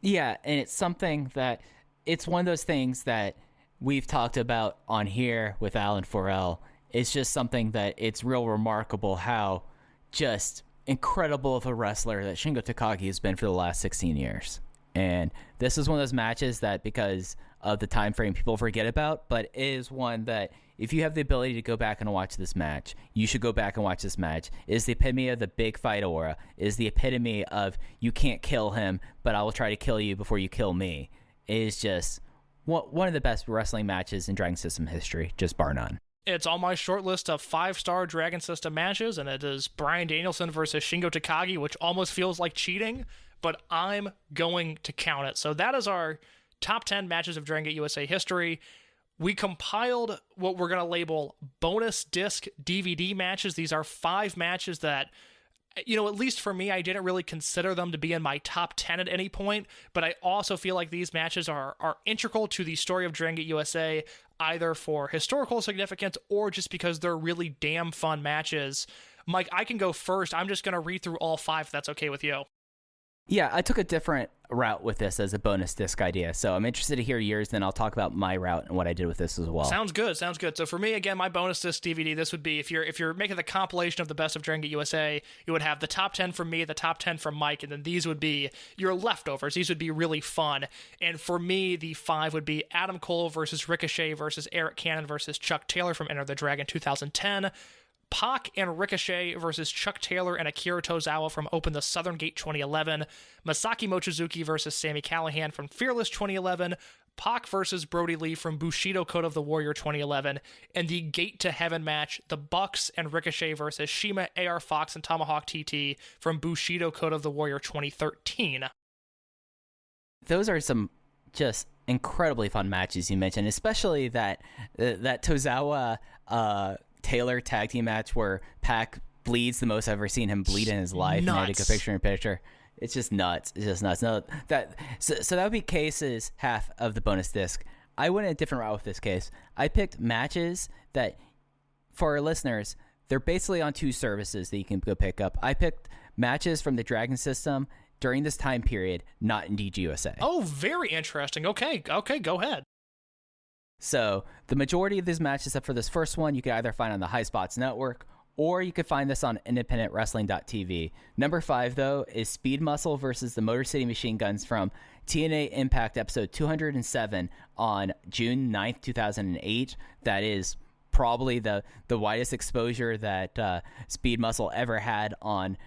Yeah, and it's something that, it's one of those things that we've talked about on here with Alan Forel. It's just something that it's real remarkable how just incredible of a wrestler that Shingo Takagi has been for the last 16 years. And this is one of those matches that, because of the time frame, people forget about, but is one that if you have the ability to go back and watch this match, you should go back and watch this match. It is the epitome of the big fight aura. It is the epitome of you can't kill him, but I will try to kill you before you kill me. It is just one of the best wrestling matches in Dragon System history, just bar none. It's on my short list of 5-star Dragon System matches, and it is Bryan Danielson versus Shingo Takagi, which almost feels like cheating, but I'm going to count it. So that is our top 10 matches of Dragon Gate USA history. We compiled what we're going to label bonus disc DVD matches. These are 5 matches that, at least for me, I didn't really consider them to be in my top 10 at any point, but I also feel like these matches are integral to the story of Dragon Gate USA, either for historical significance or just because they're really damn fun matches. Mike, I can go first. I'm just going to read through all 5 if that's okay with you. Yeah, I took a different route with this as a bonus disc idea, so I'm interested to hear yours, then I'll talk about my route and what I did with this as well. Sounds good. So for me, again, my bonus disc DVD, this would be, if you're making the compilation of the best of Dragon Gate USA, you would have the top 10 from me, the top 10 from Mike, and then these would be your leftovers. These would be really fun. And for me, the 5 would be Adam Cole versus Ricochet versus Eric Cannon versus Chuck Taylor from Enter the Dragon 2010, Pac and Ricochet versus Chuck Taylor and Akira Tozawa from Open the Southern Gate 2011, Masaki Mochizuki versus Sami Callahan from Fearless 2011, Pac versus Brody Lee from Bushido Code of the Warrior 2011, and the Gate to Heaven match, the Bucks and Ricochet versus Shima, AR Fox, and Tomahawk TT from Bushido Code of the Warrior 2013. Those are some just incredibly fun matches you mentioned, especially that Tozawa Taylor tag team match where Pac bleeds the most I've ever seen him bleed in his life. Nuts. And I take a picture-in-picture. It's just nuts. No, so that would be Case's half of the bonus disc. I went a different route with this case. I picked matches that, for our listeners, they're basically on 2 services that you can go pick up. I picked matches from the Dragon System during this time period, not in DGUSA. Oh, very interesting. Okay, go ahead. So the majority of these matches, except for this first one, you can either find on the High Spots Network or you could find this on independentwrestling.tv. Number 5, though, is Speed Muscle versus the Motor City Machine Guns from TNA Impact episode 207 on June 9th, 2008. That is probably the widest exposure that Speed Muscle ever had on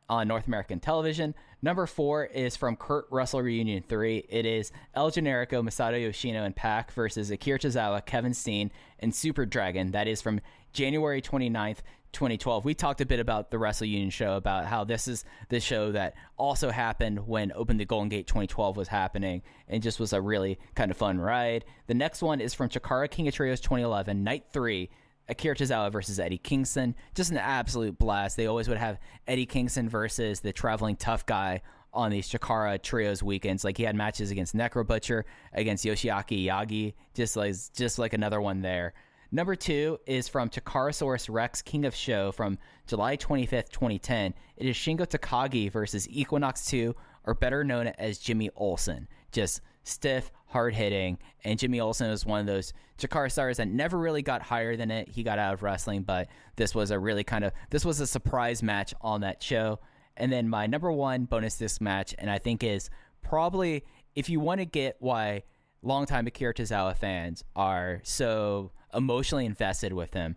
North American television. Number 4 is from Kurt Russell Reunion 3. It is El Generico, Masadioshino, and Pac versus Akira Tozawa, Kevin Steen, and Super Dragon. That is from January 29th, 2012. We talked a bit about the Wrestle Union show, about how this is the show that also happened when Open the Golden Gate 2012 was happening, and just was a really kind of fun ride. The next one is from Chikara King of Trios 2011, Night 3, Akira Tozawa versus Eddie Kingston. Just an absolute blast. They always would have Eddie Kingston versus the traveling tough guy on these Chikara Trios weekends. Like, he had matches against Necro Butcher, against Yoshiaki Yagi, just like another one there. Number 2 is from Chikarasaurus Rex King of Show from July 25th, 2010. It is Shingo Takagi versus Equinox 2, or better known as Jimmy Olsen. Just stiff, hard-hitting, and Jimmy Olsen was one of those Chikara stars that never really got higher than it. He got out of wrestling, but this was a surprise match on that show. And then my number 1 bonus disc match, and I think is probably, if you want to get why longtime Akira Tozawa fans are so emotionally invested with him,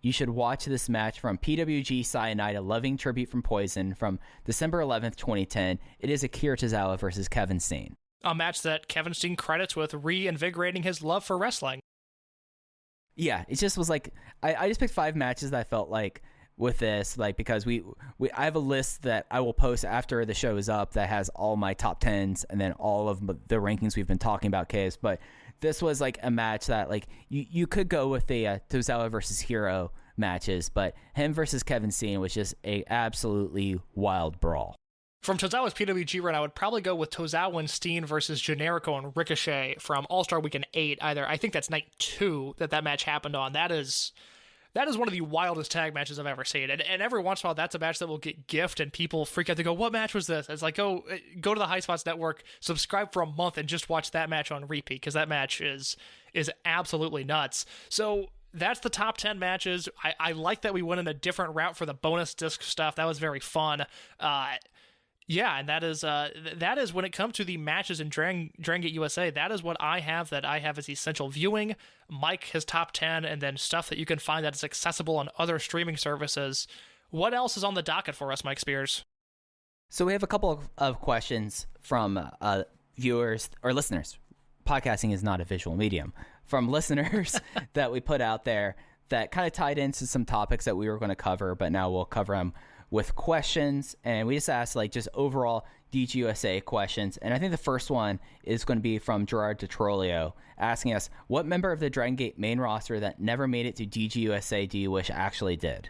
you should watch this match from PWG Cyanide, a loving tribute from Poison from December 11th, 2010. It is Akira Tozawa versus Kevin Steen. A match that Kevin Steen credits with reinvigorating his love for wrestling. Yeah, it just was like, I just picked 5 matches that I felt like with this, like, because I have a list that I will post after the show is up that has all my top 10s and then all of the rankings we've been talking about, case. But this was like a match that, like, you could go with the Tozawa versus Hero matches, but him versus Kevin Steen was just a absolutely wild brawl. From Tozawa's PWG run, I would probably go with Tozawa and Steen versus Generico and Ricochet from All-Star Weekend 8. I think that's night 2 that match happened on. That is one of the wildest tag matches I've ever seen. And every once in a while, that's a match that will get gift, and people freak out. They go, what match was this? It's like, go to the High Spots Network, subscribe for a month, and just watch that match on repeat, because that match is absolutely nuts. So that's the top 10 matches. I like that we went in a different route for the bonus disc stuff. That was very fun. Yeah, and that is when it comes to the matches in Dragon Gate USA, that is what I have as essential viewing. Mike has top 10, and then stuff that you can find that is accessible on other streaming services. What else is on the docket for us, Mike Spears? So we have a couple of questions from viewers or listeners. Podcasting is not a visual medium. From listeners that we put out there that kind of tied into some topics that we were going to cover, but now we'll cover them with questions. And we just asked, like, just overall DGUSA questions. And I think the first one is going to be from Gerard DeTrolio, asking us, what member of the Dragon Gate main roster that never made it to DGUSA do you wish actually did?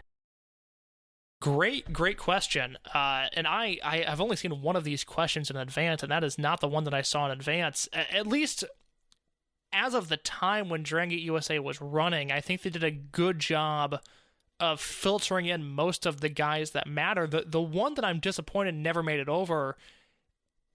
Great question. And I have only seen one of these questions in advance, and that is not the one that I saw in advance. At least as of the time when Dragon Gate USA was running, I think they did a good job of filtering in most of the guys that matter. The one that I'm disappointed never made it over,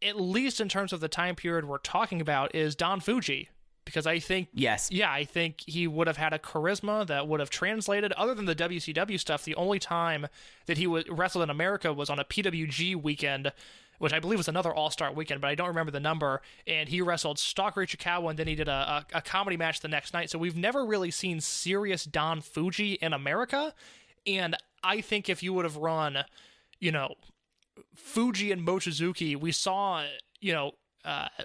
at least in terms of the time period we're talking about, is Don Fuji. Because I think, I think he would have had a charisma that would have translated. Other than the WCW stuff, the only time that he wrestled in America was on a PWG weekend, which I believe was another All-Star weekend, but I don't remember the number. And he wrestled Stalker Ichikawa, and then he did a comedy match the next night. So we've never really seen serious Don Fuji in America. And I think if you would have run, Fuji and Mochizuki, we saw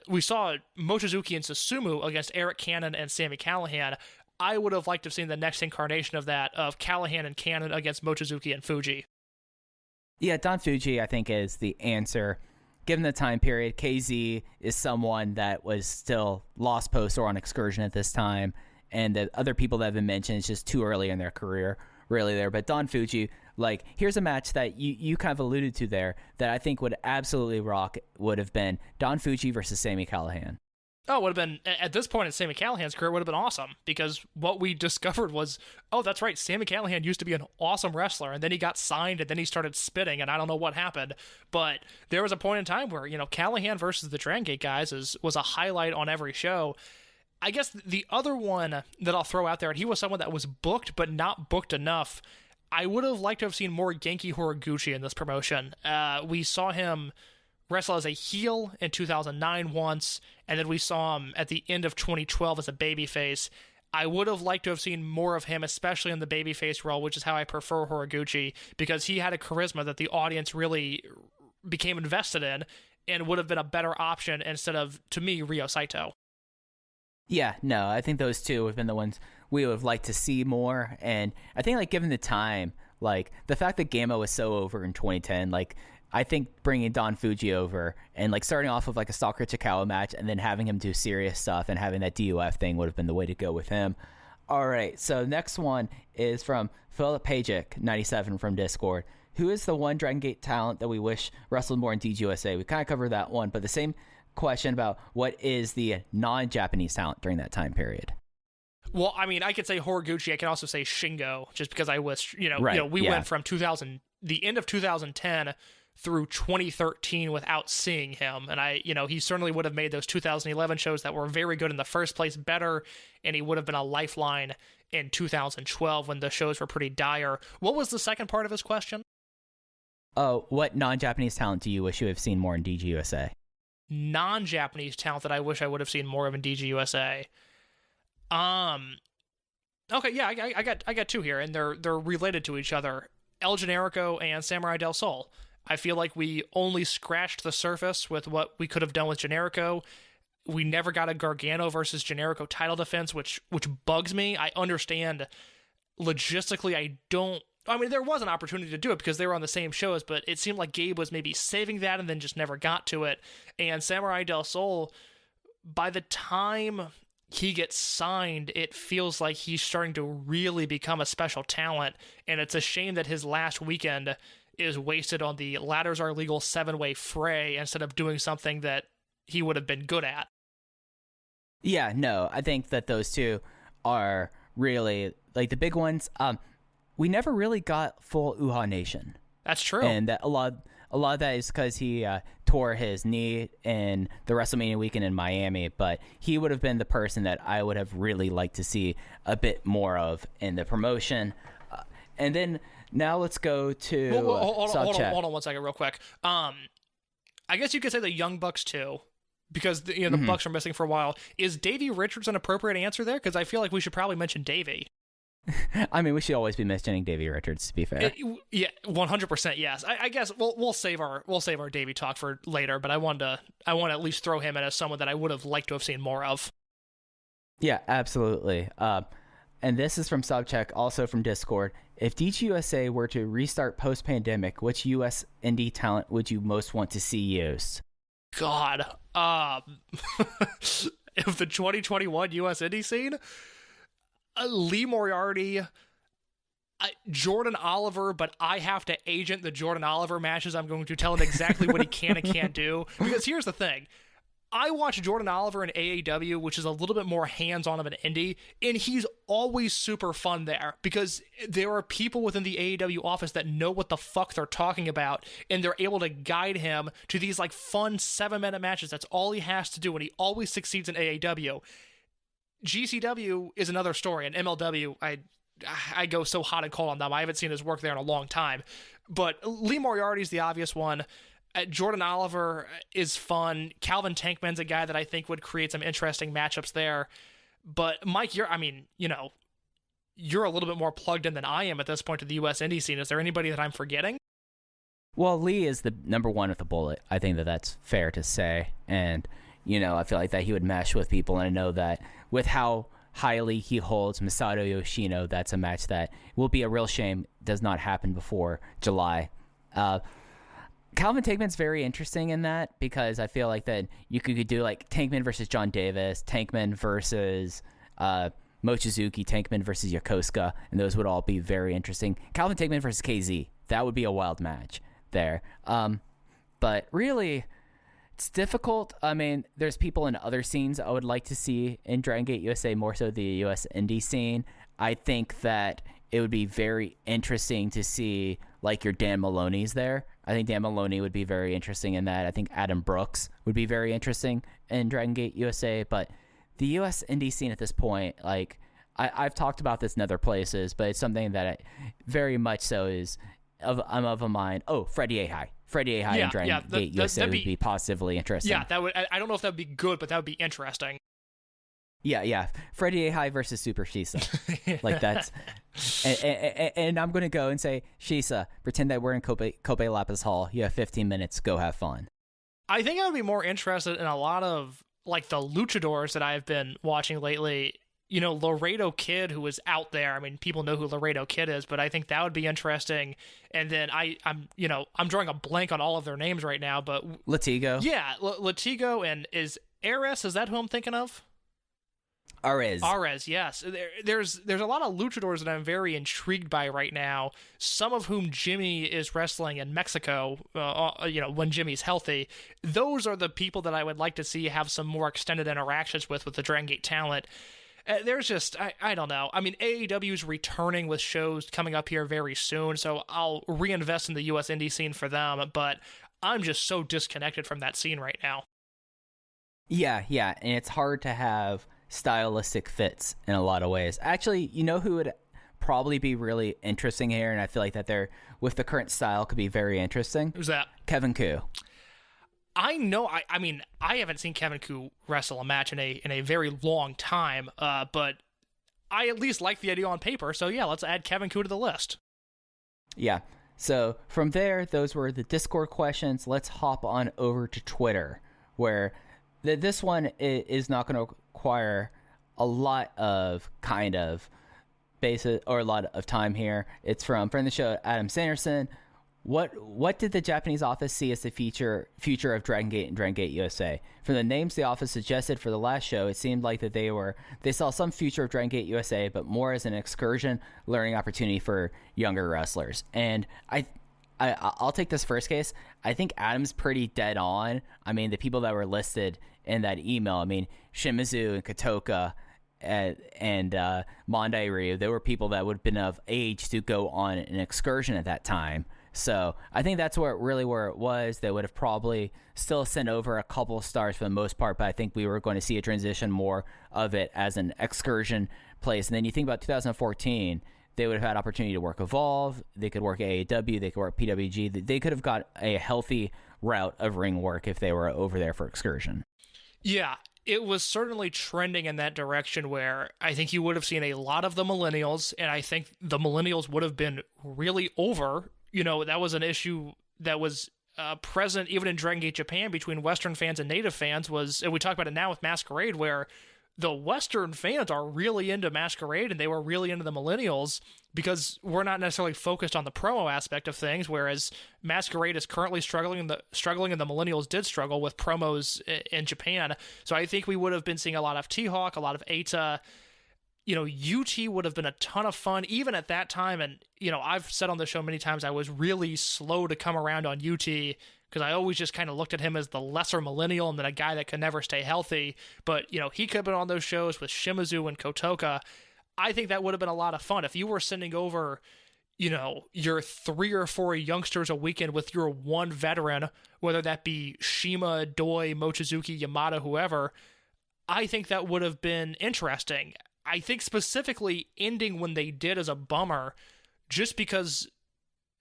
Mochizuki and Susumu against Eric Cannon and Sami Callahan. I would have liked to have seen the next incarnation of that, of Callahan and Cannon against Mochizuki and Fuji. Yeah, Don Fuji, I think, is the answer. Given the time period, KZ is someone that was still Lost Post or on excursion at this time, and the other people that have been mentioned, it's just too early in their career, really there. But Don Fuji, like, here's a match that you kind of alluded to there that I think would absolutely rock, would have been Don Fuji versus Sami Callahan. Oh, it would have been, at this point in Sami Callahan's career, would have been awesome, because what we discovered was, oh, that's right, Sami Callahan used to be an awesome wrestler, and then he got signed, and then he started spitting, and I don't know what happened, but there was a point in time where, Callahan versus the Dragon Gate guys was a highlight on every show. I guess the other one that I'll throw out there, and he was someone that was booked, but not booked enough. I would have liked to have seen more Genki Horiguchi in this promotion. We saw him wrestle as a heel in 2009 once, and then we saw him at the end of 2012 as a babyface. I would have liked to have seen more of him, especially in the babyface role, which is how I prefer Horiguchi, because he had a charisma that the audience really became invested in and would have been a better option instead of, to me, Ryo Saito. Yeah, no, I think those two have been the ones we would have liked to see more. And I think, like, given the time, like, the fact that Gamma was so over in 2010, like, I think bringing Don Fuji over and, like, starting off with, like, a Stalker Ichikawa match and then having him do serious stuff and having that DUF thing would have been the way to go with him. All right, so next one is from Philip Pajic, 97 from Discord. Who is the one Dragon Gate talent that we wish wrestled more in DGUSA? We kind of covered that one, but the same question about what is the non-Japanese talent during that time period. Well, I mean, I could say Horiguchi. I can also say Shingo, just because I wish, we went from the end of 2010 through 2013 without seeing him. And he certainly would have made those 2011 shows that were very good in the first place better. And he would have been a lifeline in 2012 when the shows were pretty dire. What was the second part of his question? What non-Japanese talent do you wish you have seen more in DGUSA? non-Japanese talent that I wish I would have seen more of in DGUSA. Okay, yeah, I got two here, and they're related to each other. El Generico and Samurai Del Sol. I feel like we only scratched the surface with what we could have done with Generico. We never got a Gargano versus Generico title defense, which bugs me. I understand logistically, there was an opportunity to do it because they were on the same shows, but it seemed like Gabe was maybe saving that and then just never got to it. And Samurai Del Sol, by the time he gets signed, it feels like he's starting to really become a special talent, and it's a shame that his last weekend is wasted on the Ladders Are Legal 7-way fray instead of doing something that he would have been good at. Yeah, no, I think that those two are really, like, the big ones. We never really got full Uha Nation. That's true. And that a lot of that is because he tore his knee in the WrestleMania weekend in Miami, but he would have been the person that I would have really liked to see a bit more of in the promotion. And then now let's go to hold on 1 second real quick. I guess you could say the Young Bucks too, because the Bucks are missing for a while. Is Davey Richards an appropriate answer there? Because I feel like we should probably mention Davey. I mean, we should always be mentioning Davey Richards, to be fair. Yeah, 100% yes. I guess we'll save our Davey talk for later, but I want to at least throw him in as someone that I would have liked to have seen more of. Yeah, absolutely. And this is from Subcheck, also from Discord. If DGUSA were to restart post-pandemic, which U.S. indie talent would you most want to see used? God, if the 2021 U.S. indie scene. Lee Moriarty, Jordan Oliver, but I have to agent the Jordan Oliver matches. I'm going to tell him exactly what he can and can't do. Because here's the thing. I watch Jordan Oliver in AAW, which is a little bit more hands-on of an indie, and he's always super fun there because there are people within the AAW office that know what the fuck they're talking about, and they're able to guide him to these like fun 7-minute matches. That's all he has to do, and he always succeeds in AAW. GCW is another story, and MLW, I go so hot and cold on them. I haven't seen his work there in a long time. But Lee Moriarty is the obvious one. Jordan Oliver is fun. Calvin Tankman's a guy that I think would create some interesting matchups there. But Mike, you're a little bit more plugged in than I am at this point to the U.S. indie scene. Is there anybody that I'm forgetting? Well, Lee is the number one with the bullet. I think that that's fair to say. And, I feel like that he would mesh with people, and I know that with how highly he holds Masadioshino, that's a match that will be a real shame does not happen before July. Calvin Tankman's very interesting in that because I feel like that you could do like Tankman versus John Davis, Tankman versus Mochizuki, Tankman versus Yokosuka, and those would all be very interesting. Calvin Tankman versus KZ, that would be a wild match there. But really, it's difficult. I mean, there's people in other scenes I would like to see in Dragon Gate USA, more so the US indie scene. I think that it would be very interesting to see like your Dan Maloney's there. I think Dan Maloney would be very interesting in that. I think Adam Brooks would be very interesting in Dragon Gate USA. But the US indie scene at this point, like I've talked about this in other places, but it's something that I very much so I'm of a mind. Oh, Freddie Ahai and Dragon Gate USA would be positively interesting. Yeah, that would. I don't know if that would be good, but that would be interesting. Yeah. Freddie Ahai versus Super Shisa. Like that's... and I'm going to go and say, Shisa, pretend that we're in Kobe Lapis Hall. You have 15 minutes. Go have fun. I think I would be more interested in a lot of like the luchadors that I've been watching lately. Laredo Kid, who is out there. I mean, people know who Laredo Kid is, but I think that would be interesting. And then I'm drawing a blank on all of their names right now, but... Latigo. Yeah, Latigo, and is Ares, is that who I'm thinking of? Ares, yes. There's a lot of luchadors that I'm very intrigued by right now, some of whom Jimmy is wrestling in Mexico, when Jimmy's healthy. Those are the people that I would like to see have some more extended interactions with the Dragon Gate talent. There's just, I don't know. I mean, AEW is returning with shows coming up here very soon, so I'll reinvest in the U.S. indie scene for them, but I'm just so disconnected from that scene right now. Yeah, and it's hard to have stylistic fits in a lot of ways. Actually, who would probably be really interesting here, and I feel like that they're, with the current style, could be very interesting? Who's that? Kevin Koo. I know. I mean, I haven't seen Kevin Ku wrestle a match in a very long time. But I at least like the idea on paper. So yeah, let's add Kevin Ku to the list. Yeah. So from there, those were the Discord questions. Let's hop on over to Twitter, where this one is not going to require a lot of basic or a lot of time here. It's from friend of the show, Adam Sanderson. What did the Japanese office see as the future of Dragon Gate and Dragon Gate USA? From the names the office suggested for the last show, it seemed like that they saw some future of Dragon Gate USA, but more as an excursion learning opportunity for younger wrestlers. And I'll take this first case. I think Adam's pretty dead on. I mean, the people that were listed in that email, I mean, Shimizu and Kotoka and Mondai Ryu, they were people that would have been of age to go on an excursion at that time. So I think that's where it was. They would have probably still sent over a couple of stars for the most part, but I think we were going to see a transition more of it as an excursion place. And then you think about 2014, they would have had opportunity to work Evolve. They could work AAW. They could work PWG. They could have got a healthy route of ring work if they were over there for excursion. Yeah. It was certainly trending in that direction where I think you would have seen a lot of the millennials, and I think the millennials would have been really over. You know, that was an issue that was present even in Dragon Gate Japan between Western fans and native fans, and we talk about it now with Masquerade, where the Western fans are really into Masquerade and they were really into the millennials because we're not necessarily focused on the promo aspect of things, whereas Masquerade is currently struggling and the millennials did struggle with promos in Japan. So I think we would have been seeing a lot of T-Hawk, a lot of Eita. You know, UT would have been a ton of fun even at that time. And, you know, I've said on the show many times I was really slow to come around on UT because I always just kind of looked at him as the lesser millennial and then a guy that could never stay healthy. But, you know, he could have been on those shows with Shimizu and Kotoka. I think that would have been a lot of fun. If you were sending over, you know, your 3 or 4 youngsters a weekend with your one veteran, whether that be Shima, Doi, Mochizuki, Yamada, whoever, I think that would have been interesting. I think specifically ending when they did is a bummer just because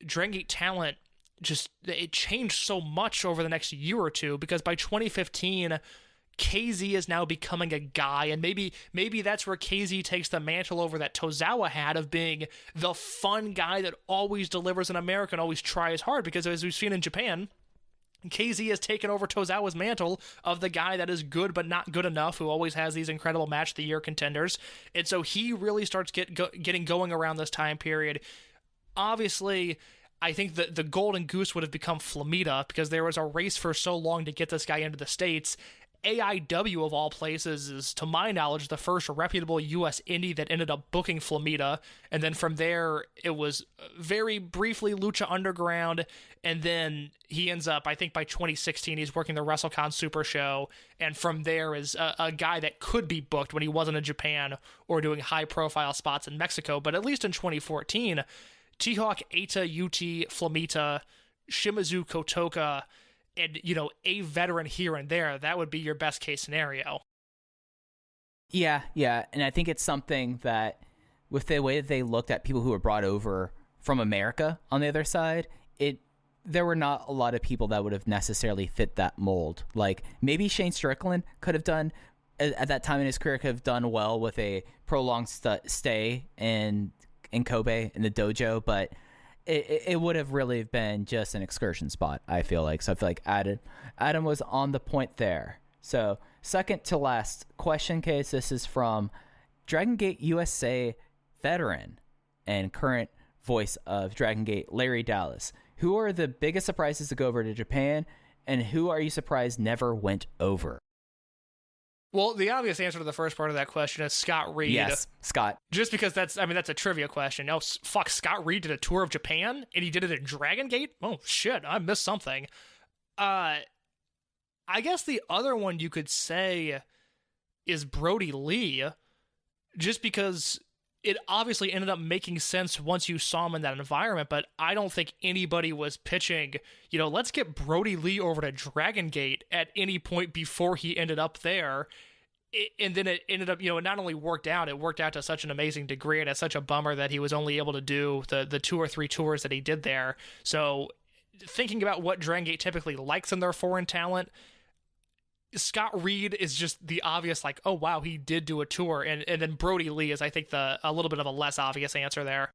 Dragon Gate talent it changed so much over the next year or two, because by 2015 KZ is now becoming a guy, and maybe that's where KZ takes the mantle over that Tozawa had of being the fun guy that always delivers in America and always tries hard, because as we've seen in Japan, KZ has taken over Tozawa's mantle of the guy that is good but not good enough, who always has these incredible match of the year contenders. And so he really starts getting going around this time period. Obviously, I think the golden goose would have become Flamita, because there was a race for so long to get this guy into the States. AIW, of all places, is, to my knowledge, the first reputable U.S. indie that ended up booking Flamita. And then from there, it was very briefly Lucha Underground. And then he ends up, I think by 2016, he's working the WrestleCon Super Show. And from there is a guy that could be booked when he wasn't in Japan or doing high-profile spots in Mexico. But at least in 2014, T-Hawk, Eita, UT, Flamita, Shimizu, Kotoka, and, you know, a veteran here and there, that would be your best case scenario. Yeah, and I think it's something that, with the way that they looked at people who were brought over from America on the other side, there were not a lot of people that would have necessarily fit that mold. Like, maybe Shane Strickland could have done, at that time in his career, could have done well with a prolonged stay in Kobe, in the dojo, but it would have really been just an excursion spot, I feel like. So I feel like Adam was on the point there. So second to last question case, this is from Dragon Gate USA veteran and current voice of Dragon Gate, Larry Dallas. Who are the biggest surprises to go over to Japan, and who are you surprised never went over? Well, the obvious answer to the first part of that question is Scott Reed. Yes, Scott. Just because that's a trivia question. Oh, fuck, Scott Reed did a tour of Japan, and he did it in Dragon Gate? Oh, shit, I missed something. I guess the other one you could say is Brody Lee, just because it obviously ended up making sense once you saw him in that environment, but I don't think anybody was pitching, you know, let's get Brody Lee over to Dragon Gate at any point before he ended up there. And then it ended up, you know, it not only worked out, it worked out to such an amazing degree, and it's such a bummer that he was only able to do the 2 or 3 tours that he did there. So thinking about what Dragon Gate typically likes in their foreign talent, Scott Reed is just the obvious, like, oh, wow, he did do a tour. And then Brody Lee is, I think, a little bit of a less obvious answer there.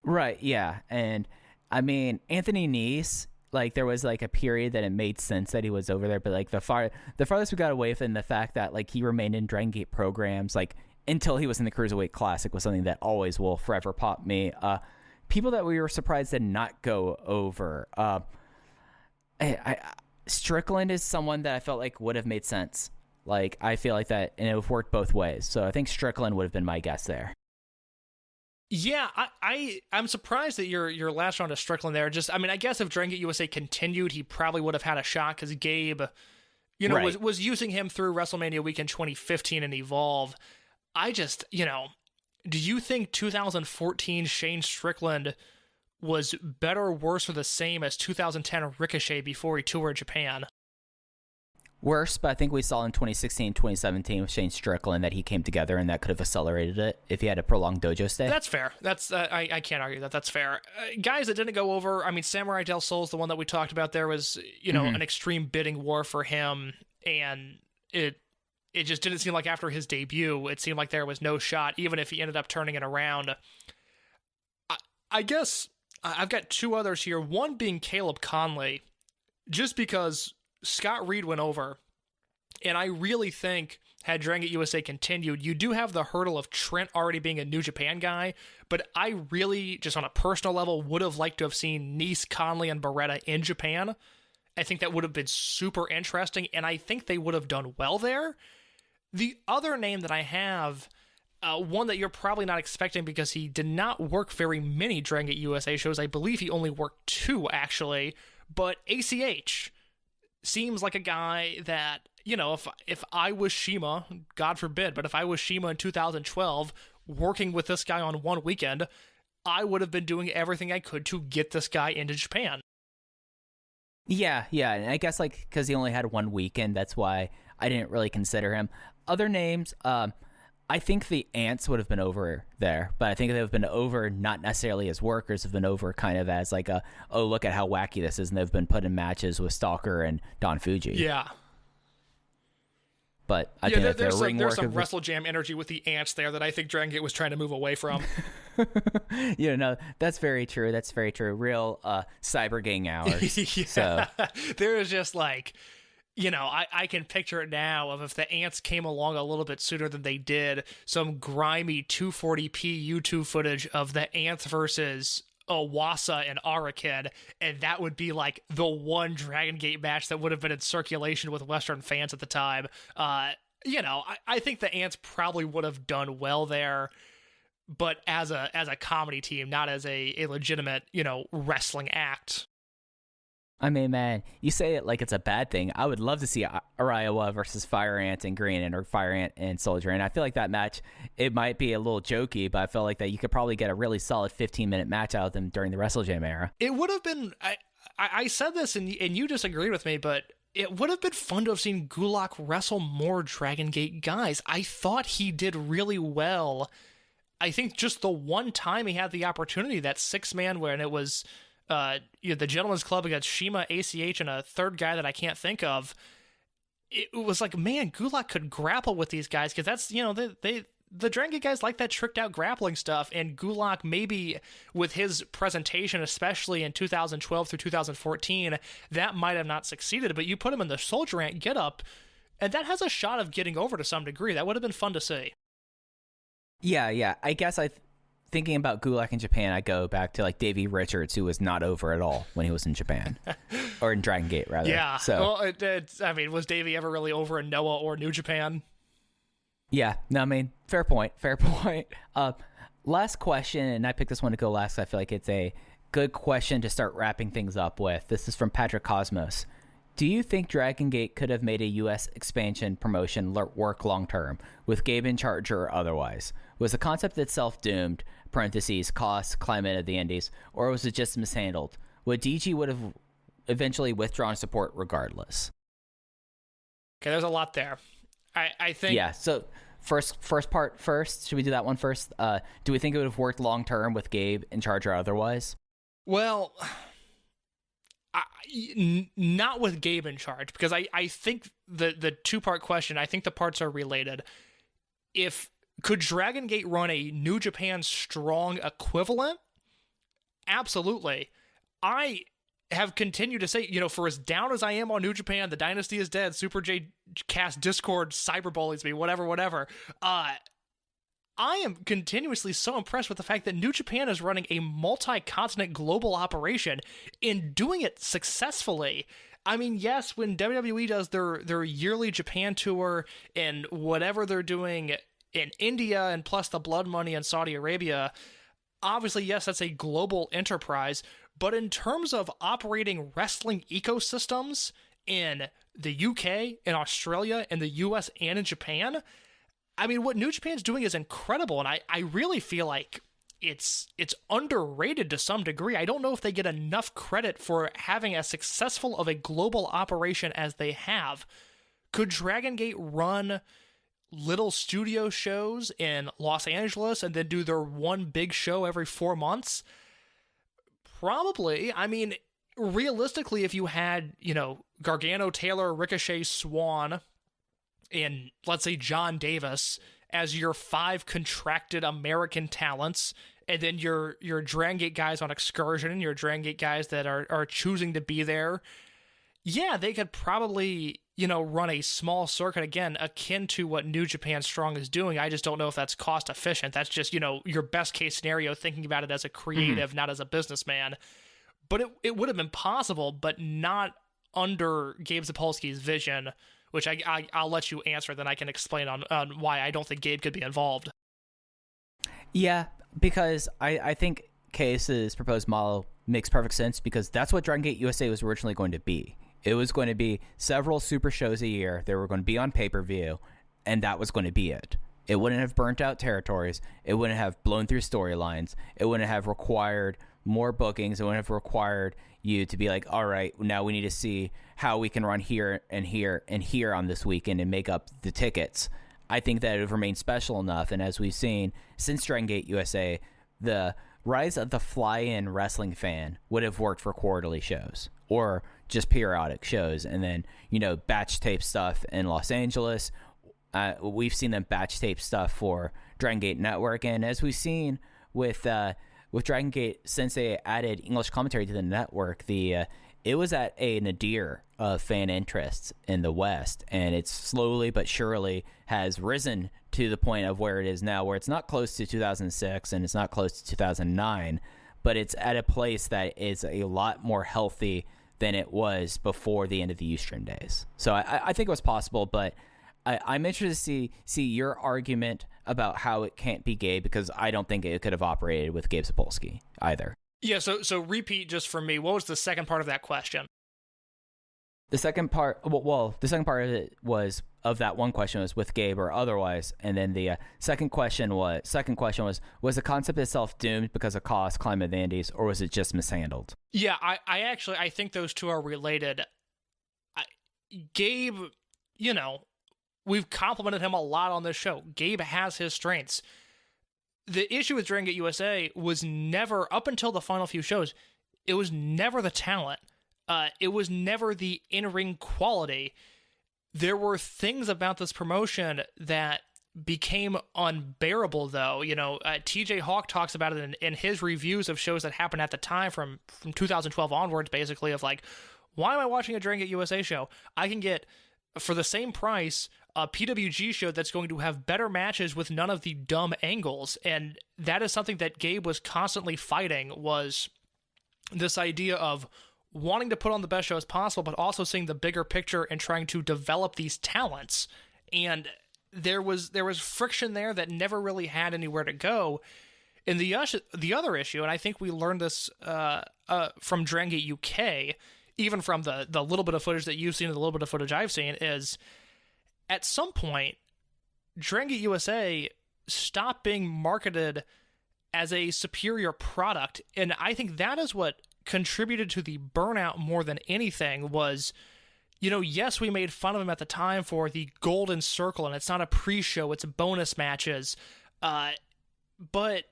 Right, yeah. And, I mean, Anthony Nese, like, there was, like, a period that it made sense that he was over there. But, like, the farthest we got away from the fact that, like, he remained in Dragon Gate programs, like, until he was in the Cruiserweight Classic was something that always will forever pop me. People that we were surprised did not go over. Strickland is someone that I felt like would have made sense. Like, I feel like that, and it would have worked both ways. So I think Strickland would have been my guess there. Yeah, I'm surprised that you're latched on to Strickland there. Just, I mean, I guess if Dragon Gate USA continued, he probably would have had a shot because Gabe, you know, Right. was using him through WrestleMania weekend 2015 and Evolve. I just, you know, do you think 2014 Shane Strickland was better or worse or the same as 2010 Ricochet before he toured Japan? Worse, but I think we saw in 2016, 2017 with Shane Strickland that he came together and that could have accelerated it if he had a prolonged dojo stay. That's fair. That's I can't argue that. That's fair. Guys that didn't go over, I mean, Samurai Del Sol's the one that we talked about. There was, you know, an extreme bidding war for him, and it just didn't seem like after his debut, it seemed like there was no shot, even if he ended up turning it around. I guess I've got two others here, one being Caleb Conley, just because Scott Reed went over, and I really think had Dragon Gate USA continued, you do have the hurdle of Trent already being a New Japan guy, but I really, just on a personal level, would have liked to have seen Nese, Conley, and Beretta in Japan. I think that would have been super interesting, and I think they would have done well there. The other name that I have, one that you're probably not expecting because he did not work very many Dragon Gate USA shows. I believe he only worked 2, actually, but ACH seems like a guy that, you know, if I was Shima, God forbid, but if I was Shima in 2012 working with this guy on one weekend, I would have been doing everything I could to get this guy into Japan. Yeah, and I guess, like, because he only had one weekend, that's why I didn't really consider him. Other names, I think the Ants would have been over there, but I think they've been over not necessarily as workers, have been over kind of as like oh, look at how wacky this is, and they've been put in matches with Stalker and Don Fuji. Yeah. But I think that there's some of Wrestle Jam energy with the Ants there that I think Dragon Gate was trying to move away from. Yeah, no, that's very true. That's very true. Real cyber gang hours. Yeah. So There is just like, you know, I can picture it now of if the Ants came along a little bit sooner than they did, some grimy 240p YouTube footage of the Ants versus Owasa and Arakin, and that would be like the one Dragon Gate match that would have been in circulation with Western fans at the time. You know, I think the Ants probably would have done well there, but as a comedy team, not as a legitimate, you know, wrestling act. I mean, man, you say it like it's a bad thing. I would love to see Araiwa versus Fire Ant and Green Ant, or Fire Ant and Soldier. And I feel like that match, it might be a little jokey, but I feel like that you could probably get a really solid 15-minute match out of them during the WrestleJam era. It would have been, I said this and you disagreed with me, but it would have been fun to have seen Gulak wrestle more Dragon Gate guys. I thought he did really well. I think just the one time he had the opportunity, that 6-man when it was the Gentleman's Club against Shima, ACH, and a third guy that I can't think of, it was like, man, Gulak could grapple with these guys, because that's, you know, the Dragon Gate guys like that tricked out grappling stuff, and Gulak, maybe with his presentation, especially in 2012 through 2014, that might have not succeeded, but you put him in the Soldier Ant getup, and that has a shot of getting over to some degree. That would have been fun to see. Yeah. I guess thinking about Gulak in Japan, I go back to like Davey Richards, who was not over at all when he was in Japan, or in Dragon Gate rather. Yeah. So, well, I mean, was Davey ever really over in Noah or New Japan? yeah. No, I mean, fair point. Last question, and I picked this one to go last. I feel like it's a good question to start wrapping things up with. This is from Patrick Cosmos. Do you think Dragon Gate could have made a U.S. expansion promotion work long-term, with Gabe in charge or otherwise? Was the concept itself doomed, parentheses, cost, climate of the Indies, or was it just mishandled? Would DG would have eventually withdrawn support regardless? Okay, there's a lot there. I think... Yeah, so first part first. Should we do that one first? Do we think it would have worked long-term with Gabe in charge or otherwise? Well, not with Gabe in charge, because I think the two-part question, I think the parts are related. Could Dragon Gate run a New Japan Strong equivalent? Absolutely. I have continued to say, for as down as I am on New Japan, the dynasty is dead, Super J Cast Discord cyberbullies me, whatever. I am continuously so impressed with the fact that New Japan is running a multi-continent global operation and doing it successfully. I mean, yes, when WWE does their yearly Japan tour and whatever they're doing in India and plus the blood money in Saudi Arabia, obviously, yes, that's a global enterprise. But in terms of operating wrestling ecosystems in the UK, in Australia, in the US, and in Japan, I mean, what New Japan's doing is incredible, and I really feel like it's underrated to some degree. I don't know if they get enough credit for having as successful of a global operation as they have. Could Dragon Gate run little studio shows in Los Angeles and then do their one big show every 4 months? Probably. I mean, realistically, if you had, Gargano, Taylor, Ricochet, Swan, and let's say John Davis as your 5 contracted American talents, and then your Dragon Gate guys on excursion, and your Dragon Gate guys that are choosing to be there, yeah, they could probably, run a small circuit, again, akin to what New Japan Strong is doing. I just don't know if that's cost efficient. That's just, your best case scenario, thinking about it as a creative, not as a businessman. But it would have been possible, but not under Gabe Sapolsky's vision, which I'll let you answer, then I can explain on why I don't think Gabe could be involved. Yeah, because I think Case's proposed model makes perfect sense, because that's what Dragon Gate USA was originally going to be. It was going to be several super shows a year. They were going to be on pay-per-view, and that was going to be it. It wouldn't have burnt out territories. It wouldn't have blown through storylines. It wouldn't have required more bookings. It wouldn't have required you to be like, all right, now we need to see how we can run here and here and here on this weekend and make up the tickets. I think that it would remain special enough. And as we've seen since Dragon Gate USA, the rise of the fly-in wrestling fan would have worked for quarterly shows or just periodic shows. And then, batch tape stuff in Los Angeles. We've seen them batch tape stuff for Dragon Gate Network. And as we've seen with Dragon Gate, since they added English commentary to the network, it was at a nadir of fan interests in the West, and it's slowly but surely has risen to the point of where it is now, where it's not close to 2006 and it's not close to 2009, but it's at a place that is a lot more healthy than it was before the end of the Ustream days. So I think it was possible, but I'm interested to see your argument about how it can't be Gabe, because I don't think it could have operated with Gabe Sapolsky either. Yeah, so repeat just for me. What was the second part of that question? The second part, the second part of it was, of that one question, was with Gabe or otherwise, and then the second question was the concept itself doomed because of cost, climate of the Indies, or was it just mishandled? Yeah, I think those two are related. Gabe, we've complimented him a lot on this show. Gabe has his strengths. The issue with Dragon Gate USA was never, up until the final few shows, it was never the talent. It was never the in-ring quality. There were things about this promotion that became unbearable, though. TJ Hawk talks about it in his reviews of shows that happened at the time from 2012 onwards, basically, of like, why am I watching a Dragon Gate USA show? I can get, for the same price, a PWG show that's going to have better matches with none of the dumb angles. And that is something that Gabe was constantly fighting, was this idea of wanting to put on the best show as possible, but also seeing the bigger picture and trying to develop these talents. And there was friction there that never really had anywhere to go. And the other issue, and I think we learned this from Dragon Gate UK, even from the little bit of footage that you've seen and the little bit of footage I've seen, is at some point, Dragon Gate USA stopped being marketed as a superior product. And I think that is what contributed to the burnout more than anything. Was, yes, we made fun of him at the time for the Golden Circle, and it's not a pre-show, it's bonus matches. But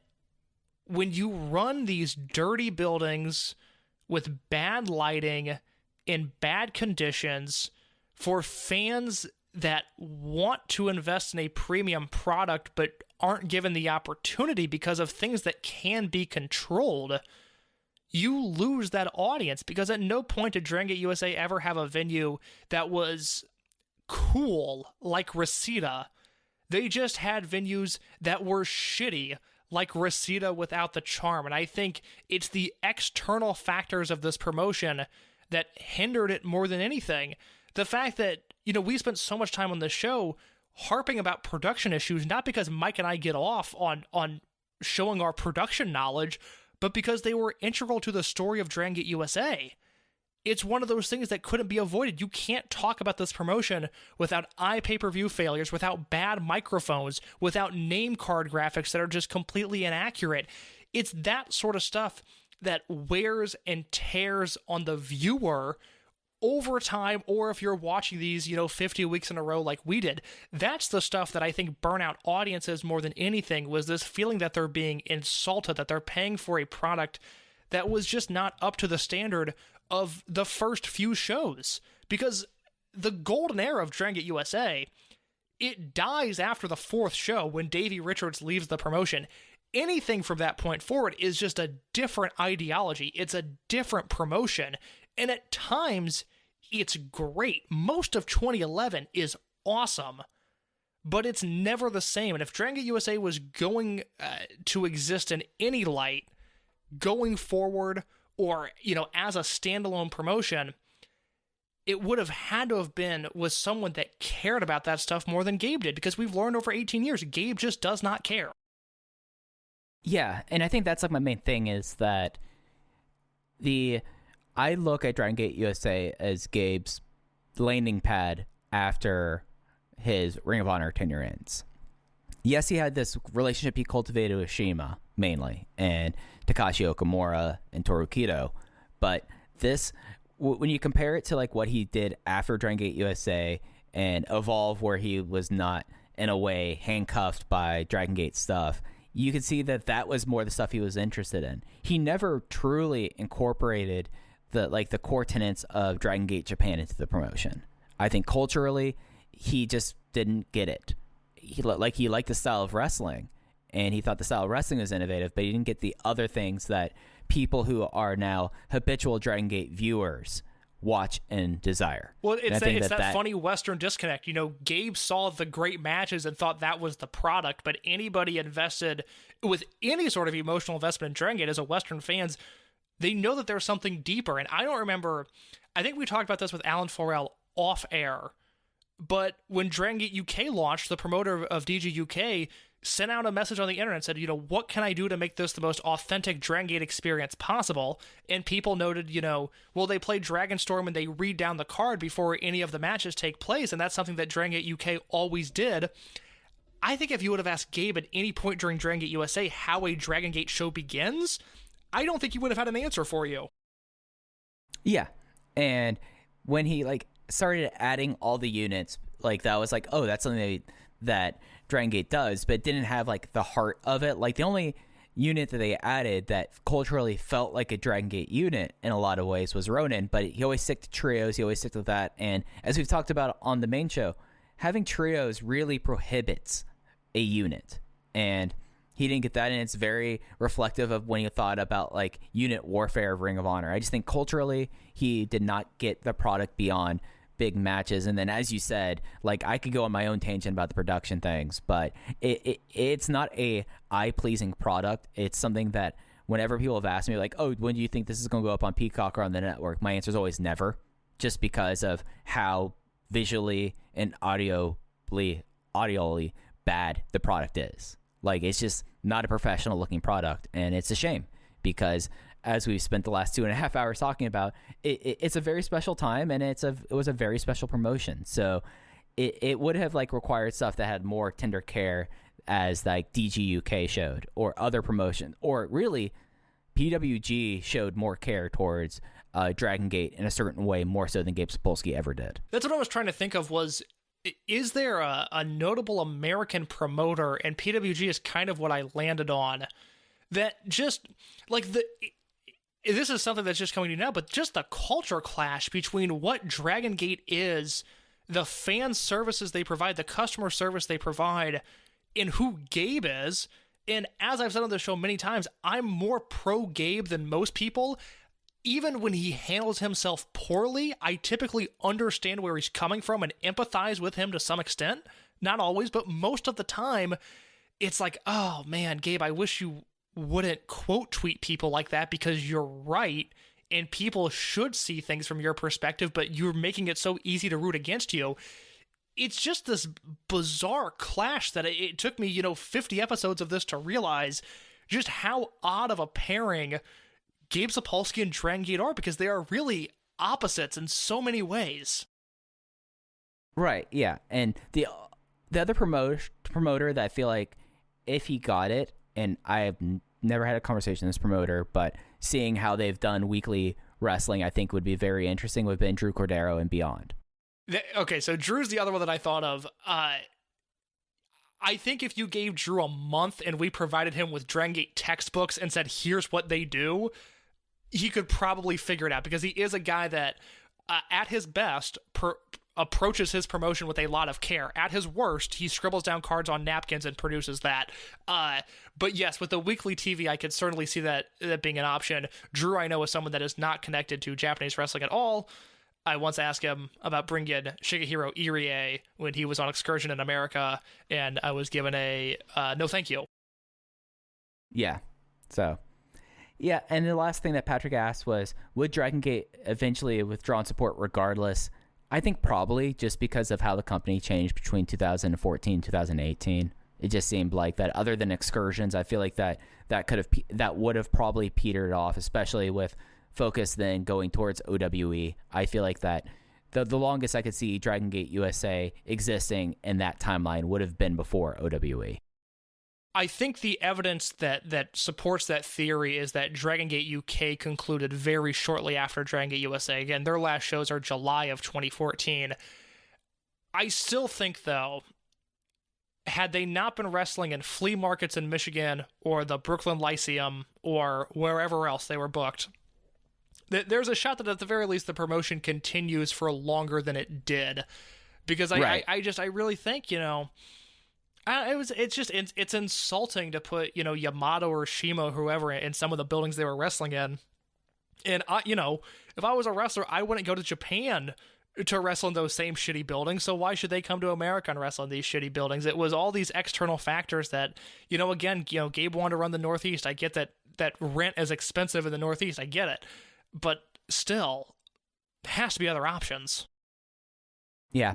when you run these dirty buildings with bad lighting, in bad conditions, for fans that want to invest in a premium product but aren't given the opportunity because of things that can be controlled, you lose that audience, because at no point did Dragon Gate USA ever have a venue that was cool like Reseda. They just had venues that were shitty like Reseda without the charm. And I think it's the external factors of this promotion that hindered it more than anything. The fact that, we spent so much time on the show harping about production issues, not because Mike and I get off on showing our production knowledge, but because they were integral to the story of Dragon Gate USA. It's one of those things that couldn't be avoided. You can't talk about this promotion without pay-per-view failures, without bad microphones, without name card graphics that are just completely inaccurate. It's that sort of stuff that wears and tears on the viewer over time, or if you're watching these, 50 weeks in a row like we did. That's the stuff that I think burnout audiences more than anything, was this feeling that they're being insulted, that they're paying for a product that was just not up to the standard of the first few shows. Because the golden era of Dragon Gate USA, it dies after the fourth show when Davey Richards leaves the promotion. Anything from that point forward is just a different ideology. It's a different promotion. And at times, it's great. Most of 2011 is awesome, but it's never the same. And if Dragon Gate USA was going to exist in any light going forward, or, as a standalone promotion, it would have had to have been with someone that cared about that stuff more than Gabe did, because we've learned over 18 years, Gabe just does not care. Yeah, and I think that's my main thing, is that I look at Dragon Gate USA as Gabe's landing pad after his Ring of Honor tenure ends. Yes, he had this relationship he cultivated with Shima, mainly, and Takashi Okamura and Toru Kido, but this, when you compare it to what he did after Dragon Gate USA and Evolve, where he was not, in a way, handcuffed by Dragon Gate stuff, you could see that was more the stuff he was interested in. He never truly incorporated the core tenets of Dragon Gate Japan into the promotion. I think culturally, he just didn't get it. He liked the style of wrestling, and he thought the style of wrestling was innovative, but he didn't get the other things that people who are now habitual Dragon Gate viewers watch and desire. Well, it's that funny Western disconnect. Gabe saw the great matches and thought that was the product, but anybody invested with any sort of emotional investment in Dragon Gate as a Western fans, they know that there's something deeper. And I don't remember, I think we talked about this with Alan Forel off air, but when Dragon Gate UK launched, the promoter of DGUK sent out a message on the internet and said, what can I do to make this the most authentic Dragon Gate experience possible? And people noted, they play Dragonstorm and they read down the card before any of the matches take place, and that's something that Dragon Gate UK always did. I think if you would have asked Gabe at any point during Dragon Gate USA how a Dragon Gate show begins, I don't think he would have had an answer for you. Yeah, and when he started adding all the units, that was oh, that's something that Dragon Gate does, but it didn't have the heart of it. The only unit that they added that culturally felt like a Dragon Gate unit in a lot of ways was Ronin, but he always stick to trios, he always stick with that. And as we've talked about on the main show, having trios really prohibits a unit, and he didn't get that, and it's very reflective of when you thought about unit warfare of Ring of Honor. I just think culturally he did not get the product beyond big matches. And then, as you said, I could go on my own tangent about the production things, but it's not a eye-pleasing product. It's something that whenever people have asked me oh, when do you think this is going to go up on Peacock or on the network, my answer is always never, just because of how visually and audially bad the product is. It's just not a professional looking product, and it's a shame, because as we've spent the last 2.5 hours talking about, it's a very special time, and it was a very special promotion. So it would have required stuff that had more tender care, as DGUK showed, or other promotion, or really PWG showed more care towards Dragon Gate in a certain way, more so than Gabe Sapolsky ever did. That's what I was trying to think of, was, is there a notable American promoter, and PWG is kind of what I landed on, that just this is something that's just coming to you now, but just the culture clash between what Dragon Gate is, the fan services they provide, the customer service they provide, and who Gabe is. And as I've said on the show many times, I'm more pro Gabe than most people. Even when he handles himself poorly, I typically understand where he's coming from and empathize with him to some extent. Not always, but most of the time, it's like, oh man, Gabe, I wish you wouldn't quote tweet people like that, because you're right and people should see things from your perspective, but you're making it so easy to root against you. It's just this bizarre clash that it took me, 50 episodes of this to realize just how odd of a pairing Gabe Sapolsky and Dragon Gate are, because they are really opposites in so many ways. Right, yeah. And the other promoter that I feel like if he got it, and I have never had a conversation with this promoter, but seeing how they've done weekly wrestling, I think would be very interesting, would have been Drew Cordero and beyond. Okay, so Drew's the other one that I thought of. I think if you gave Drew a month and we provided him with Dragon Gate textbooks and said, here's what they do, he could probably figure it out, because he is a guy that, at his best, approaches his promotion with a lot of care. At his worst, he scribbles down cards on napkins and produces that. But yes, with the weekly TV, I could certainly see that being an option. Drew, I know, is someone that is not connected to Japanese wrestling at all. I once asked him about bringing Shigehiro Irie when he was on excursion in America, and I was given a no thank you. Yeah, so... Yeah, and the last thing that Patrick asked was, would Dragon Gate eventually withdraw support regardless? I think probably, just because of how the company changed between 2014 and 2018. It just seemed like that, other than excursions, I feel like that would have probably petered off, especially with focus then going towards OWE. I feel like that the longest I could see Dragon Gate USA existing in that timeline would have been before OWE. I think the evidence that supports that theory is that Dragon Gate UK concluded very shortly after Dragon Gate USA. Again, their last shows are July of 2014. I still think, though, had they not been wrestling in flea markets in Michigan or the Brooklyn Lyceum or wherever else they were booked, there's a shot that at the very least the promotion continues for longer than it did. Because I really think, it's insulting to put, Yamato or Shima or whoever in some of the buildings they were wrestling in. And, if I was a wrestler, I wouldn't go to Japan to wrestle in those same shitty buildings. So why should they come to America and wrestle in these shitty buildings? It was all these external factors that, Gabe wanted to run the Northeast. I get that rent is expensive in the Northeast. I get it. But still, there has to be other options. Yeah.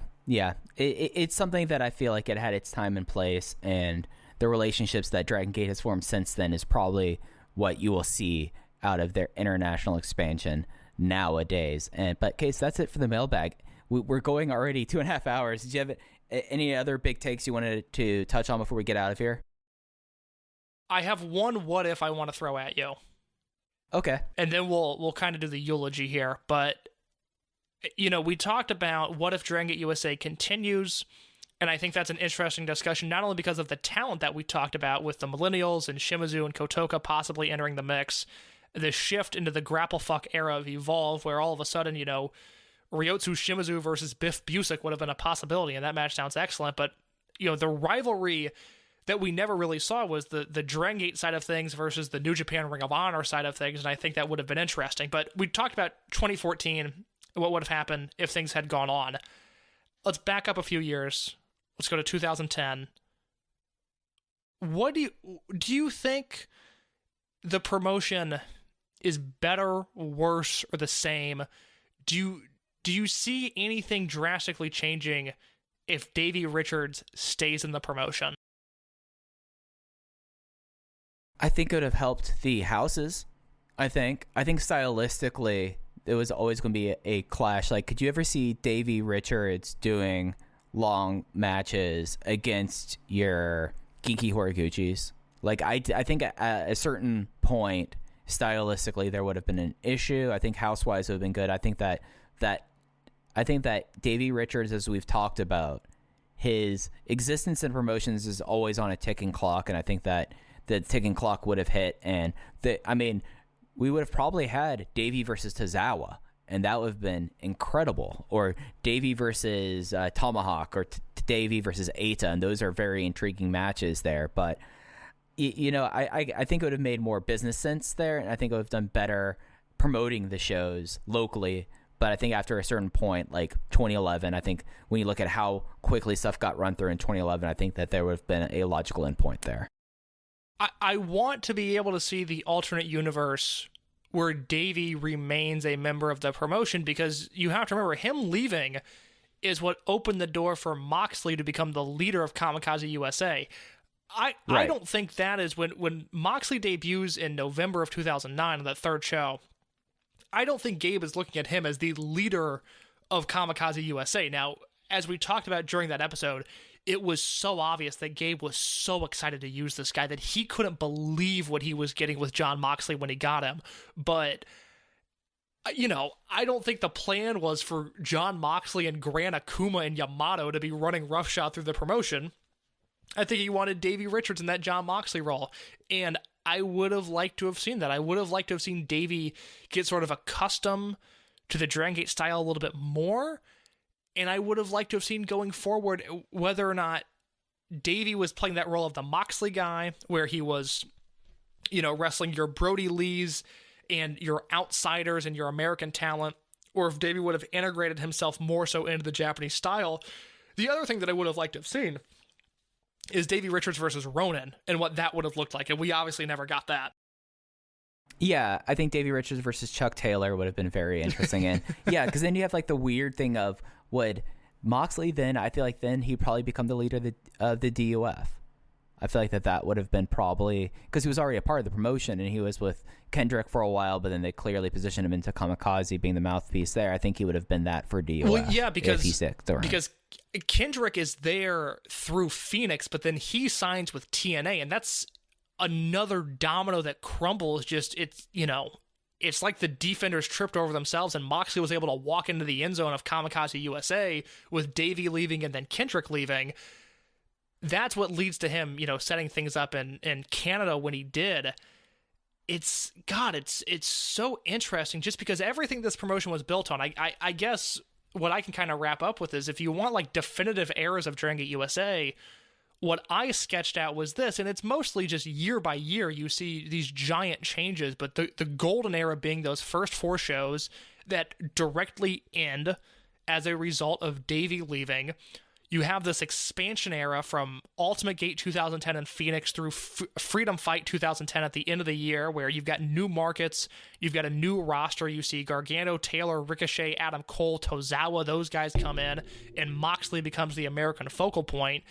It's something that I feel like it had its time and place, and the relationships that Dragon Gate has formed since then is probably what you will see out of their international expansion nowadays. But Case, that's it for the mailbag. We're going already 2.5 hours. Did you have any other big takes you wanted to touch on before we get out of here? I have one what if I want to throw at you. Okay. And then we'll kind of do the eulogy here, but we talked about what if Dragon Gate USA continues, and I think that's an interesting discussion, not only because of the talent that we talked about with the Millennials and Shimizu and Kotoka possibly entering the mix, the shift into the grapple fuck era of Evolve, where all of a sudden, Ryotsu Shimizu versus Biff Busick would have been a possibility, and that match sounds excellent, but, the rivalry that we never really saw was the Dragon Gate side of things versus the New Japan Ring of Honor side of things, and I think that would have been interesting. But we talked about 2014, what would have happened if things had gone on. Let's back up a few years. Let's go to 2010. What do you think the promotion is better, worse, or the same? Do you see anything drastically changing if Davey Richards stays in the promotion? I think it would have helped the houses. I think stylistically, it was always going to be a clash. Like, could you ever see Davey Richards doing long matches against your Genki Horiguchis? Like, I think at a certain point, stylistically, there would have been an issue. I think house-wise it would have been good. I think that Davey Richards, as we've talked about, his existence in promotions is always on a ticking clock, and I think that the ticking clock would have hit. And we would have probably had Davey versus Tozawa, and that would have been incredible. Or Davey versus Tomahawk, or Davey versus Eita, and those are very intriguing matches there. But, I think it would have made more business sense there, and I think it would have done better promoting the shows locally. But I think after a certain point, like 2011, I think when you look at how quickly stuff got run through in 2011, I think that there would have been a logical endpoint there. I want to be able to see the alternate universe where Davey remains a member of the promotion, because you have to remember, him leaving is what opened the door for Moxley to become the leader of Kamikaze USA. I don't think that is when Moxley debuts in November of 2009 on that third show. I don't think Gabe is looking at him as the leader of Kamikaze USA. Now, as we talked about during that episode, it was so obvious that Gabe was so excited to use this guy that he couldn't believe what he was getting with Jon Moxley when he got him. But, I don't think the plan was for Jon Moxley and Gran Akuma and Yamato to be running roughshod through the promotion. I think he wanted Davey Richards in that Jon Moxley role. And I would have liked to have seen that. I would have liked to have seen Davey get sort of accustomed to the Dragon Gate style a little bit more. And I would have liked to have seen going forward whether or not Davey was playing that role of the Moxley guy, where he was, wrestling your Brody Lees and your outsiders and your American talent, or if Davey would have integrated himself more so into the Japanese style. The other thing that I would have liked to have seen is Davey Richards versus Ronin, and what that would have looked like, and we obviously never got that. Yeah, I think Davey Richards versus Chuck Taylor would have been very interesting. And yeah, because then you have like the weird thing of, would Moxley then, I feel like then he'd probably become the leader of the DUF. I feel like that would have been probably, because he was already a part of the promotion and he was with Kendrick for a while, but then they clearly positioned him into Kamikaze being the mouthpiece there. I think he would have been that for DUF. Well, yeah, because because Kendrick is there through Phoenix, but then he signs with TNA, and that's another domino that crumbles. It's like the defenders tripped over themselves, and Moxley was able to walk into the end zone of Kamikaze USA with Davey leaving and then Kendrick leaving. That's what leads to him, setting things up in Canada when he did. It's so interesting just because everything this promotion was built on. I guess what I can kind of wrap up with is, if you want like definitive eras of Dragon Gate USA, what I sketched out was this, and it's mostly just year by year you see these giant changes, but the golden era being those first 4 shows that directly end as a result of Davey leaving. You have this expansion era from Ultimate Gate 2010 in Phoenix through Freedom Fight 2010 at the end of the year, where you've got new markets, you've got a new roster. You see Gargano, Taylor, Ricochet, Adam Cole, Tozawa, those guys come in, and Moxley becomes the American focal point.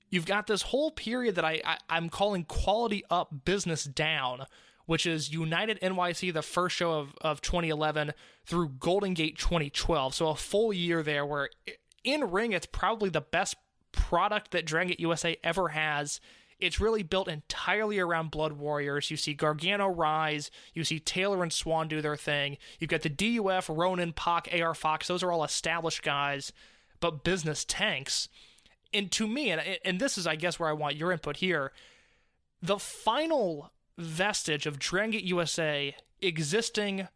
You've got this whole period that I'm calling quality up, business down, which is United NYC, the first show of 2011, through Golden Gate 2012. So a full year there where in ring, it's probably the best product that Dragon Gate USA ever has. It's really built entirely around Blood Warriors. You see Gargano rise. You see Taylor and Swan do their thing. You've got the DUF, Ronin, Pac, AR Fox. Those are all established guys, but business tanks. And to me, and this is, I guess, where I want your input here, the final vestige of Dragon Gate USA existing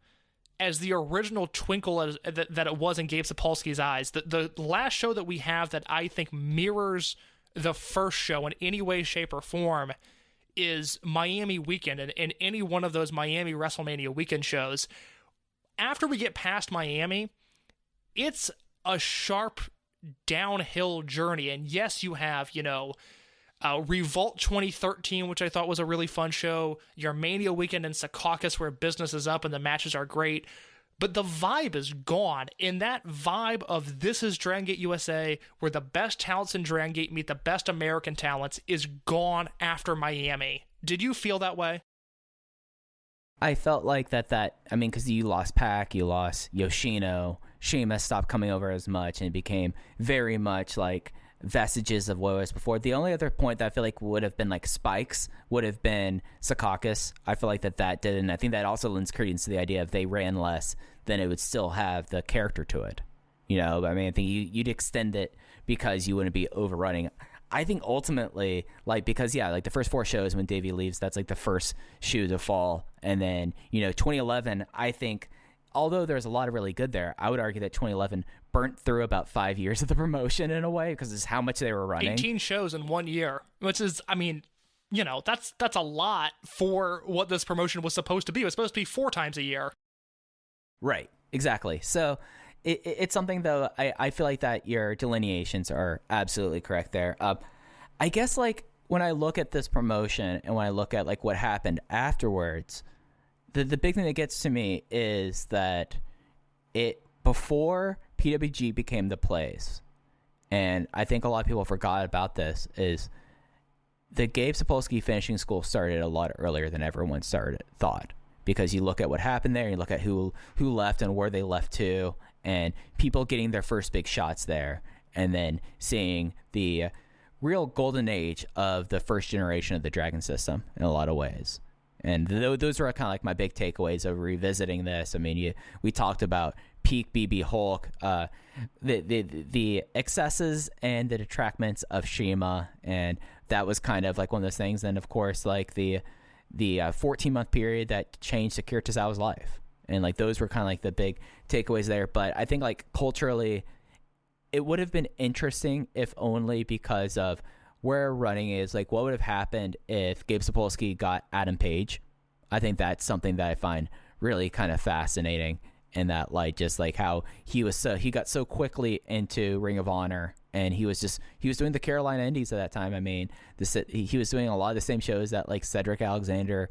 as the original twinkle that it was in Gabe Sapolsky's eyes, the last show that we have that I think mirrors the first show in any way, shape, or form is Miami Weekend, and any one of those Miami WrestleMania weekend shows. After we get past Miami, it's a sharp downhill journey. And yes, you have, Revolt 2013, which I thought was a really fun show, your Mania Weekend in Secaucus, where business is up and the matches are great, but the vibe is gone. And that vibe of this is Dragon Gate USA, where the best talents in Dragon Gate meet the best American talents, is gone after Miami. Did you feel that way? I felt like because you lost Pac, you lost Yoshino, Sheamus stopped coming over as much, and it became very much like vestiges of what was before. The only other point that I feel like would have been like spikes would have been Secaucus. I feel like that did, and I think that also lends credence to the idea if they ran less, then it would still have the character to it. I think you'd extend it because you wouldn't be overrunning. I think ultimately, like, because like the first 4 shows when Davey leaves, that's like the first shoe to fall. And then, 2011, I think, although there's a lot of really good there, I would argue that 2011 burnt through about 5 years of the promotion in a way, because it's how much they were running. 18 shows in 1 year, which is, I mean, that's a lot for what this promotion was supposed to be. It was supposed to be 4 times a year. Right, exactly. So it's something, though, I feel like that your delineations are absolutely correct there. I guess, like, when I look at this promotion and when I look at, like, what happened afterwards, the big thing that gets to me is that before PWG became the place, and I think a lot of people forgot about this, is the Gabe Sapolsky finishing school started a lot earlier than everyone thought. Because you look at what happened there, you look at who left and where they left to, and people getting their first big shots there, and then seeing the real golden age of the first generation of the Dragon system in a lot of ways. And those are kind of like my big takeaways of revisiting this. I mean, we talked about peak BB Hulk, the excesses and the detractments of Shima, and that was kind of like one of those things. And of course, like the 14-month period that changed Akira Tozawa's life, and like those were kind of like the big takeaways there. But I think, like, culturally, it would have been interesting if only because of where running is. Like, what would have happened if Gabe Sapolsky got Adam Page? I think that's something that I find really kind of fascinating, and that, like, just like how he got so quickly into Ring of Honor, and he was doing the Carolina Indies at that time. I mean, he was doing a lot of the same shows that, like, Cedric Alexander,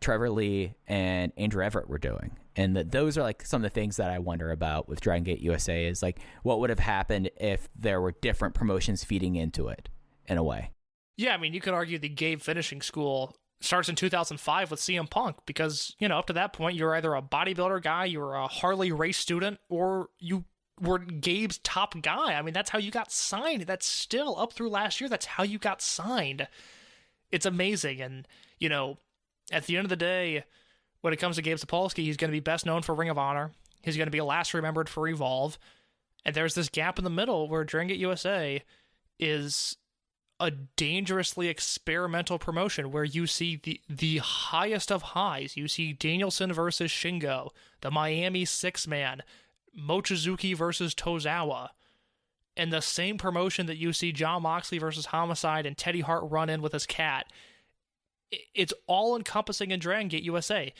Trevor Lee, and Andrew Everett were doing. And those are, like, some of the things that I wonder about with Dragon Gate USA, is, like, what would have happened if there were different promotions feeding into it in a way. Yeah, I mean, you could argue the Gabe finishing school starts in 2005 with CM Punk, because, up to that point, you're either a bodybuilder guy, you're a Harley race student, or you were Gabe's top guy. I mean, that's how you got signed. That's still up through last year. That's how you got signed. It's amazing. And, at the end of the day, when it comes to Gabe Sapolsky, he's going to be best known for Ring of Honor. He's going to be last remembered for Evolve. And there's this gap in the middle where Dragon Gate USA is a dangerously experimental promotion where you see the highest of highs. You see Danielson versus Shingo, the Miami 6-man, Mochizuki versus Tozawa, and the same promotion that you see John Moxley versus Homicide and Teddy Hart run in with his cat. It's all encompassing in Dragon Gate USA.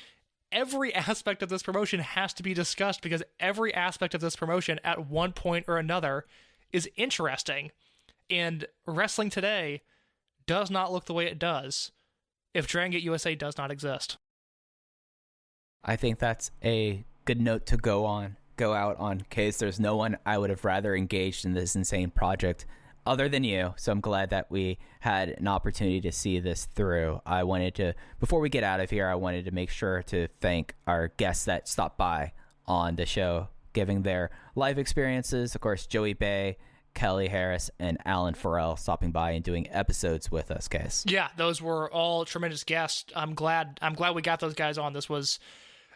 Every aspect of this promotion has to be discussed, because every aspect of this promotion at one point or another is interesting. And wrestling today does not look the way it does if Dragon Gate USA does not exist. I think that's a good note to go out on, in case there's no one I would have rather engaged in this insane project other than you. So I'm glad that we had an opportunity to see this through. I wanted to, before we get out of here, I wanted to make sure to thank our guests that stopped by on the show, giving their live experiences. Of course, Joey Bay, Kelly Harris, and Alan Farrell stopping by and doing episodes with us, Case. Yeah, those were all tremendous guests. I'm glad we got those guys on. This was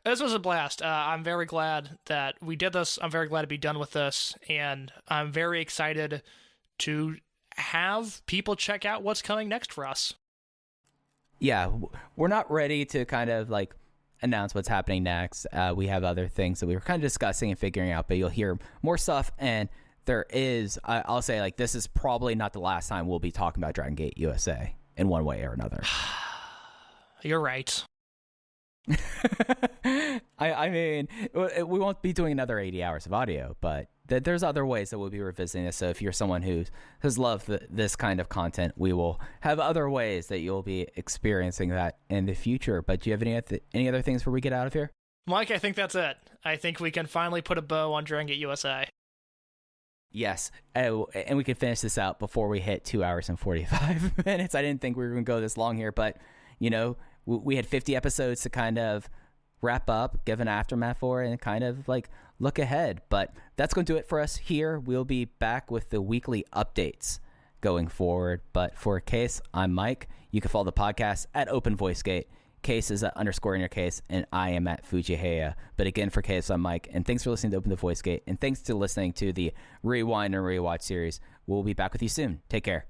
a blast. I'm very glad that we did this. I'm very glad to be done with this, and I'm very excited to have people check out what's coming next for us. Yeah, we're not ready to kind of like announce what's happening next. We have other things that we were kind of discussing and figuring out, but you'll hear more stuff. And there is, I'll say, like, this is probably not the last time we'll be talking about Dragon Gate USA in one way or another. You're right. I mean, we won't be doing another 80 hours of audio, but there's other ways that we'll be revisiting this. So if you're someone who has loved this kind of content, we will have other ways that you'll be experiencing that in the future. But do you have any other things before we get out of here? Mike, I think that's it. I think we can finally put a bow on Dragon Gate USA. Yes, and we can finish this out before we hit 2 hours and 45 minutes. I didn't think we were going to go this long here, but, we had 50 episodes to kind of wrap up, give an aftermath for, and kind of like look ahead. But that's going to do it for us here. We'll be back with the weekly updates going forward. But for Case, I'm Mike. You can follow the podcast at Open VoiceGate. Case is at _ in your case, and I am at Fujiheya. But again, for Case, I'm Mike, and thanks for listening to Open the VoiceGate, and thanks to listening to the Rewind and Rewatch series. We'll be back with you soon. Take care.